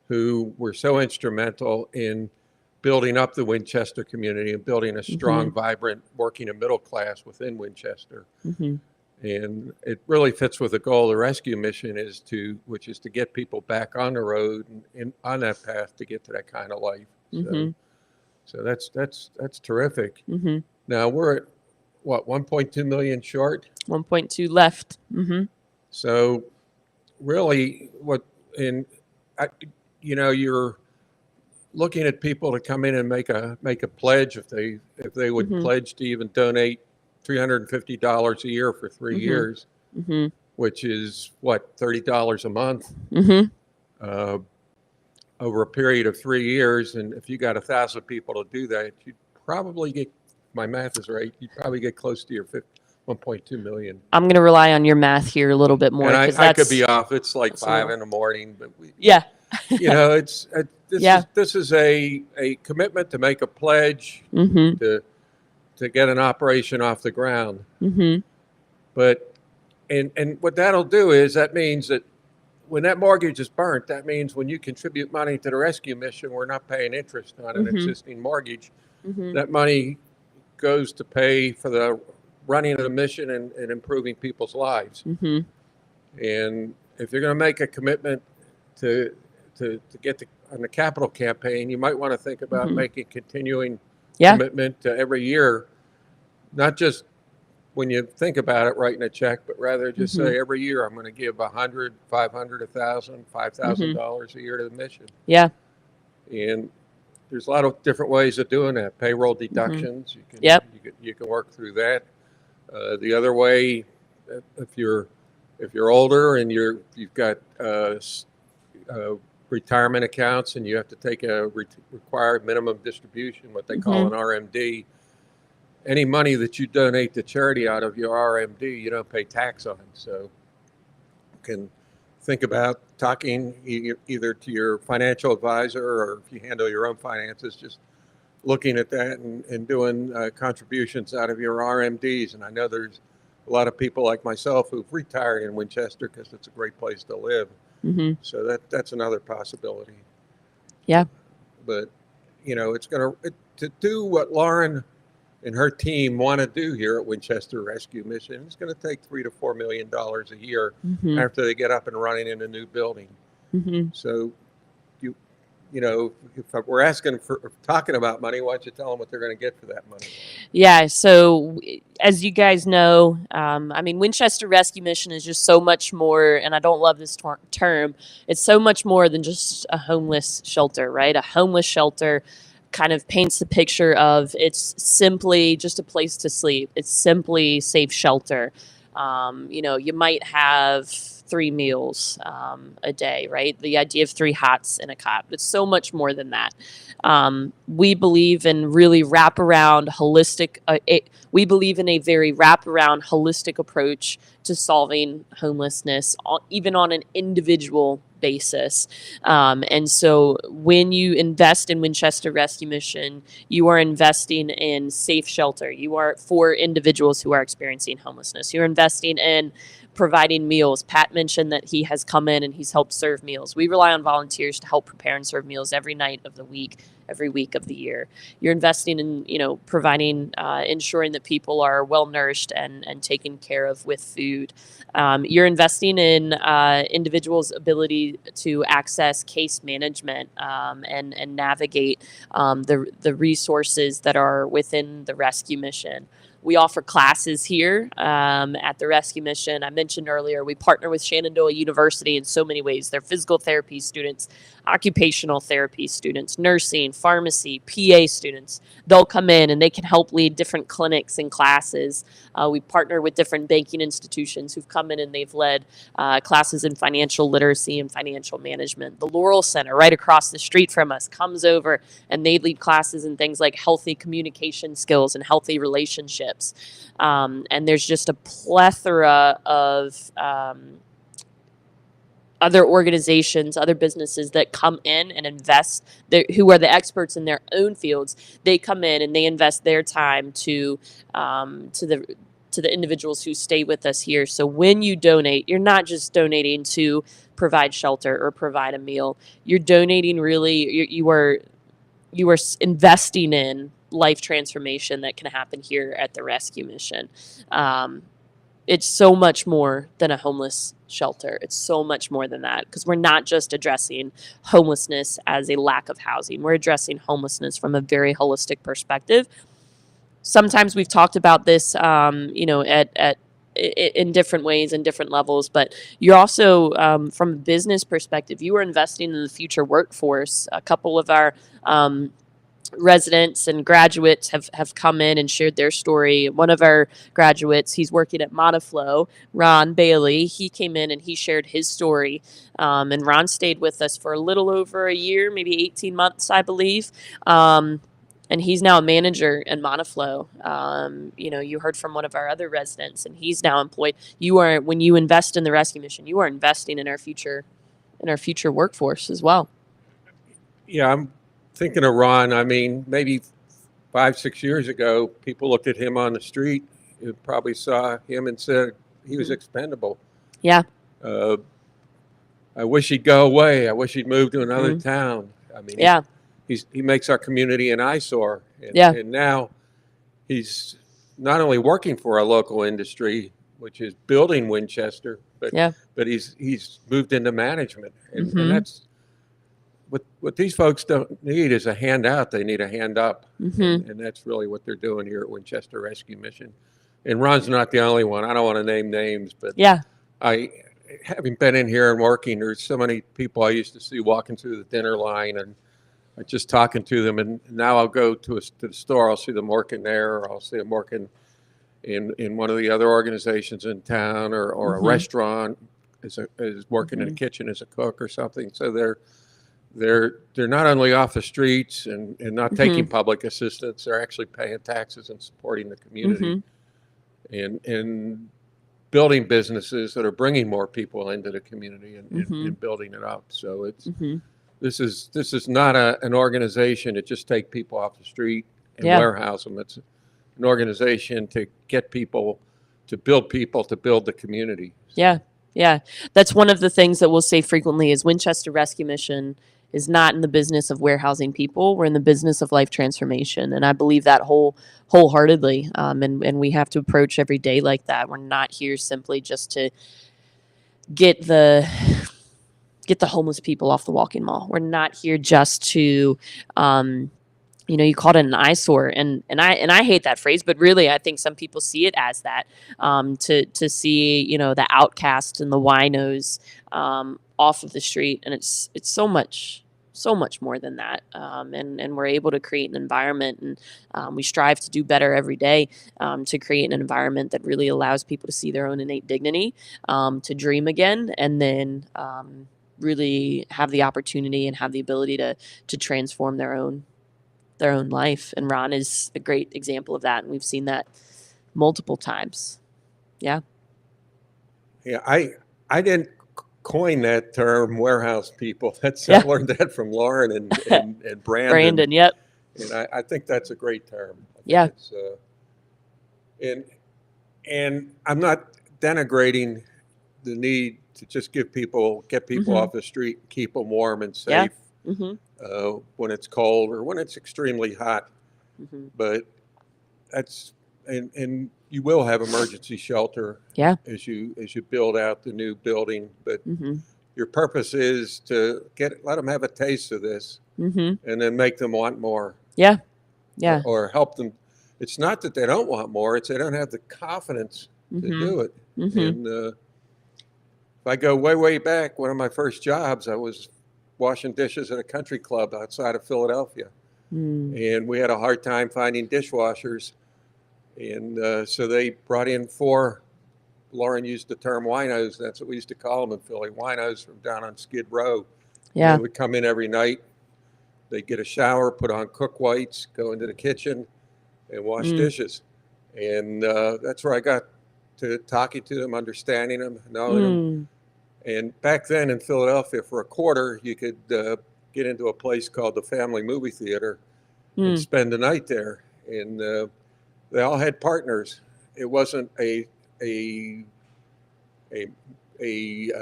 who were so instrumental in building up the Winchester community and building a strong, vibrant, working and middle class within Winchester. And it really fits with the goal of the rescue mission, which is to get people back on the road and on that path to get to that kind of life. So that's terrific. Now we're at what, 1.2 million short? 1.2 left. So really, you're looking at people to come in and make a pledge if they would pledge to even donate $350 a year for 3 years, which is what, $30 a month over a period of 3 years. And if you got 1,000 people to do that, you'd probably get, my math is right, you'd probably get close to your 1.2 million. I'm going to rely on your math here a little bit more. And I could be off. It's like 5 in the morning, but this is a commitment to make a pledge to get an operation off the ground. But and what that'll do is that means that when that mortgage is burnt, that means when you contribute money to the rescue mission, we're not paying interest on an existing mortgage. That money goes to pay for the running of the mission and improving people's lives. And if you're going to make a commitment to get on the capital campaign, you might want to think about making continuing commitment to every year, not just when you think about it, writing a check, but rather just say every year I'm going to give $100, $500, $1,000, $5,000 a year to the mission. And there's a lot of different ways of doing that. Payroll deductions, you can work through that. The other way, if you're older and you've got retirement accounts and you have to take a required minimum distribution, what they call an RMD, any money that you donate to charity out of your RMD, you don't pay tax on. So you can think about talking either to your financial advisor, or if you handle your own finances, just looking at that and doing contributions out of your RMDs. And I know there's a lot of people like myself who've retired in Winchester because it's a great place to live. Mm-hmm. So that's another possibility. Yeah. But it's to do what Lauren and her team want to do here at Winchester Rescue Mission. It's going to take $3 to $4 million a year Mm-hmm. after they get up and running in a new building. Mm-hmm. So if we're asking for talking about money, why don't you tell them what they're going to get for that money? Yeah. So, as you guys know, I mean, Winchester Rescue Mission is just so much more, and I don't love this term. It's so much more than just a homeless shelter, right? A homeless shelter kind of paints the picture of it's simply just a place to sleep. It's simply safe shelter. You might have 3 meals a day, right? The idea of 3 hots in a cot. It's so much more than that. We believe in really wraparound, holistic. We believe in a very wraparound, holistic approach to solving homelessness, even on an individual basis. And so when you invest in Winchester Rescue Mission, you are investing in safe shelter. You are for individuals who are experiencing homelessness. You're investing in providing meals. Pat mentioned that he has come in and he's helped serve meals. We rely on volunteers to help prepare and serve meals every night of the week, every week of the year. You're investing in, providing, ensuring that people are well nourished and taken care of with food. You're investing in individuals' ability to access case management and navigate the resources that are within the rescue mission. We offer classes here at the Rescue Mission. I mentioned earlier, we partner with Shenandoah University in so many ways. They're physical therapy students, occupational therapy students, nursing, pharmacy, PA students. They'll come in and they can help lead different clinics and classes. We partner with different banking institutions who've come in and they've led classes in financial literacy and financial management. The Laurel Center, right across the street from us, comes over and they lead classes in things like healthy communication skills and healthy relationships. And there's just a plethora of other organizations, other businesses that come in and invest, who are the experts in their own fields. They come in and they invest their time to the individuals who stay with us here. So when you donate, you're not just donating to provide shelter or provide a meal. You're donating really, you are investing in life transformation that can happen here at the Rescue Mission. It's so much more than a homeless shelter. It's so much more than that, because we're not just addressing homelessness as a lack of housing. We're addressing homelessness from a very holistic perspective. Sometimes we've talked about this, in different ways and different levels, but you're also, from a business perspective, you are investing in the future workforce. A couple of our residents and graduates have come in and shared their story. One of our graduates, he's working at Monoflow, Ron Bailey. He came in and he shared his story. And Ron stayed with us for a little over a year, maybe 18 months, I believe. And he's now a manager in Monoflow. You heard from one of our other residents, and he's now employed. When you invest in the Rescue Mission, you are investing in our future workforce as well. Yeah, I'm thinking of Ron. I mean, maybe 5-6 years ago, people looked at him on the street and probably saw him and said he was expendable. Yeah. I wish he'd go away. I wish he'd move to another town. I mean, yeah. He makes our community an eyesore. And now he's not only working for a local industry, which is building Winchester, but he's moved into management. And that's what these folks don't need is a handout. They need a hand up. And that's really what they're doing here at Winchester Rescue Mission. And Ron's not the only one. I don't want to name names, but having been in here and working, there's so many people I used to see walking through the dinner line and just talking to them. And now I'll go to the store. I'll see them working there, or I'll see them working in one of the other organizations in town, or a restaurant is working in a kitchen as a cook or something. So they're not only off the streets and not taking public assistance, they're actually paying taxes and supporting the community and building businesses that are bringing more people into the community and building it up. So it's this is not an organization that just take people off the street and warehouse them. It's an organization to get people to build people, to build the community. Yeah. Yeah. That's one of the things that we'll say frequently is Winchester Rescue Mission is not in the business of warehousing people. We're in the business of life transformation. And I believe that wholeheartedly. And we have to approach every day like that. We're not here simply just to get the homeless people off the walking mall. We're not here just to, you called it an eyesore, and I hate that phrase, but really I think some people see it as that, to see, the outcast and the winos, off of the street, and it's so much more than that, and we're able to create an environment, and we strive to do better every day, to create an environment that really allows people to see their own innate dignity, to dream again, and then really have the opportunity and have the ability to transform their own life. And Ron is a great example of that. And we've seen that multiple times. Yeah. Yeah, I didn't coin that term, warehouse people. I Yeah. learned that from Lauren and Brandon. Brandon. Yep. And I think that's a great term. I think Yeah. It's, and I'm not denigrating the need to just get people off the street and keep them warm and safe. Yeah. Mm-hmm. When it's cold or when it's extremely hot. Mm-hmm. But that's and you will have emergency shelter. Yeah. As you build out the new building, but Mm-hmm. your purpose is to let them have a taste of this, Mm-hmm. and then make them want more. Yeah. Yeah. Or help them. It's not that they don't want more; it's they don't have the confidence to Mm-hmm. do it. Mm-hmm. And if I go way back, one of my first jobs, I was washing dishes at a country club outside of Philadelphia. And we had a hard time finding dishwashers. And so they brought in 4, Lauren used the term winos. That's what we used to call them in Philly, winos from down on Skid Row. Yeah. They would come in every night. They'd get a shower, put on cook whites, go into the kitchen and wash dishes. And that's where I got to talking to them, understanding them, knowing them. And back then in Philadelphia, for a quarter, you could get into a place called the Family Movie Theater and spend the night there. And they all had partners. It wasn't a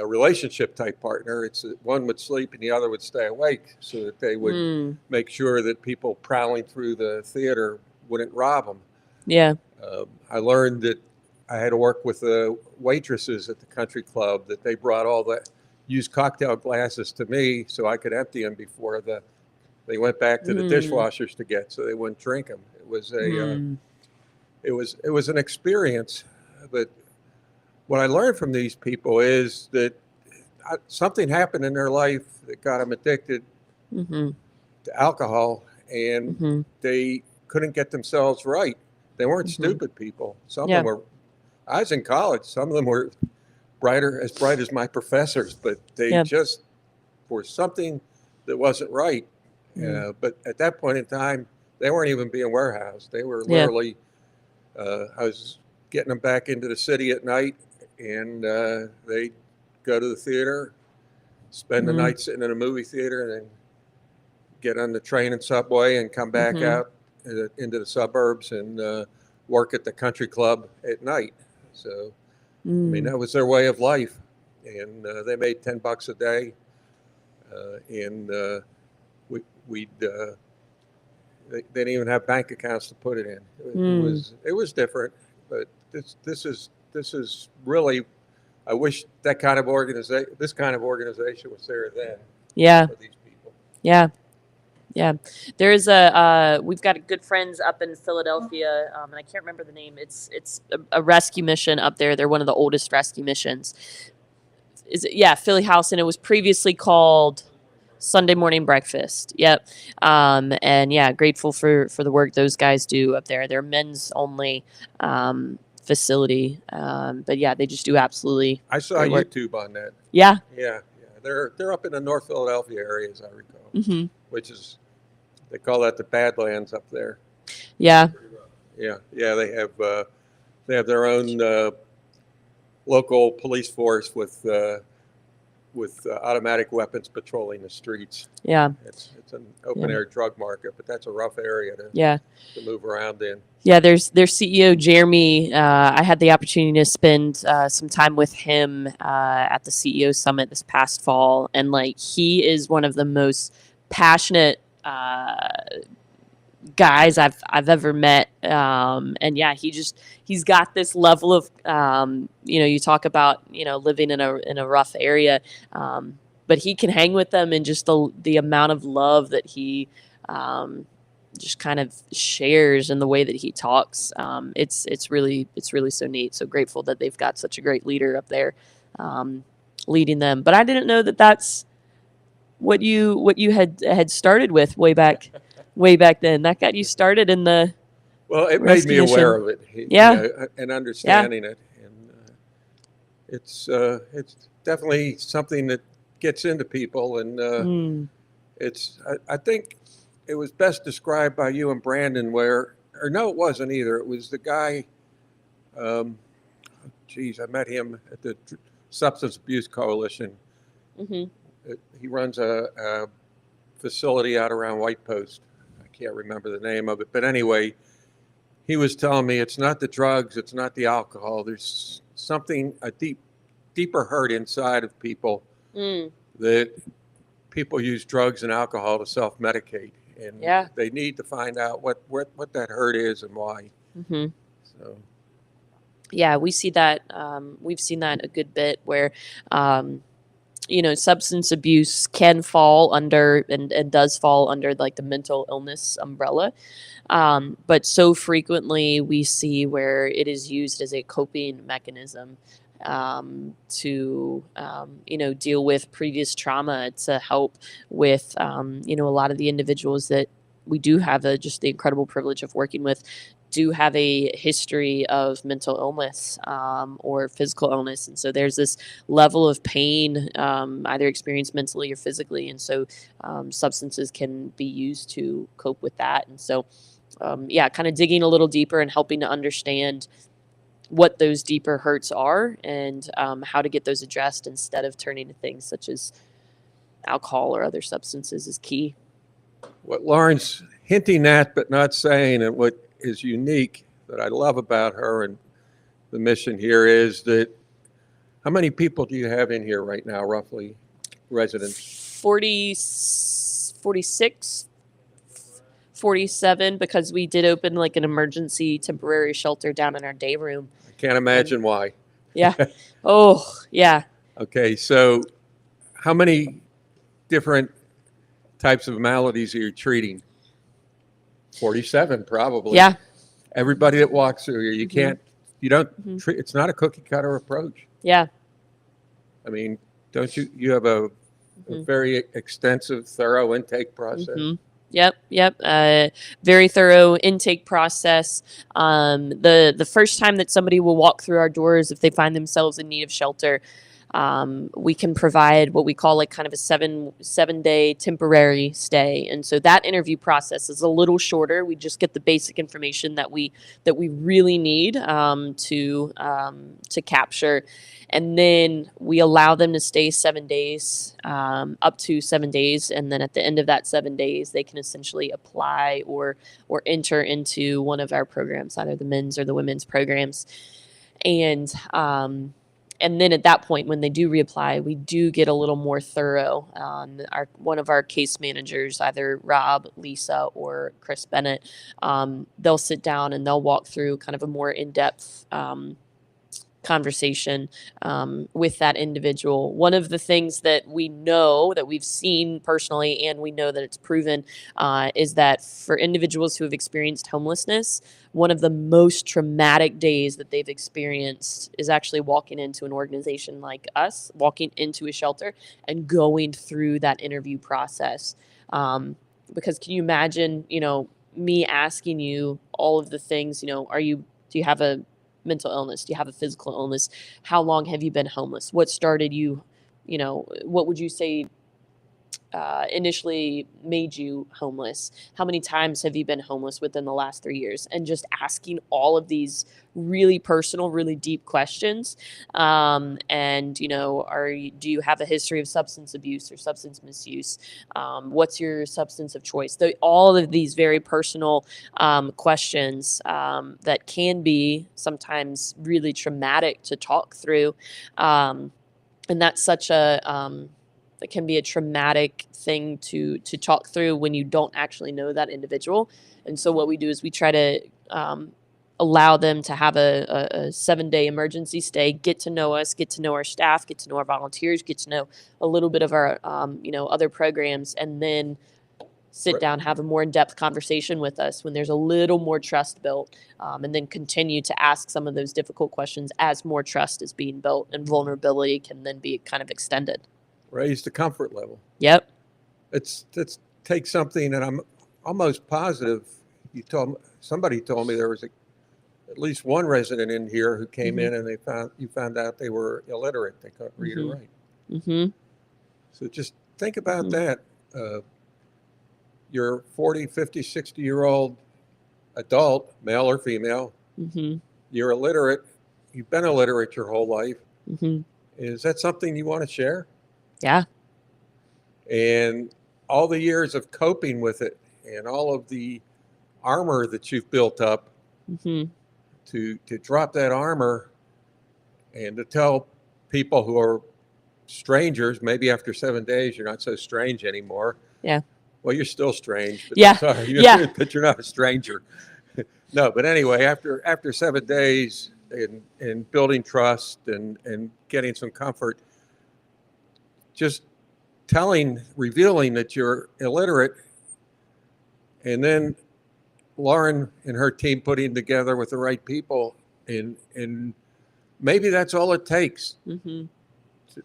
relationship type partner. It's one would sleep and the other would stay awake, so that they would make sure that people prowling through the theater wouldn't rob them. Yeah. I learned that I had to work with the waitresses at the country club, that they brought all the used cocktail glasses to me so I could empty them before they went back to the dishwashers to get, so they wouldn't drink them. It was it was an experience. But what I learned from these people is that something happened in their life that got them addicted to alcohol, and they couldn't get themselves right. They weren't stupid people. Some of them were. I was in college. Some of them were as bright as my professors, but they just were something that wasn't right. But at that point in time, they weren't even being warehoused. They were literally, I was getting them back into the city at night, and they'd go to the theater, spend the night sitting in a movie theater, and then get on the train and subway and come back out into the suburbs and work at the country club at night. So, I mean, that was their way of life. And they made $10 a day. And they didn't even have bank accounts to put it in. It was different, but this is really, I wish this kind of organization was there then. Yeah. For these people. Yeah. Yeah, there is we've got good friends up in Philadelphia, and I can't remember the name. It's a rescue mission up there. They're one of the oldest rescue missions. Philly House, and it was previously called Sunday Morning Breakfast. Yep. And yeah, grateful for the work those guys do up there. They're men's only facility, but yeah, they just do absolutely. I saw YouTube on that. Yeah. Yeah. They're up in the North Philadelphia area, as I recall, which is. They call that the Badlands up there. Yeah. Yeah. They have their own local police force with with automatic weapons patrolling the streets. Yeah. It's an open air drug market, but that's a rough area Yeah. to move around in. Yeah, there's their CEO Jeremy. I had the opportunity to spend some time with him at the CEO summit this past fall, and like he is one of the most passionate guys I've ever met. And yeah, he's got this level of you talk about living in a rough area, but he can hang with them, and just the amount of love that he just kind of shares in the way that he talks. It's really so neat. So grateful that they've got such a great leader up there leading them. But I didn't know that that's what you had started with way back then. That got you started in the Well, it made me rescue aware mission. of it, Yeah. and understanding it, and it's definitely something that gets into people, and I think it was best described by you and Brandon, or no, it wasn't either. It was the guy. I met him at the Substance Abuse Coalition. He runs a facility out around White Post. I can't remember the name of it, but anyway, he was telling me it's not the drugs, it's not the alcohol. There's something, a deeper hurt inside of people, that people use drugs and alcohol to self-medicate, and they need to find out what that hurt is and why. So. Yeah, we see that. We've seen that a good bit where, substance abuse can fall under and does fall under like the mental illness umbrella. But so frequently we see where it is used as a coping mechanism to deal with previous trauma, to help with a lot of the individuals that we do have just the incredible privilege of working with do have a history of mental illness or physical illness. And so there's this level of pain, either experienced mentally or physically. And so substances can be used to cope with that. And so, kind of digging a little deeper and helping to understand what those deeper hurts are, and how to get those addressed instead of turning to things such as alcohol or other substances is key. What Lauren's hinting at but not saying, and what is unique that I love about her and the mission here, is that how many people do you have in here right now, roughly, residents? 46, 47, because we did open like an emergency temporary shelter down in our day room. I can't imagine why. Yeah. Oh, yeah. Okay, so how many different types of maladies are you treating? 47, probably. Yeah. Everybody that walks through here, you don't treat, it's not a cookie cutter approach. Yeah. I mean, don't you have a very extensive, thorough intake process? Yep. Very thorough intake process. The first time that somebody will walk through our doors, if they find themselves in need of shelter, we can provide what we call like kind of a seven day temporary stay. And so that interview process is a little shorter. We just get the basic information that we really need to capture. And then we allow them to stay 7 days, up to 7 days. And then at the end of that 7 days, they can essentially apply or enter into one of our programs, either the men's or the women's programs. And then at that point, when they do reapply, we do get a little more thorough. One of our case managers, either Rob, Lisa, or Chris Bennett, they'll sit down and they'll walk through kind of a more in-depth conversation with that individual. One of the things that we know that we've seen personally, and we know that it's proven, is that for individuals who have experienced homelessness, one of the most traumatic days that they've experienced is actually walking into an organization like us, walking into a shelter and going through that interview process. Because can you imagine, me asking you all of the things, do you have a mental illness? Do you have a physical illness? How long have you been homeless? What started you, what would you say initially made you homeless? How many times have you been homeless within the last 3 years? And just asking all of these really personal, really deep questions. And, you know, do you have a history of substance abuse or substance misuse? What's your substance of choice? All of these very personal questions that can be sometimes really traumatic to talk through. And that's such a that can be a traumatic thing to talk through when you don't actually know that individual. And so what we do is we try to allow them to have a 7-day emergency stay, get to know us, get to know our staff, get to know our volunteers, get to know a little bit of our you know, other programs, and then sit down, have a more in-depth conversation with us when there's a little more trust built, and then continue to ask some of those difficult questions as more trust is being built and vulnerability can then be kind of extended. Raise the comfort level. Yep. Let's take something that I'm almost positive. Somebody told me there was at least one resident in here who came in and you found out they were illiterate. They couldn't read or write. Mm-hmm. So just think about that. You're 40, 50, 60-year-old adult, male or female. Mm-hmm. You're illiterate. You've been illiterate your whole life. Mm-hmm. Is that something you want to share? Yeah. And all the years of coping with it and all of the armor that you've built up, to drop that armor and to tell people who are strangers, maybe after 7 days, you're not so strange anymore. Yeah. Well, you're still strange. But Yeah. Sorry, Yeah. But you're not a stranger. No, but anyway, after 7 days and building trust and getting some comfort, just revealing that you're illiterate, and then Lauren and her team putting together with the right people, and maybe that's all it takes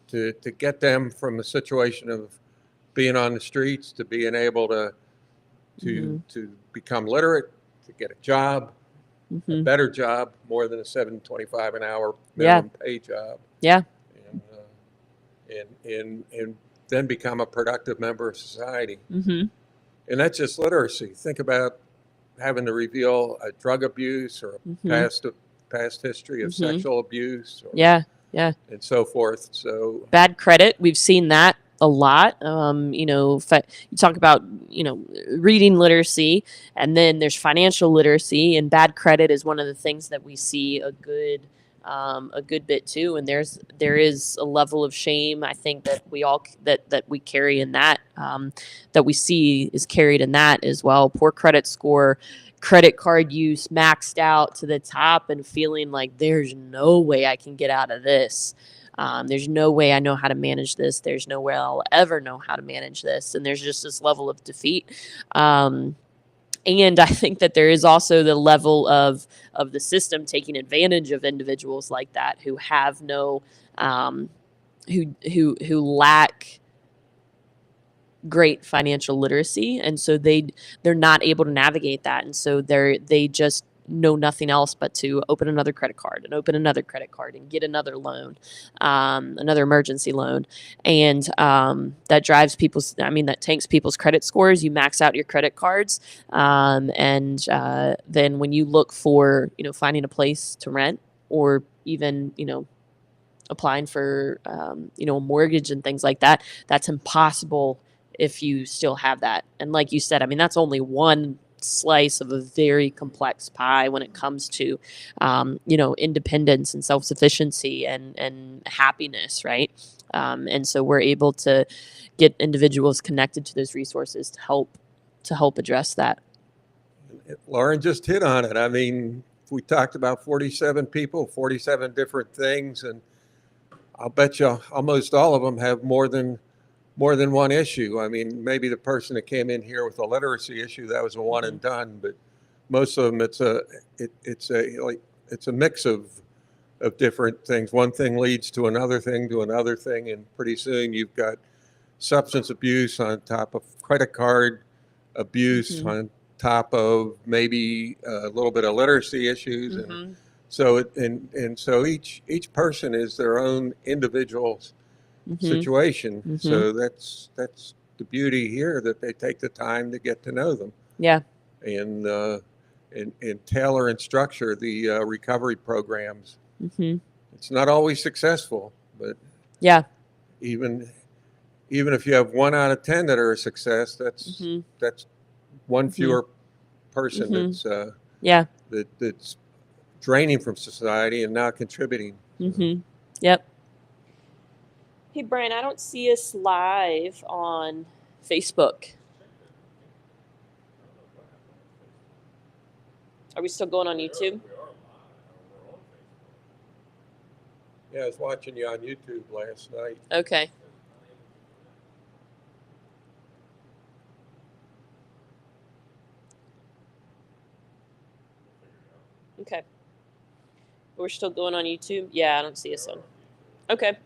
to get them from a situation of being on the streets to being able to become literate, to get a job, a better job, more than a $7.25 an hour minimum pay job. Yeah. And then become a productive member of society. And that's just literacy. Think about having to reveal a drug abuse or a past history of sexual abuse. And so forth. So bad credit, we've seen that a lot. You know, you talk about, you know, reading literacy, and then there's financial literacy, and bad credit is one of the things that we see a good bit too. And there is a level of shame, I think, that we carry in that, that we see is carried in that as well. Poor credit score, credit card use maxed out to the top, and feeling like there's no way I can get out of this. There's no way I know how to manage this. There's no way I'll ever know how to manage this. And there's just this level of defeat. And I think that there is also the level of the system taking advantage of individuals like that who have no, who lack great financial literacy, and so they're not able to navigate that, and so they just know nothing else but to open another credit card and open another credit card and get another loan, another emergency loan. And that drives that tanks people's credit scores. You max out your credit cards. And then when you look for, you know, finding a place to rent, or even, you know, applying for, you know, a mortgage and things like that, that's impossible if you still have that. And like you said, I mean, that's only one slice of a very complex pie when it comes to, you know, independence and self-sufficiency and happiness, right? And so we're able to get individuals connected to those resources to help address that. Lauren just hit on it. I mean, we talked about 47 people, 47 different things, and I'll bet you almost all of them have more than one issue. I mean, maybe the person that came in here with a literacy issue, that was a one and done, but most of them, it's a mix of different things. One thing leads to another thing, and pretty soon you've got substance abuse on top of credit card abuse, on top of maybe a little bit of literacy issues, and so so each person is their own individual situation. So that's the beauty here that they take the time to get to know them Yeah. and tailor and structure the recovery programs. Mm-hmm. It's not always successful, but Yeah. even if you have 1 out of 10 that are a success, that's Mm-hmm. one Mhm. fewer person Mhm. Yeah. that's draining from society and not contributing. Mm-hmm. Yep. Hey, Brian, I don't see us live on Facebook. Are we still going on YouTube? Yeah, I was watching you on YouTube last night. Okay. Okay. We're still going on YouTube? Yeah, I don't see us on. Okay.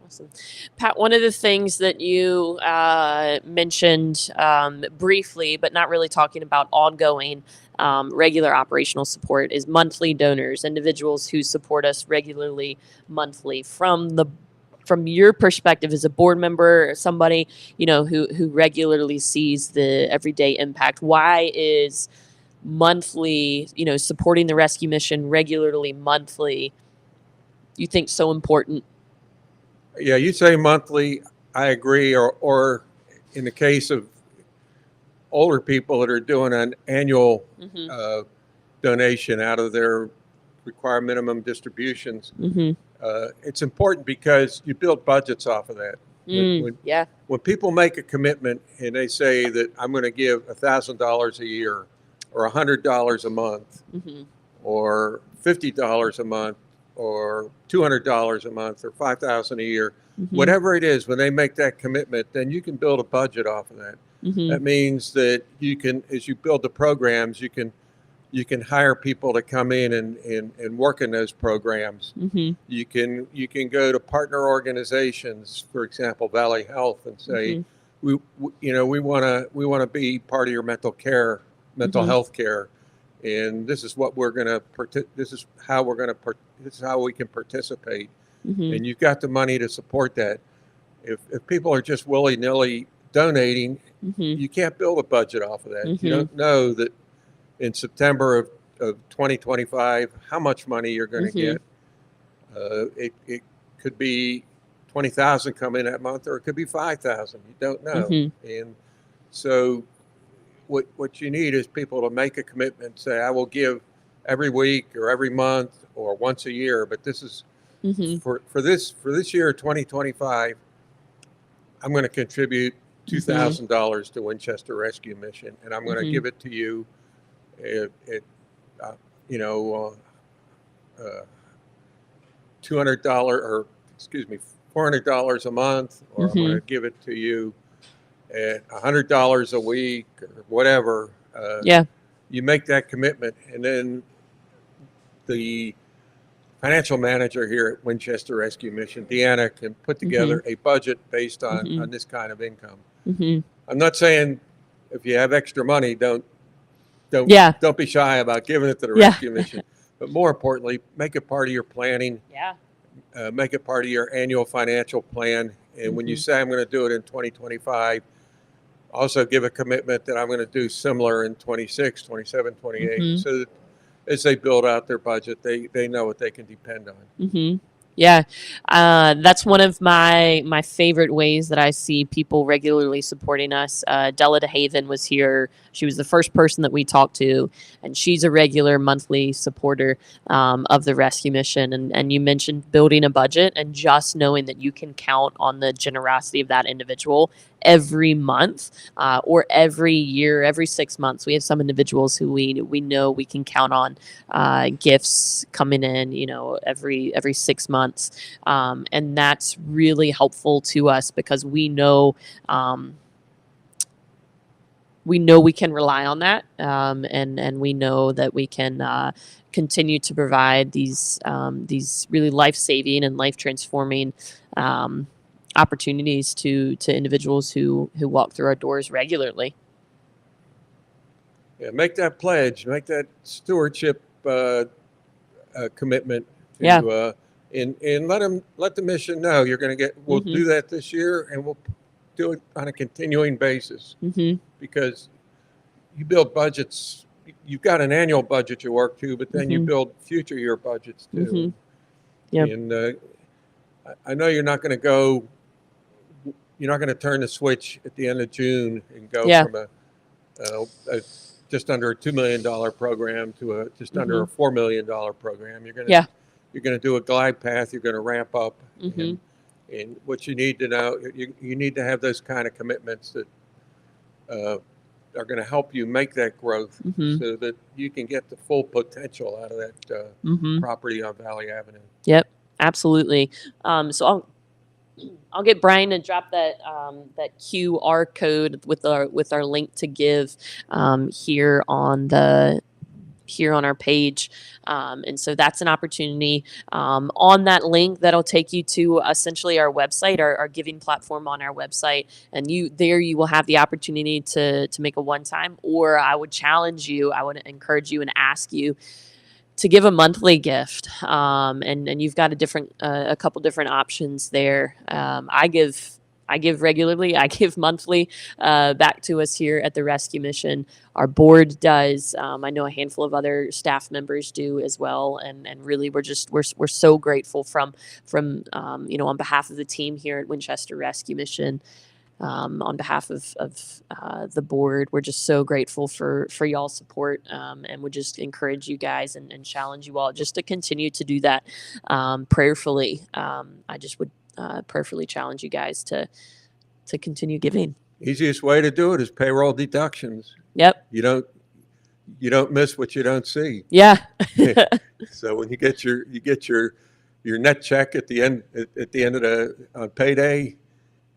Awesome. Pat, one of the things that you mentioned briefly, but not really talking about ongoing regular operational support, is monthly donors, individuals who support us regularly monthly. From your perspective as a board member or somebody, who regularly sees the everyday impact, why is monthly, supporting the rescue mission regularly monthly, you think so important? Yeah, you say monthly, I agree, or in the case of older people that are doing an annual Mm-hmm. donation out of their required minimum distributions, Mm-hmm. it's important because you build budgets off of that. Yeah. When people make a commitment and they say that I'm going to give $1,000 a year or $100 a month Mm-hmm. or $50 a month or $200 a month or $5,000 a year, Mm-hmm. whatever it is, when they make that commitment, then you can build a budget off of that. Mm-hmm. That means that you can, as you build the programs, you can hire people to come in and work in those programs. Mm-hmm. You can go to partner organizations, for example, Valley Health, and say, we want to be part of your mental Mm-hmm. health care, and this is what we're going to this is how we can participate, Mm-hmm. and you've got the money to support that. If people are just willy-nilly donating, Mm-hmm. you can't build a budget off of that. Mm-hmm. You don't know that in September of 2025 how much money you're going to Mm-hmm. get. It could be 20,000 come in that month, or it could be 5,000. You don't know. Mm-hmm. And so what you need is people to make a commitment, say, I will give every week or every month or once a year, but this is Mm-hmm. for this year, 2025, I'm going to contribute $2,000 to Winchester Rescue Mission, and I'm going to give it to you at $200 or $400 a month, or I'm going to give it to you at $100 a week or whatever. Yeah. You make that commitment, and then the financial manager here at Winchester Rescue Mission, Deanna, can put together a budget based on this kind of income. Mm-hmm. I'm not saying if you have extra money, don't be shy about giving it to the rescue mission. But more importantly, make it part of your planning. Yeah. Make it part of your annual financial plan. And when you say I'm going to do it in 2025, also give a commitment that I'm going to do similar in 26, 27, 28, so that as they build out their budget, they know what they can depend on. Mm-hmm. Yeah, that's one of my favorite ways that I see people regularly supporting us. Della DeHaven was here. She was the first person that we talked to, and she's a regular monthly supporter of the rescue mission. And you mentioned building a budget and just knowing that you can count on the generosity of that individual every month or every year, every 6 months. We have some individuals who we know we can count on gifts coming in, every 6 months. And that's really helpful to us because we know we can rely on that, and we know that we can continue to provide these really life-saving and life-transforming opportunities to individuals who walk through our doors regularly. Yeah, make that pledge, make that stewardship commitment to and let the mission know you're going to get. We'll do that this year, and we'll do it on a continuing basis because you build budgets. You've got an annual budget you work to, but then you build future year budgets too. Yep. And I know you're not going to go. You're not going to turn the switch at the end of June and go from a just under a $2 million program to a just under a $4 million program. You're going to do a glide path. You're going to ramp up. And what you need to know, you need to have those kind of commitments that are going to help you make that growth so that you can get the full potential out of that property on Valley Avenue. Yep, absolutely. So I'll get Brian to drop that that QR code with our link to give here on our page. And so that's an opportunity on that link that'll take you to essentially our website, our giving platform on our website. And you will have the opportunity to make a one-time, or I would encourage you and ask you to give a monthly gift. And you've got a couple different options there. I give regularly. I give monthly back to us here at the Rescue Mission. Our board does. I know a handful of other staff members do as well. And really, we're so grateful from on behalf of the team here at Winchester Rescue Mission. On behalf of the board, we're just so grateful for y'all's support, and would just encourage you guys and challenge you all just to continue to do that prayerfully. I just would prayerfully challenge you guys to continue giving. Easiest way to do it is payroll deductions. Yep. You don't miss what you don't see. Yeah. So when you get your net check at the end of the payday,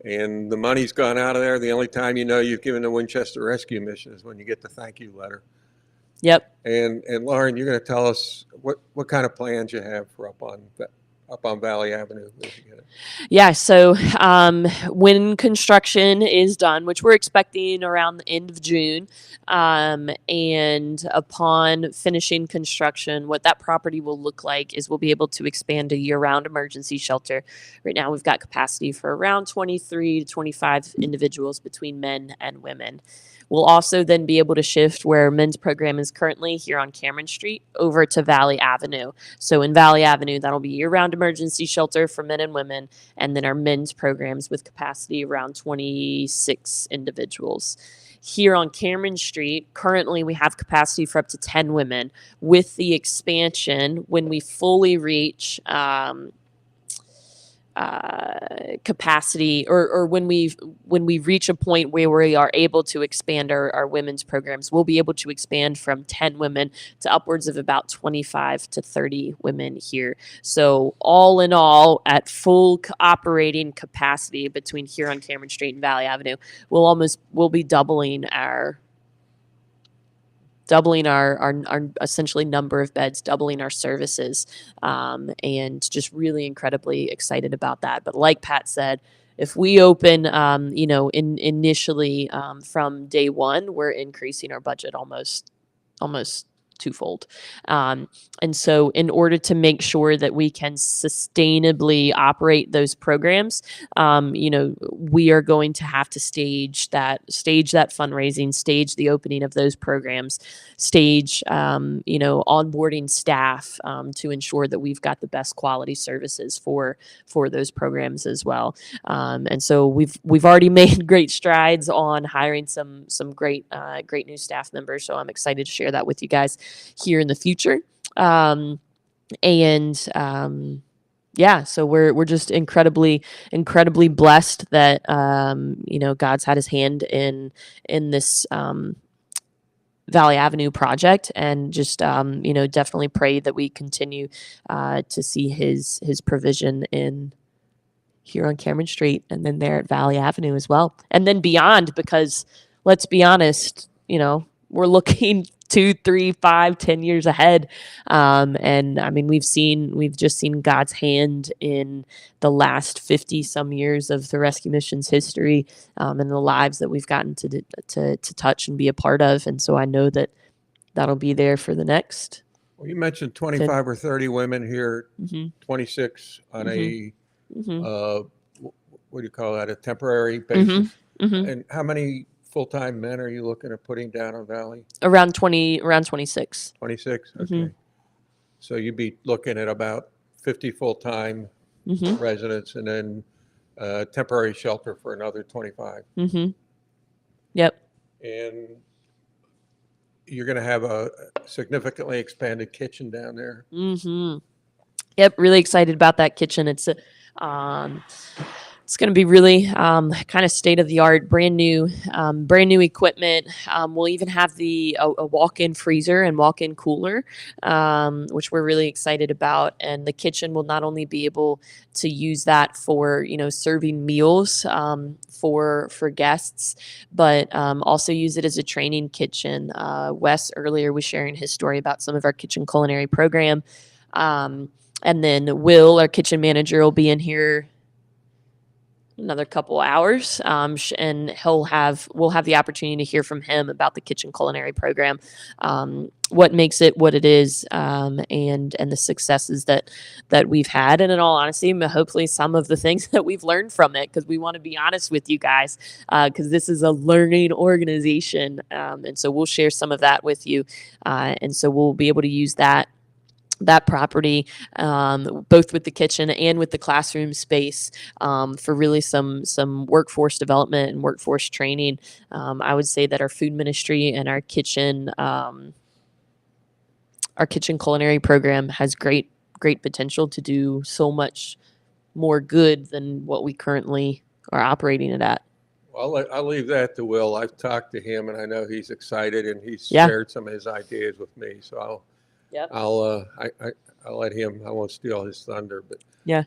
and the money's gone out of there, the only time you know you've given the Winchester Rescue Mission is when you get the thank you letter. Yep. And Lauren, you're going to tell us what kind of plans you have for up on Valley Avenue. Yeah. So when construction is done, which we're expecting around the end of June, and upon finishing construction, what that property will look like is we'll be able to expand a year-round emergency shelter. Right now, we've got capacity for around 23 to 25 individuals between men and women. We'll also then be able to shift where men's program is currently here on Cameron Street over to Valley Avenue. So in Valley Avenue, that'll be year-round emergency shelter for men and women, and then our men's programs with capacity around 26 individuals. Here on Cameron Street, currently we have capacity for up to 10 women. With the expansion, when we fully reach capacity, or when we reach a point where we are able to expand our women's programs, we'll be able to expand from 10 women to upwards of about 25 to 30 women here. So all in all, at full operating capacity between here on Cameron Street and Valley Avenue, we'll be doubling our essentially number of beds, doubling our services, and just really incredibly excited about that. But like Pat said, if we open, initially from day one, we're increasing our budget almost twofold. And so in order to make sure that we can sustainably operate those programs, we are going to have to stage that fundraising, stage the opening of those programs, stage, onboarding staff to ensure that we've got the best quality services for those programs as well. And so we've already made great strides on hiring some great new staff members. So I'm excited to share that with you guys here in the future. So we're just incredibly blessed that God's had his hand in this Valley Avenue project, and just definitely pray that we continue to see his provision in here on Cameron Street, and then there at Valley Avenue as well, and then beyond, because let's be honest, we're looking 2, 3, 5, 10 years ahead. And I mean, we've just seen God's hand in the last 50 some years of the Rescue Mission's history, and the lives that we've gotten to touch and be a part of. And so I know that that'll be there for the next Well, you mentioned 25 or 30 women here, Mm-hmm. 26 on a, Mm-hmm. what do you call that, a temporary basis? Mm-hmm. And how many full-time men are you looking at putting down on Valley? Around 26. 26? Mhm. Okay. So you'd be looking at about 50 full-time Mm-hmm. residents and then temporary shelter for another 25. Mm-hmm. Yep. And you're going to have a significantly expanded kitchen down there. Mm-hmm. Yep. Really excited about that kitchen. It's going to be really kind of state of the art, brand new equipment. We'll even have a walk-in freezer and walk-in cooler, which we're really excited about. And the kitchen will not only be able to use that for serving meals for guests, but also use it as a training kitchen. Wes earlier was sharing his story about some of our kitchen culinary program, and then Will, our kitchen manager, will be in here another couple hours, and we'll have the opportunity to hear from him about the kitchen culinary program, what makes it what it is, and the successes that we've had, and in all honesty, hopefully some of the things that we've learned from it, because we want to be honest with you guys, because this is a learning organization, and so we'll share some of that with you, and so we'll be able to use that property, both with the kitchen and with the classroom space, for really some workforce development and workforce training. I would say that our food ministry and our kitchen culinary program has great potential to do so much more good than what we currently are operating it at. Well, I'll leave that to Will. I've talked to him, and I know he's excited, and he's Yeah. shared some of his ideas with me. So Yep. I'll let him. I won't steal his thunder, but Yeah.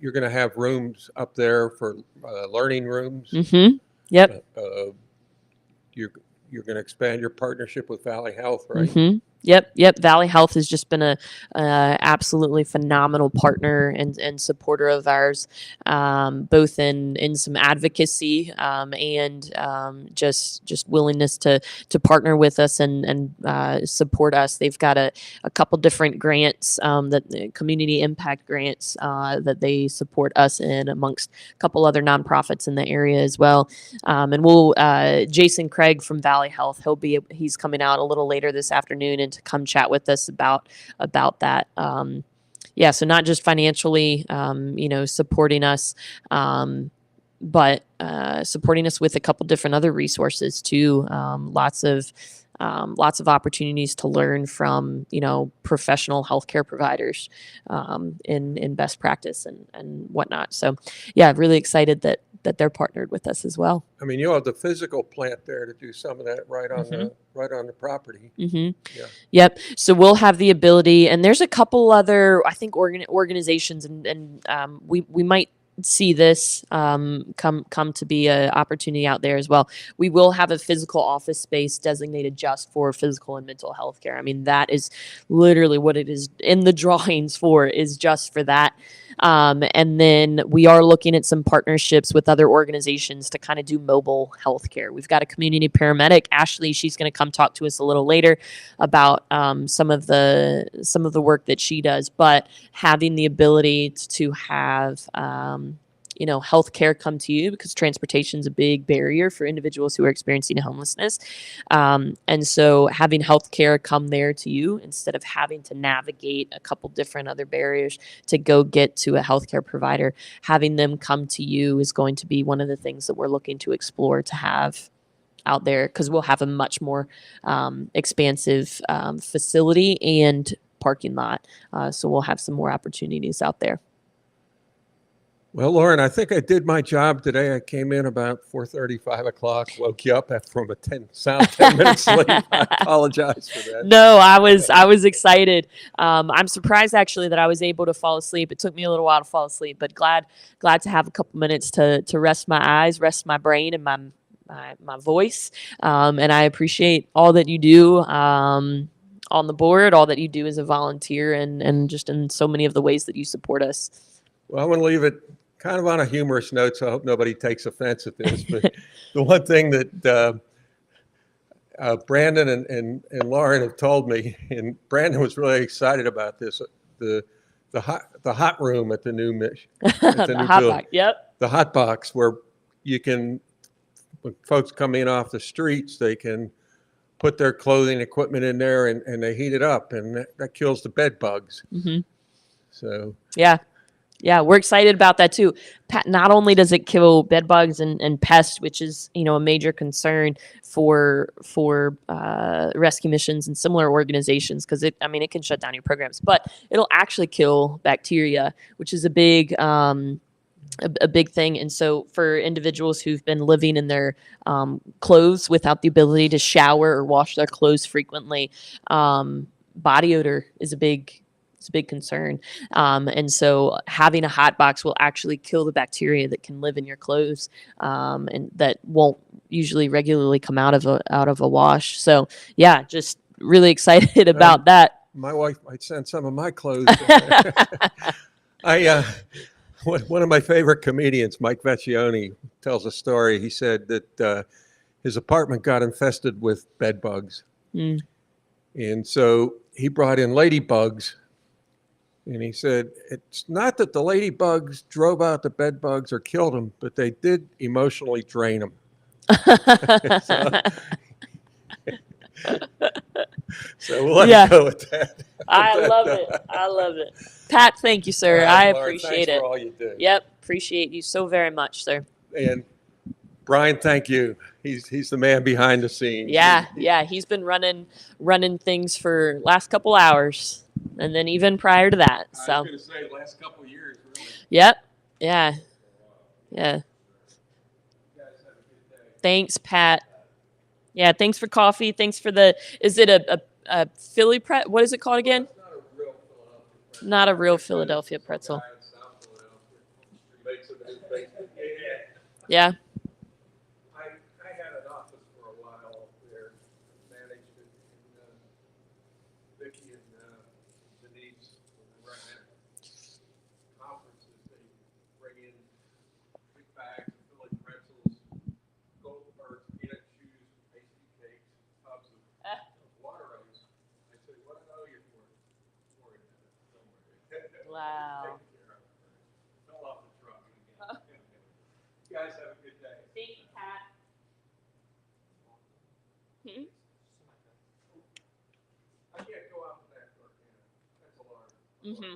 You're going to have rooms up there for learning rooms. Mm-hmm. Yep. You're going to expand your partnership with Valley Health, right? Mm-hmm. Yep. Valley Health has just been a absolutely phenomenal partner and supporter of ours, both in some advocacy, and just willingness to partner with us and support us. They've got a couple different grants, that community impact grants, that they support us in, amongst a couple other nonprofits in the area as well. And we'll Jason Craig from Valley Health, he's coming out a little later this afternoon and to come chat with us about that. So not just financially, supporting us, but supporting us with a couple different other resources too. Lots of opportunities to learn from professional healthcare providers, in best practice and whatnot. So yeah, really excited that they're partnered with us as well. I mean, you have the physical plant there to do some of that right on the property. Mm-hmm. Yeah. Yep. So we'll have the ability, and there's a couple other, I think, organizations, and we might see this come to be an opportunity out there as well. We will have a physical office space designated just for physical and mental health care. I mean, that is literally what it is in the drawings for, is just for that. And then we are looking at some partnerships with other organizations to kind of do mobile healthcare. We've got a community paramedic, Ashley. She's going to come talk to us a little later about some of the work that she does. But having the ability to have healthcare come to you, because transportation is a big barrier for individuals who are experiencing homelessness. And so having healthcare come there to you instead of having to navigate a couple different other barriers to go get to a healthcare provider, having them come to you is going to be one of the things that we're looking to explore to have out there, because we'll have a much more expansive facility and parking lot. So we'll have some more opportunities out there. Well, Lauren, I think I did my job today. I came in about 4:30, 5 o'clock, woke you up from a 10 minute sleep. I apologize for that. No, I was excited. I'm surprised actually that I was able to fall asleep. It took me a little while to fall asleep, but glad to have a couple minutes to rest my eyes, rest my brain, and my voice. And I appreciate all that you do on the board, all that you do as a volunteer, and just in so many of the ways that you support us. Well, I'm going to leave it kind of on a humorous note, so I hope nobody takes offense at this. But the one thing that Brandon and Lauren have told me, and Brandon was really excited about this. The hot room at the new mission, at The new hot building, box. Yep. the hot box where you can, when folks come in off the streets, they can put their clothing equipment in there and they heat it up, and that kills the bed bugs. Mm-hmm. So Yeah. Yeah, we're excited about that too. Not only does it kill bed bugs and pests, which is a major concern for rescue missions and similar organizations, because it can shut down your programs, but it'll actually kill bacteria, which is a big big thing. And so for individuals who've been living in their clothes without the ability to shower or wash their clothes frequently, body odor is a big concern. And so having a hot box will actually kill the bacteria that can live in your clothes, and that won't usually regularly come out of a wash. So yeah, just really excited about that. my wife might send some of my clothes. One of my favorite comedians, Mike Vecchione, tells a story. He said that his apartment got infested with bed bugs. Mm. And so he brought in ladybugs. And he said, it's not that the ladybugs drove out the bed bugs or killed them, but they did emotionally drain them. So we'll let it go with that. I love it. I love it. Pat, thank you, sir. I Lauren, appreciate thanks it. for all you do. Yep, appreciate you so very much, sir. And Brian, thank you. He's the man behind the scenes. Yeah, he's been running things for last couple hours, and then even prior to that. So. I was going to say last couple of years. Really. Yep. Yeah. Thanks, Pat. Yeah, thanks for coffee. Thanks for is it a Philly pretzel? What is it called again? Not a real Philadelphia pretzel. Yeah. I had an office for a while there, managed it, and Vicki and Denise, when they run that conferences, they bring in big bags of Philly pretzels, gold bars, peanut chews, pastry cakes, tubs of water ice. I said, what I owe you for it? Don't worry. Wow. Fell off the truck. You guys have a good day. Thank you, Pat. I can't go out to that door, can I? That's alarm. Mm-hmm.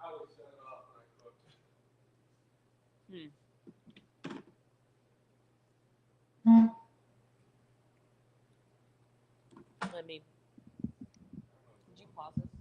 I would set it off when I cooked. Let me. Did you pause this?